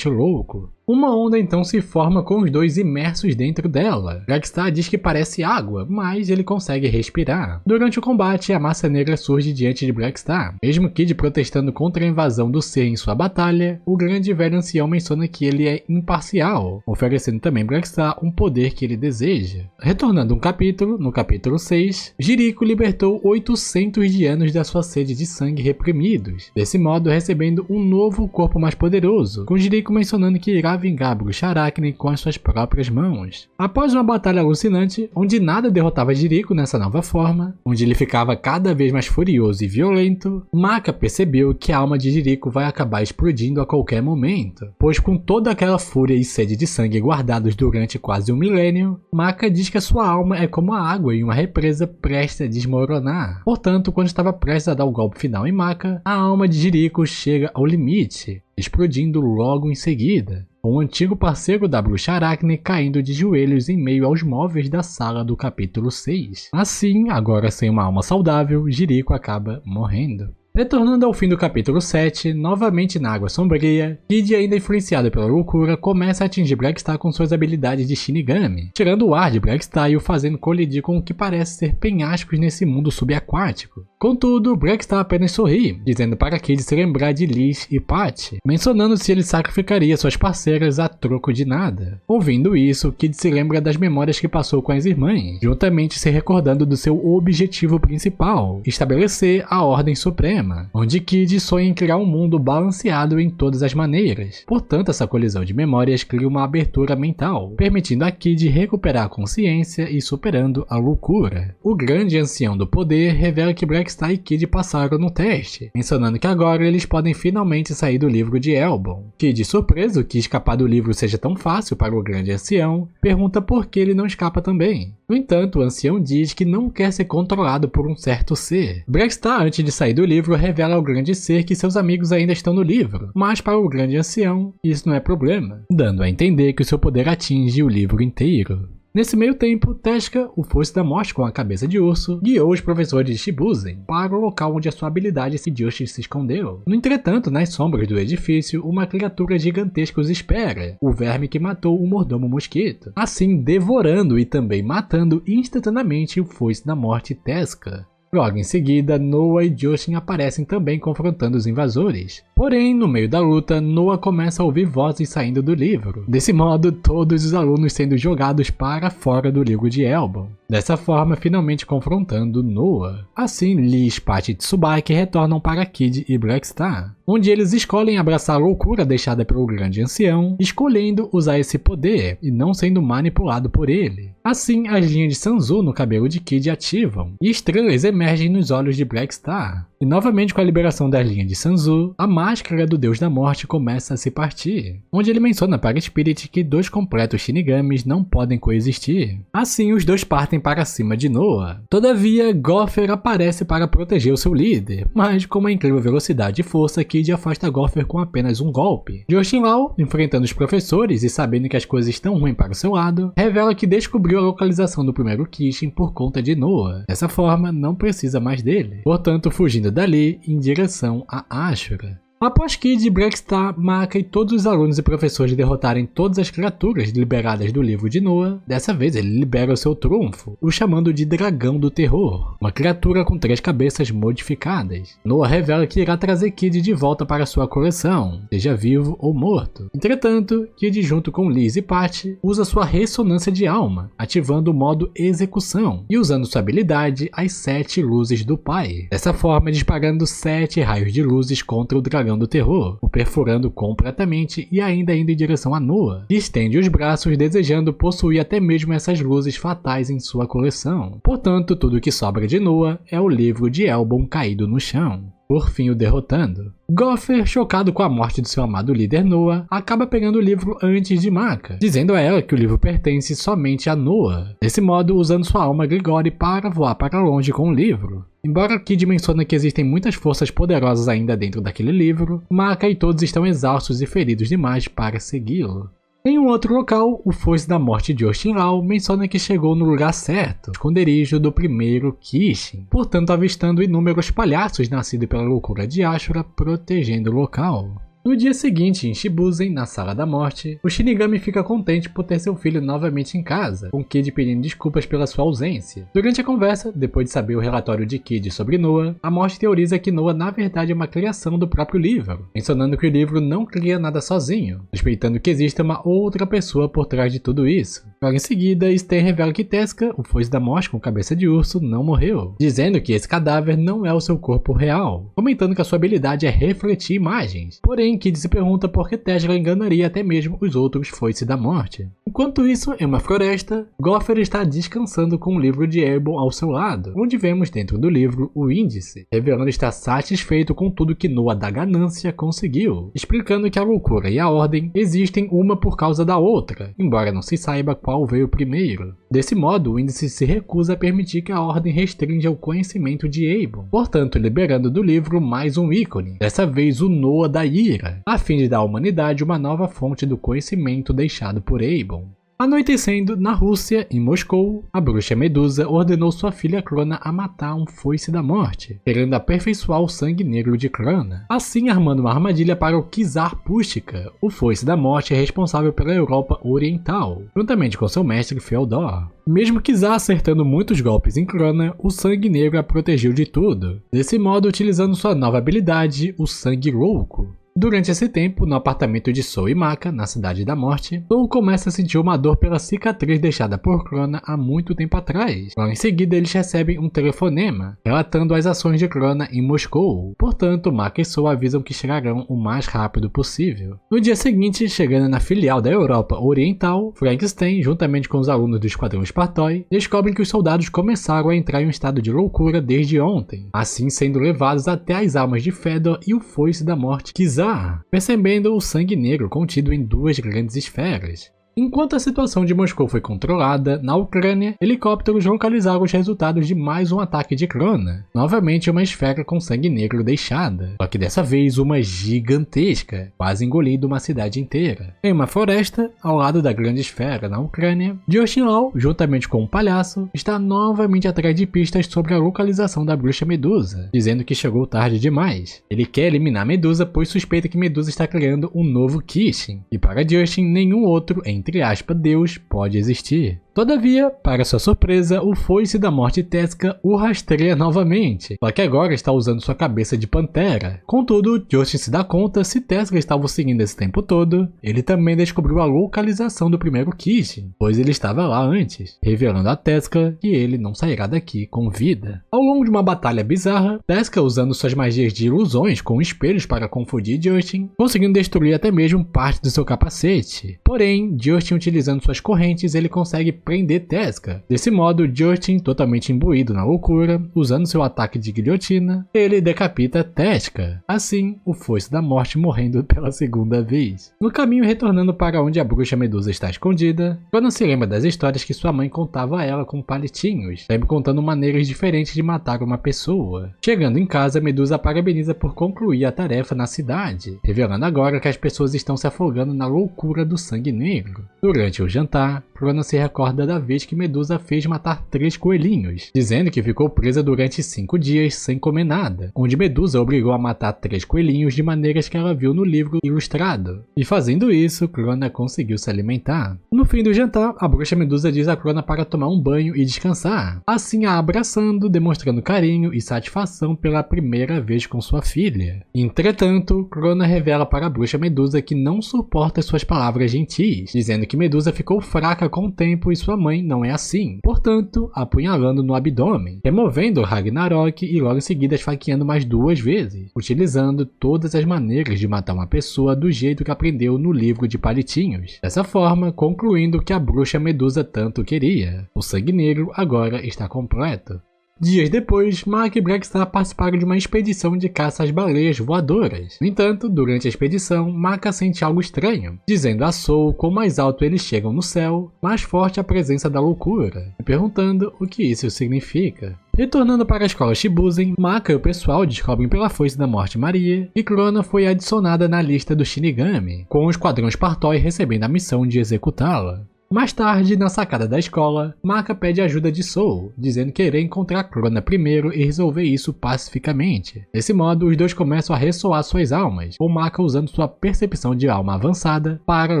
louco. Uma onda então se forma com os dois imersos dentro dela. Blackstar diz que parece água, mas ele consegue respirar. Durante o combate, a massa negra surge diante de Blackstar. Mesmo Kid protestando contra a invasão do ser em sua batalha, o grande velho ancião menciona que ele é imparcial, oferecendo também Blackstar um poder que ele deseja. Retornando um capítulo, no capítulo 6, Jiriko libertou 800 de anos da sua sede de sangue reprimidos, desse modo recebendo um novo corpo mais poderoso, com Jiriko mencionando que irá vingar Bruxa Arachne com as suas próprias mãos. Após uma batalha alucinante, onde nada derrotava Jiriko nessa nova forma, onde ele ficava cada vez mais furioso e violento, Maka percebeu que a alma de Jiriko vai acabar explodindo a qualquer momento, pois com toda aquela fúria e sede de sangue guardados durante quase um milênio, Maka diz que a sua alma é como a água em uma represa prestes a desmoronar. Portanto, quando estava prestes a dar o golpe final em Maka, a alma de Jiriko chega ao limite, explodindo logo em seguida, com o antigo parceiro da Bruxa Arachne caindo de joelhos em meio aos móveis da sala do capítulo 6. Assim, agora sem uma alma saudável, Jiriko acaba morrendo. Retornando ao fim do capítulo 7, novamente na Água Sombria, Kid, ainda influenciado pela loucura, começa a atingir Blackstar com suas habilidades de Shinigami, tirando o ar de Blackstar e o fazendo colidir com o que parece ser penhascos nesse mundo subaquático. Contudo, Blackstar apenas sorri, dizendo para Kid se lembrar de Liz e Patty, mencionando se ele sacrificaria suas parceiras a troco de nada. Ouvindo isso, Kid se lembra das memórias que passou com as irmãs, juntamente se recordando do seu objetivo principal, estabelecer a Ordem Suprema, onde Kid sonha em criar um mundo balanceado em todas as maneiras. Portanto, essa colisão de memórias cria uma abertura mental, permitindo a Kid recuperar a consciência e superando a loucura. O grande ancião do poder revela que Blackstar e Kid passaram no teste, mencionando que agora eles podem finalmente sair do livro de Elbon. Kid, surpreso que escapar do livro seja tão fácil para o grande ancião, pergunta por que ele não escapa também. No entanto, o ancião diz que não quer ser controlado por um certo ser. Blackstar, antes de sair do livro, revela ao grande ser que seus amigos ainda estão no livro, mas para o grande ancião, isso não é problema, dando a entender que o seu poder atinge o livro inteiro. Nesse meio tempo, Tezuka, o Foice da Morte com a cabeça de urso, guiou os professores de Shibuzen para o local onde a sua habilidade de Justice se escondeu. No entretanto, nas sombras do edifício, uma criatura gigantesca os espera, o verme que matou o mordomo mosquito, assim devorando e também matando instantaneamente o Foice da Morte Tezuka. Logo em seguida, Noa e Joshin aparecem também confrontando os invasores. Porém, no meio da luta, Noa começa a ouvir vozes saindo do livro. Desse modo, todos os alunos sendo jogados para fora do livro de Elbon. Dessa forma, finalmente confrontando Noa. Assim, Liz, Patty e Tsubaki retornam para Kid e Blackstar, onde eles escolhem abraçar a loucura deixada pelo grande ancião, escolhendo usar esse poder e não sendo manipulado por ele. Assim, as linhas de Sanzu no cabelo de Kid ativam, e estrelas emergem nos olhos de Blackstar. E novamente com a liberação das linhas de Sanzu, a máscara do Deus da Morte começa a se partir, onde ele menciona para Spirit que 2 completos Shinigamis não podem coexistir. Assim, os dois partem para cima de Noa. Todavia, Gopher aparece para proteger o seu líder, mas com uma incrível velocidade e força, Kid afasta Gopher com apenas um golpe. Joshin Lau, enfrentando os professores e sabendo que as coisas estão ruins para o seu lado, revela que descobriu a localização do primeiro Kishin por conta de Noa. Dessa forma, não precisa mais dele. Portanto, fugindo dali em direção a Ashura. Após Kid, Blackstar, Maka e todos os alunos e professores derrotarem todas as criaturas liberadas do livro de Noah, dessa vez ele libera o seu trunfo, o chamando de Dragão do Terror, uma criatura com 3 cabeças modificadas. Noah revela que irá trazer Kid de volta para sua coleção, seja vivo ou morto. Entretanto, Kid junto com Liz e Patty usa sua ressonância de alma, ativando o modo execução e usando sua habilidade as 7 luzes do pai. Dessa forma, disparando 7 raios de luzes contra o Dragão do Terror, o perfurando completamente e ainda indo em direção a Noah, que estende os braços desejando possuir até mesmo essas luzes fatais em sua coleção. Portanto, tudo que sobra de Noah é o livro de Elbon caído no chão, por fim o derrotando. Gopher, chocado com a morte do seu amado líder Noah, acaba pegando o livro antes de Maka, dizendo a ela que o livro pertence somente a Noah, desse modo usando sua alma Grigori para voar para longe com o livro. Embora Kid mencione que existem muitas forças poderosas ainda dentro daquele livro, Maka e todos estão exaustos e feridos demais para segui-lo. Em um outro local, o Foice da Morte de Oshinrao menciona que chegou no lugar certo, esconderijo do primeiro Kishin, portanto avistando inúmeros palhaços nascidos pela loucura de Ashura protegendo o local. No dia seguinte, em Shibuzen, na Sala da Morte, o Shinigami fica contente por ter seu filho novamente em casa, com Kid pedindo desculpas pela sua ausência. Durante a conversa, depois de saber o relatório de Kid sobre Noah, a Morte teoriza que Noah na verdade é uma criação do próprio livro, mencionando que o livro não cria nada sozinho, suspeitando que exista uma outra pessoa por trás de tudo isso. Logo em seguida, Sten revela que Tezuka, o Foice da Morte com cabeça de urso, não morreu, dizendo que esse cadáver não é o seu corpo real, comentando que a sua habilidade é refletir imagens. Porém, Kid se pergunta por que Tezuka enganaria até mesmo os outros Foice da Morte. Enquanto isso, em uma floresta, Gopher está descansando com o livro de Elbon ao seu lado, onde vemos dentro do livro o índice, revelando estar satisfeito com tudo que Noah da ganância conseguiu, explicando que a loucura e a ordem existem uma por causa da outra, embora não se saiba qual veio primeiro. Desse modo, o índice se recusa a permitir que a ordem restrinja o conhecimento de Elbon, portanto liberando do livro mais um ícone, dessa vez o Noah da Ira, a fim de dar à humanidade uma nova fonte do conhecimento deixado por Elbon. Anoitecendo, na Rússia, em Moscou, a bruxa Medusa ordenou sua filha Crona a matar um Foice da Morte, querendo aperfeiçoar o sangue negro de Crona, assim armando uma armadilha para o Kizar Pushka, o Foice da Morte responsável pela Europa Oriental, juntamente com seu mestre Feodor. Mesmo Kizar acertando muitos golpes em Crona, o sangue negro a protegeu de tudo, desse modo utilizando sua nova habilidade, o Sangue Louco. Durante esse tempo, no apartamento de Soul e Maka, na Cidade da Morte, Soul começa a sentir uma dor pela cicatriz deixada por Crona há muito tempo atrás. Logo em seguida, eles recebem um telefonema, relatando as ações de Crona em Moscou. Portanto, Maka e Soul avisam que chegarão o mais rápido possível. No dia seguinte, chegando na filial da Europa Oriental, Frankenstein, juntamente com os alunos do Esquadrão Spartoi, descobrem que os soldados começaram a entrar em um estado de loucura desde ontem, assim sendo levados até as almas de Fedor e o Foice da Morte Kizar, percebendo o sangue negro contido em 2 grandes esferas. Enquanto a situação de Moscou foi controlada, na Ucrânia, helicópteros localizaram os resultados de mais um ataque de Crona. Novamente uma esfera com sangue negro deixada, só que dessa vez uma gigantesca, quase engolindo uma cidade inteira. Em uma floresta, ao lado da grande esfera na Ucrânia, Joshinrao, juntamente com um palhaço, está novamente atrás de pistas sobre a localização da bruxa Medusa, dizendo que chegou tarde demais. Ele quer eliminar Medusa, pois suspeita que Medusa está criando um novo Kishin, e para Jushin nenhum outro, entre aspas, Deus pode existir. Todavia, para sua surpresa, o Foice da Morte Tezuka o rastreia novamente, só que agora está usando sua cabeça de pantera. Contudo, Jushin se dá conta se Tezuka estava o seguindo esse tempo todo, ele também descobriu a localização do primeiro Kishin, pois ele estava lá antes, revelando a Tezuka que ele não sairá daqui com vida. Ao longo de uma batalha bizarra, Tezuka, usando suas magias de ilusões com espelhos para confundir Jushin, conseguindo destruir até mesmo parte do seu capacete. Porém, Jushin utilizando suas correntes, ele consegue prender Tezuka. Desse modo, Jushin, totalmente imbuído na loucura, usando seu ataque de guilhotina, ele decapita Tezuka. Assim, o Foice da Morte morrendo pela segunda vez. No caminho retornando para onde a bruxa Medusa está escondida, Crona se lembra das histórias que sua mãe contava a ela com palitinhos, sempre contando maneiras diferentes de matar uma pessoa. Chegando em casa, Medusa a parabeniza por concluir a tarefa na cidade, revelando agora que as pessoas estão se afogando na loucura do sangue negro. Durante o jantar, Crona se recorda da vez que Medusa fez matar 3 coelhinhos, dizendo que ficou presa durante 5 dias sem comer nada, onde Medusa obrigou a matar 3 coelhinhos de maneiras que ela viu no livro ilustrado. E fazendo isso, Crona conseguiu se alimentar. No fim do jantar, a bruxa Medusa diz a Crona para tomar um banho e descansar, assim a abraçando, demonstrando carinho e satisfação pela primeira vez com sua filha. Entretanto, Crona revela para a bruxa Medusa que não suporta suas palavras gentis, dizendo que Medusa ficou fraca com o tempo e sua mãe não é assim, portanto, apunhalando no abdômen, removendo o Ragnarok e logo em seguida esfaqueando mais 2 vezes, utilizando todas as maneiras de matar uma pessoa do jeito que aprendeu no livro de palitinhos. Dessa forma, concluindo o que a bruxa Medusa tanto queria. O sangue negro agora está completo. Dias depois, Maka e Blackstar participaram de uma expedição de caça às baleias voadoras. No entanto, durante a expedição, Maka sente algo estranho, dizendo a Soul quão mais alto eles chegam no céu, mais forte a presença da loucura, e perguntando o que isso significa. Retornando para a escola Shibuzen, Maka e o pessoal descobrem pela foice da morte Maria, e Crona foi adicionada na lista do Shinigami, com o esquadrão Spartoi recebendo a missão de executá-la. Mais tarde, na sacada da escola, Maka pede ajuda de Soul, dizendo que irá encontrar Crona primeiro e resolver isso pacificamente. Desse modo, os dois começam a ressoar suas almas, com Maka usando sua percepção de alma avançada para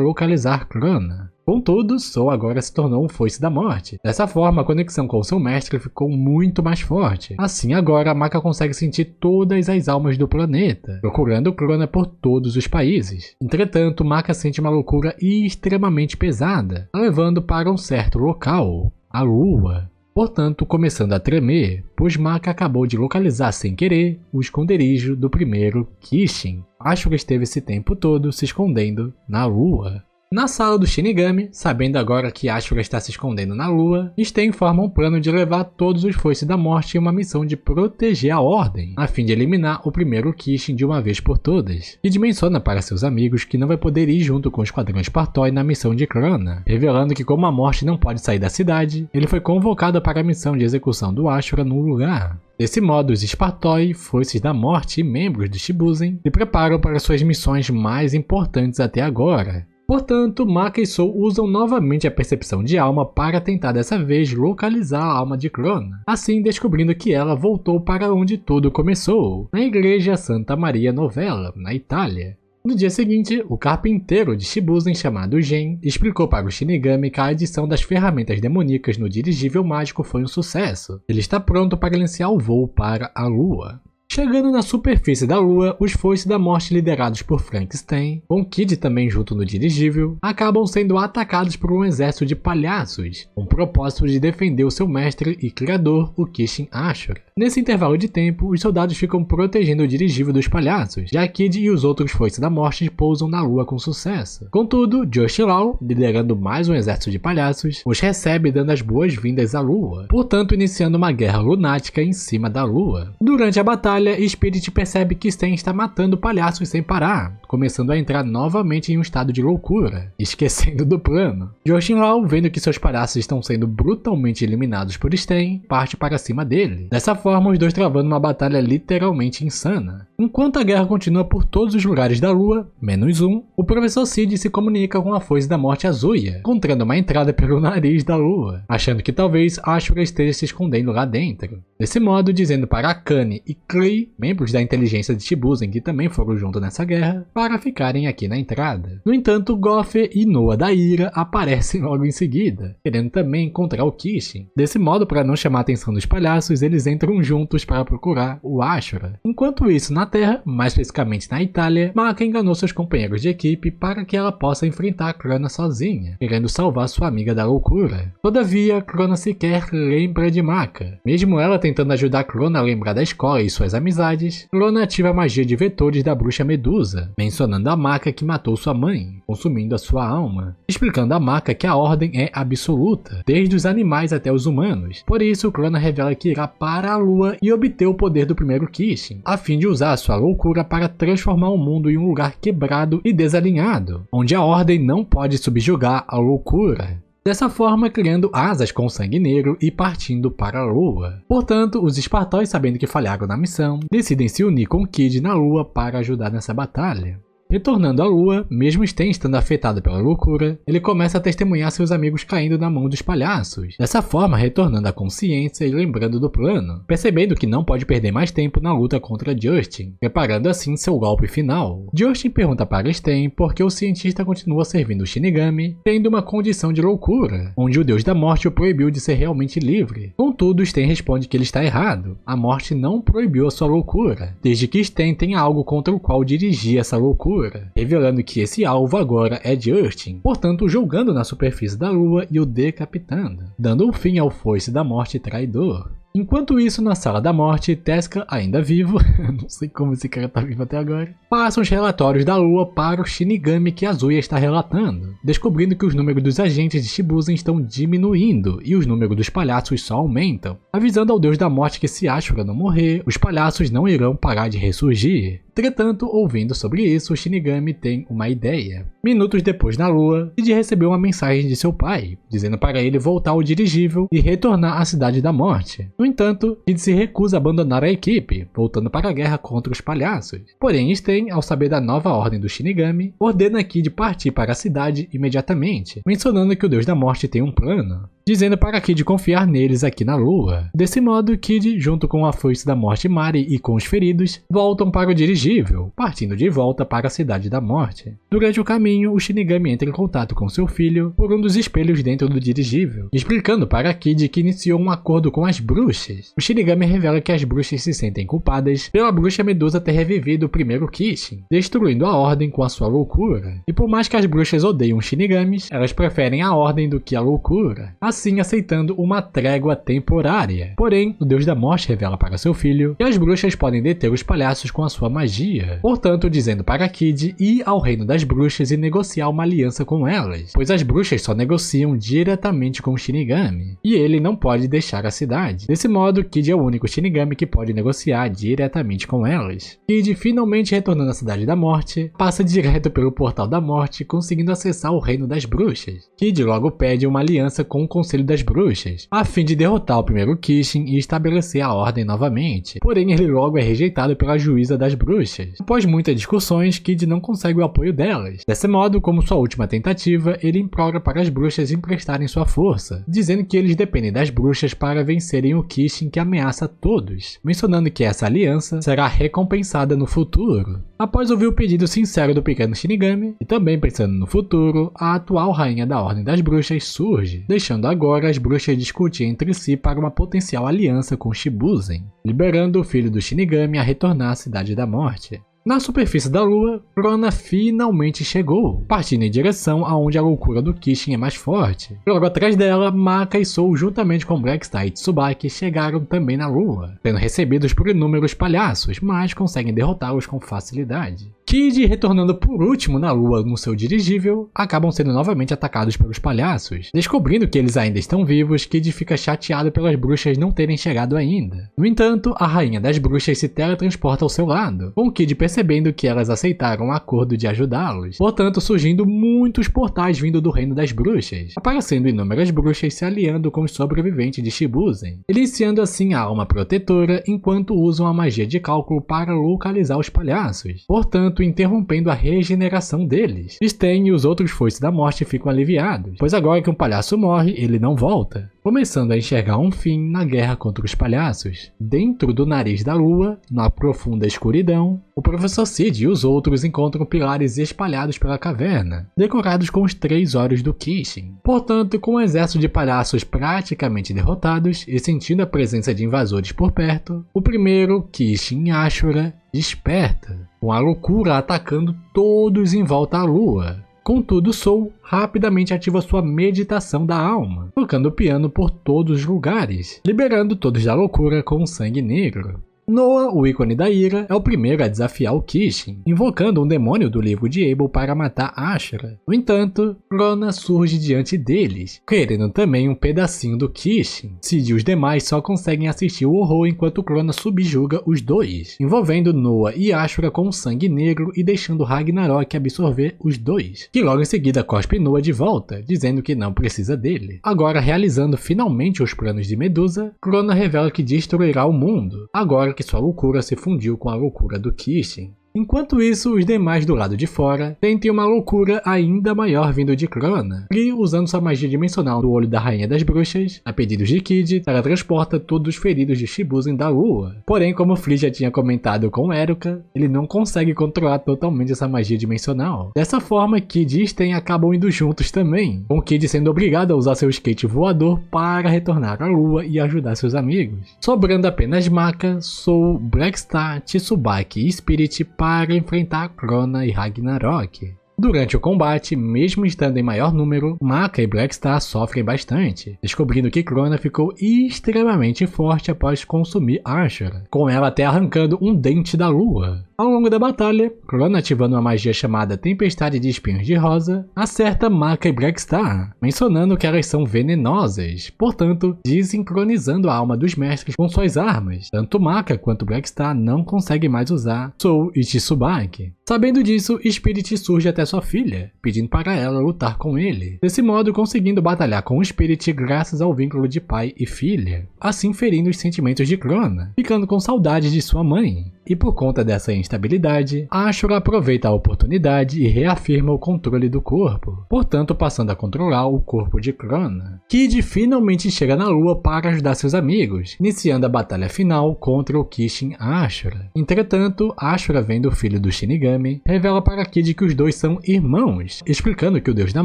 localizar Crona. Contudo, Soul agora se tornou um foice da morte. Dessa forma, a conexão com seu mestre ficou muito mais forte. Assim, agora, Maka consegue sentir todas as almas do planeta, procurando Crona por todos os países. Entretanto, Maka sente uma loucura extremamente pesada, a levando para um certo local, a Lua. Portanto, começando a tremer, pois Maka acabou de localizar sem querer o esconderijo do primeiro Kishin. Ashura esteve esse tempo todo se escondendo na Lua. Na sala do Shinigami, sabendo agora que Ashura está se escondendo na lua, Sten forma um plano de levar todos os foices da morte em uma missão de proteger a Ordem, a fim de eliminar o primeiro Kishin de uma vez por todas, e menciona para seus amigos que não vai poder ir junto com o esquadrão Spartoi na missão de Crona, revelando que como a morte não pode sair da cidade, ele foi convocado para a missão de execução do Ashura no lugar. Desse modo, os Spartoi, foices da morte e membros do Shibuzen se preparam para suas missões mais importantes até agora. Portanto, Maka e Soul usam novamente a percepção de alma para tentar dessa vez localizar a alma de Crona, assim descobrindo que ela voltou para onde tudo começou, na igreja Santa Maria Novella, na Itália. No dia seguinte, o carpinteiro de Shibuzen chamado Gen explicou para o Shinigami que a adição das ferramentas demoníacas no dirigível mágico foi um sucesso. Ele está pronto para iniciar o voo para a Lua. Chegando na superfície da Lua, os foices da morte liderados por Frankenstein, com Kid também junto no dirigível, acabam sendo atacados por um exército de palhaços, com o propósito de defender o seu mestre e criador, o Kishin Ashura. Nesse intervalo de tempo, os soldados ficam protegendo o dirigível dos palhaços, já Kid e os outros foices da morte pousam na Lua com sucesso. Contudo, Josh Lau, liderando mais um exército de palhaços, os recebe dando as boas-vindas à Lua, portanto iniciando uma guerra lunática em cima da Lua. Durante a batalha, Spirit percebe que Sten está matando palhaços sem parar, começando a entrar novamente em um estado de loucura, esquecendo do plano. Joshin Lau, vendo que seus palhaços estão sendo brutalmente eliminados por Sten, parte para cima dele. Dessa forma, os dois travando uma batalha literalmente insana. Enquanto a guerra continua por todos os lugares da Lua, menos um, o professor Sid se comunica com a foice da morte Azuya, encontrando uma entrada pelo nariz da Lua, achando que talvez Ashura esteja se escondendo lá dentro. Desse modo, dizendo para Akane e Clay, membros da inteligência de Shibuzen que também foram junto nessa guerra, para ficarem aqui na entrada. No entanto, Goffy e Noah da Ira aparecem logo em seguida, querendo também encontrar o Kishin. Desse modo, para não chamar a atenção dos palhaços, eles entram juntos para procurar o Ashura. Enquanto isso, na Terra, mais especificamente na Itália, Maka enganou seus companheiros de equipe para que ela possa enfrentar Crona sozinha, querendo salvar sua amiga da loucura. Todavia, Crona sequer lembra de Maka. Mesmo ela tentando ajudar Crona a lembrar da escola e suas amizades, Crona ativa a magia de vetores da bruxa Medusa, mencionando a Maka que matou sua mãe, consumindo a sua alma, explicando a Maka que a ordem é absoluta, desde os animais até os humanos. Por isso, Crona revela que irá para a Lua e obter o poder do primeiro Kishin, a fim de usar sua loucura para transformar o mundo em um lugar quebrado e desalinhado, onde a ordem não pode subjugar a loucura. Dessa forma, criando asas com sangue negro e partindo para a Lua. Portanto, os Spartoi, sabendo que falharam na missão, decidem se unir com Kid na Lua para ajudar nessa batalha. Retornando à Lua, mesmo Sten estando afetado pela loucura, ele começa a testemunhar seus amigos caindo na mão dos palhaços, dessa forma retornando à consciência e lembrando do plano, percebendo que não pode perder mais tempo na luta contra Justin, preparando assim seu golpe final. Justin pergunta para Sten por que o cientista continua servindo o Shinigami, tendo uma condição de loucura, onde o deus da morte o proibiu de ser realmente livre. Contudo, Sten responde que ele está errado, a morte não proibiu a sua loucura, desde que Sten tem algo contra o qual dirigir essa loucura, revelando que esse alvo agora é Justin, portanto jogando na superfície da lua e o decapitando, dando um fim ao foice da morte traidor. Enquanto isso, na Sala da Morte, Tezuka, ainda vivo, não sei como esse cara tá vivo até agora, passa os relatórios da Lua para o Shinigami que Azuya está relatando, descobrindo que os números dos agentes de Shibuzen estão diminuindo e os números dos palhaços só aumentam, avisando ao deus da morte que se Ashura não morrer, os palhaços não irão parar de ressurgir. Entretanto, ouvindo sobre isso, o Shinigami tem uma ideia. Minutos depois na Lua, Kid recebeu uma mensagem de seu pai, dizendo para ele voltar ao dirigível e retornar à Cidade da Morte. No entanto, Kid se recusa a abandonar a equipe, voltando para a guerra contra os palhaços. Porém, Sten, ao saber da nova ordem do Shinigami, ordena Kid partir para a cidade imediatamente, mencionando que o deus da morte tem um plano, dizendo para Kid confiar neles aqui na Lua. Desse modo, Kid, junto com a foice da morte Mari e com os feridos, voltam para o dirigível, partindo de volta para a Cidade da Morte. Durante o caminho, o Shinigami entra em contato com seu filho por um dos espelhos dentro do dirigível, explicando para Kid que iniciou um acordo com as bruxas. O Shinigami revela que as bruxas se sentem culpadas pela bruxa Medusa ter revivido o primeiro Kishin, destruindo a ordem com a sua loucura. E por mais que as bruxas odeiam os Shinigamis, elas preferem a ordem do que a loucura, assim aceitando uma trégua temporária. Porém, o deus da morte revela para seu filho que as bruxas podem deter os palhaços com a sua magia, portanto dizendo para Kid ir ao reino das bruxas e negociar uma aliança com elas, pois as bruxas só negociam diretamente com o Shinigami, e ele não pode deixar a cidade. Desse modo, Kid é o único Shinigami que pode negociar diretamente com elas. Kid, finalmente retornando à Cidade da Morte, passa direto pelo Portal da Morte, conseguindo acessar o reino das bruxas. Kid logo pede uma aliança com o Conselho das Bruxas, a fim de derrotar o primeiro Kishin e estabelecer a ordem novamente. Porém, ele logo é rejeitado pela juíza das bruxas. Após muitas discussões, Kid não consegue o apoio delas. Desse modo, como sua última tentativa, ele implora para as bruxas emprestarem sua força, dizendo que eles dependem das bruxas para vencerem o Kishin que ameaça todos, mencionando que essa aliança será recompensada no futuro. Após ouvir o pedido sincero do pequeno Shinigami, e também pensando no futuro, a atual rainha da Ordem das Bruxas surge, deixando agora as bruxas discutir entre si para uma potencial aliança com Shibuzen, liberando o filho do Shinigami a retornar à Cidade da Morte. Na superfície da Lua, Crona finalmente chegou, partindo em direção aonde a loucura do Kishin é mais forte. Logo atrás dela, Maka e Soul, juntamente com Blackstar e Tsubaki, chegaram também na Lua, sendo recebidos por inúmeros palhaços, mas conseguem derrotá-los com facilidade. Kid, retornando por último na Lua no seu dirigível, acabam sendo novamente atacados pelos palhaços. Descobrindo que eles ainda estão vivos, Kid fica chateado pelas bruxas não terem chegado ainda. No entanto, a rainha das bruxas se teletransporta ao seu lado, com Kid percebendo que elas aceitaram o acordo de ajudá-los, portanto surgindo muitos portais vindo do reino das bruxas, aparecendo inúmeras bruxas se aliando com os sobreviventes de Shibuzen, iniciando assim a alma protetora enquanto usam a magia de cálculo para localizar os palhaços, portanto interrompendo a regeneração deles. Sten e os outros foices da morte ficam aliviados, pois agora que um palhaço morre, ele não volta, começando a enxergar um fim na guerra contra os palhaços. Dentro do nariz da Lua, na profunda escuridão, o Professor Cid e os outros encontram pilares espalhados pela caverna, decorados com os 3 olhos do Kishin. Portanto, com o exército de palhaços praticamente derrotados e sentindo a presença de invasores por perto, o primeiro, Kishin Ashura, desperta, com a loucura atacando todos em volta à Lua. Contudo, Soul rapidamente ativa sua meditação da alma, tocando o piano por todos os lugares, liberando todos da loucura com sangue negro. Noah, o ícone da ira, é o primeiro a desafiar o Kishin, invocando um demônio do livro de Abel para matar Ashura. No entanto, Crona surge diante deles, querendo também um pedacinho do Kishin. Cid e os demais só conseguem assistir o horror enquanto Crona subjuga os dois, envolvendo Noah e Ashura com sangue negro e deixando Ragnarok absorver os dois, que logo em seguida cospe Noah de volta, dizendo que não precisa dele. Agora, realizando finalmente os planos de Medusa, Crona revela que destruirá o mundo, agora que sua loucura se fundiu com a loucura do Kishin. Enquanto isso, os demais do lado de fora sentem uma loucura ainda maior vindo de Crona. Flea, usando sua magia dimensional do olho da Rainha das Bruxas, a pedidos de Kid, teletransporta todos os feridos de Shibuzen da Lua. Porém, como Flea já tinha comentado com Eruka, ele não consegue controlar totalmente essa magia dimensional. Dessa forma, Kid e Sten acabam indo juntos também, com Kid sendo obrigado a usar seu skate voador para retornar à Lua e ajudar seus amigos. Sobrando apenas Maka, Soul, Blackstar, Tsubaki e Spirit para enfrentar Crona e Ragnarok. Durante o combate, mesmo estando em maior número, Maka e Blackstar sofrem bastante, descobrindo que Crona ficou extremamente forte após consumir Ashura, com ela até arrancando um dente da lua. Ao longo da batalha, Crona, ativando uma magia chamada Tempestade de Espinhos de Rosa, acerta Maka e Blackstar, mencionando que elas são venenosas, portanto, desincronizando a alma dos mestres com suas armas. Tanto Maka quanto Blackstar não conseguem mais usar Soul e Tsubaki. Sabendo disso, Spirit surge até sua filha, pedindo para ela lutar com ele, desse modo conseguindo batalhar com o Spirit graças ao vínculo de pai e filha, assim ferindo os sentimentos de Crona, ficando com saudade de sua mãe. E por conta dessa instabilidade, Ashura aproveita a oportunidade e reafirma o controle do corpo, portanto passando a controlar o corpo de Crona. Kid finalmente chega na Lua para ajudar seus amigos, iniciando a batalha final contra o Kishin Ashura. Entretanto, Ashura, vendo o filho do Shinigami, revela para Kid que os dois são irmãos, explicando que o Deus da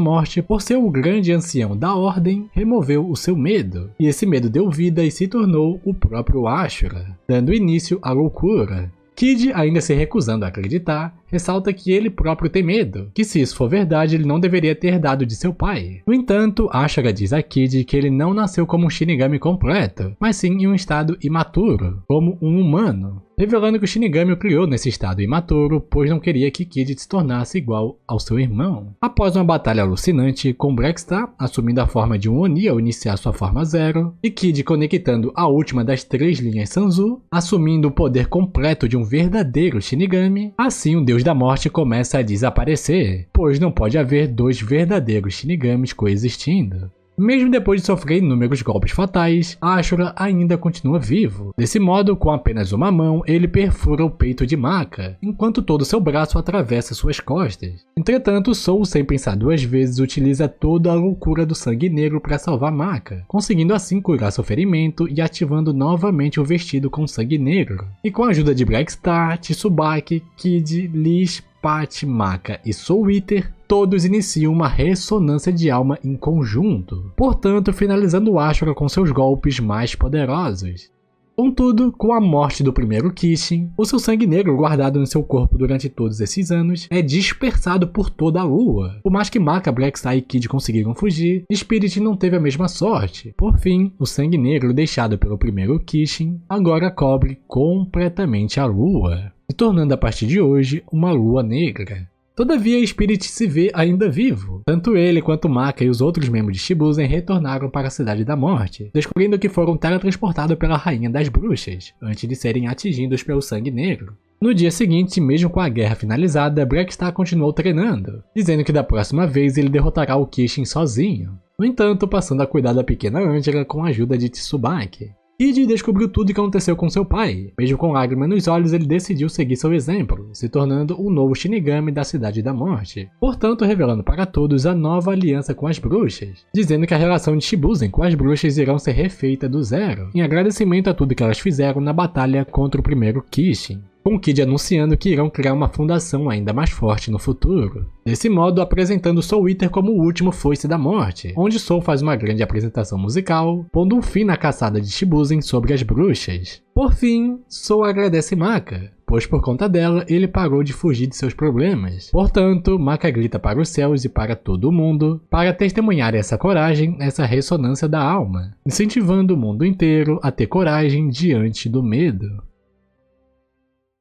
Morte, por ser o grande ancião da Ordem, removeu o seu medo, e esse medo deu vida e se tornou o próprio Ashura, dando início à loucura. Kid, ainda se recusando a acreditar, ressalta que ele próprio tem medo, que se isso for verdade ele não deveria ter herdado de seu pai. No entanto, Ashura diz a Kid que ele não nasceu como um Shinigami completo, mas sim em um estado imaturo, como um humano, revelando que o Shinigami o criou nesse estado imaturo, pois não queria que Kid se tornasse igual ao seu irmão. Após uma batalha alucinante, com Blackstar assumindo a forma de um Oni ao iniciar sua forma zero, e Kid conectando a última das 3 linhas Sanzu, assumindo o poder completo de um verdadeiro Shinigami, assim o Deus da Morte começa a desaparecer, pois não pode haver 2 verdadeiros Shinigamis coexistindo. Mesmo depois de sofrer inúmeros golpes fatais, Ashura ainda continua vivo. Desse modo, com apenas uma mão, ele perfura o peito de Maka, enquanto todo seu braço atravessa suas costas. Entretanto, Soul, sem pensar 2 vezes, utiliza toda a loucura do sangue negro para salvar Maka, conseguindo assim curar seu ferimento e ativando novamente o vestido com sangue negro. E com a ajuda de Blackstar, Tsubaki, Kid, Liz, Pat, Maka e Soul Eater, todos iniciam uma ressonância de alma em conjunto, portanto finalizando Ashura com seus golpes mais poderosos. Contudo, com a morte do primeiro Kishin, o seu sangue negro guardado no seu corpo durante todos esses anos é dispersado por toda a Lua. Por mais que Maka, Blackstar e Kid conseguiram fugir, Spirit não teve a mesma sorte. Por fim, o sangue negro deixado pelo primeiro Kishin agora cobre completamente a Lua, se tornando a partir de hoje uma Lua Negra. Todavia, Spirit se vê ainda vivo. Tanto ele quanto Maka e os outros membros de Shibuzen retornaram para a Cidade da Morte, descobrindo que foram teletransportados pela Rainha das Bruxas, antes de serem atingidos pelo Sangue Negro. No dia seguinte, mesmo com a guerra finalizada, Blackstar continuou treinando, dizendo que da próxima vez ele derrotará o Kishin sozinho. No entanto, passando a cuidar da pequena Angela com a ajuda de Tsubaki. Kid descobriu tudo o que aconteceu com seu pai. Mesmo com lágrimas nos olhos, ele decidiu seguir seu exemplo, se tornando o novo Shinigami da Cidade da Morte. Portanto, revelando para todos a nova aliança com as bruxas, dizendo que a relação de Shibuzen com as bruxas irão ser refeita do zero, em agradecimento a tudo que elas fizeram na batalha contra o primeiro Kishin. Com Kid anunciando que irão criar uma fundação ainda mais forte no futuro. Desse modo, apresentando Soul Eater como o último foice da morte, onde Soul faz uma grande apresentação musical, pondo um fim na caçada de Shibuzen sobre as bruxas. Por fim, Soul agradece Maka, pois por conta dela, ele parou de fugir de seus problemas. Portanto, Maka grita para os céus e para todo o mundo, para testemunhar essa coragem, essa ressonância da alma, incentivando o mundo inteiro a ter coragem diante do medo.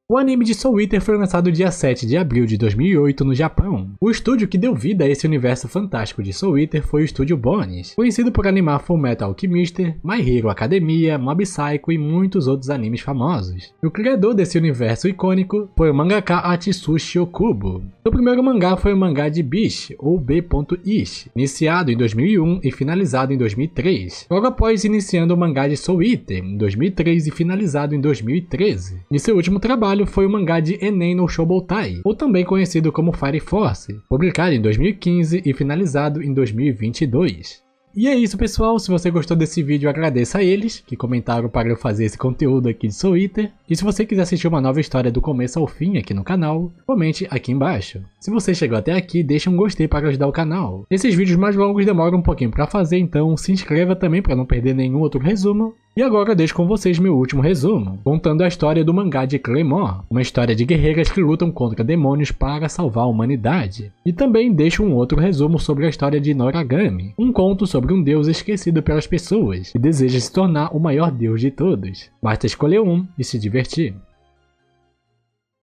O anime de Soul Eater foi lançado dia 7 de abril de 2008 no Japão. O estúdio que deu vida a esse universo fantástico de Soul Eater foi o estúdio Bones, conhecido por animar Fullmetal Alchemist, My Hero Academia, Mob Psycho e muitos outros animes famosos. O criador desse universo icônico foi o mangaka Atsushi Okubo. Seu primeiro mangá foi o mangá de Bish, ou B.Ish, iniciado em 2001 e finalizado em 2003, logo após iniciando o mangá de Soul Eater, em 2003 e finalizado em 2013. Em seu último trabalho, trabalho foi o mangá de Enem no Shoboutai, ou também conhecido como Fire Force, publicado em 2015 e finalizado em 2022. E é isso, pessoal. Se você gostou desse vídeo, agradeço a eles que comentaram para eu fazer esse conteúdo aqui de Soul Eater. E se você quiser assistir uma nova história do começo ao fim aqui no canal, comente aqui embaixo. Se você chegou até aqui, deixa um gostei para ajudar o canal. Esses vídeos mais longos demoram um pouquinho para fazer, então se inscreva também para não perder nenhum outro resumo. E agora eu deixo com vocês meu último resumo, contando a história do mangá de Claymore, uma história de guerreiras que lutam contra demônios para salvar a humanidade. E também deixo um outro resumo sobre a história de Noragami, um conto sobre um deus esquecido pelas pessoas e deseja se tornar o maior deus de todos. Basta escolher um e se divertir.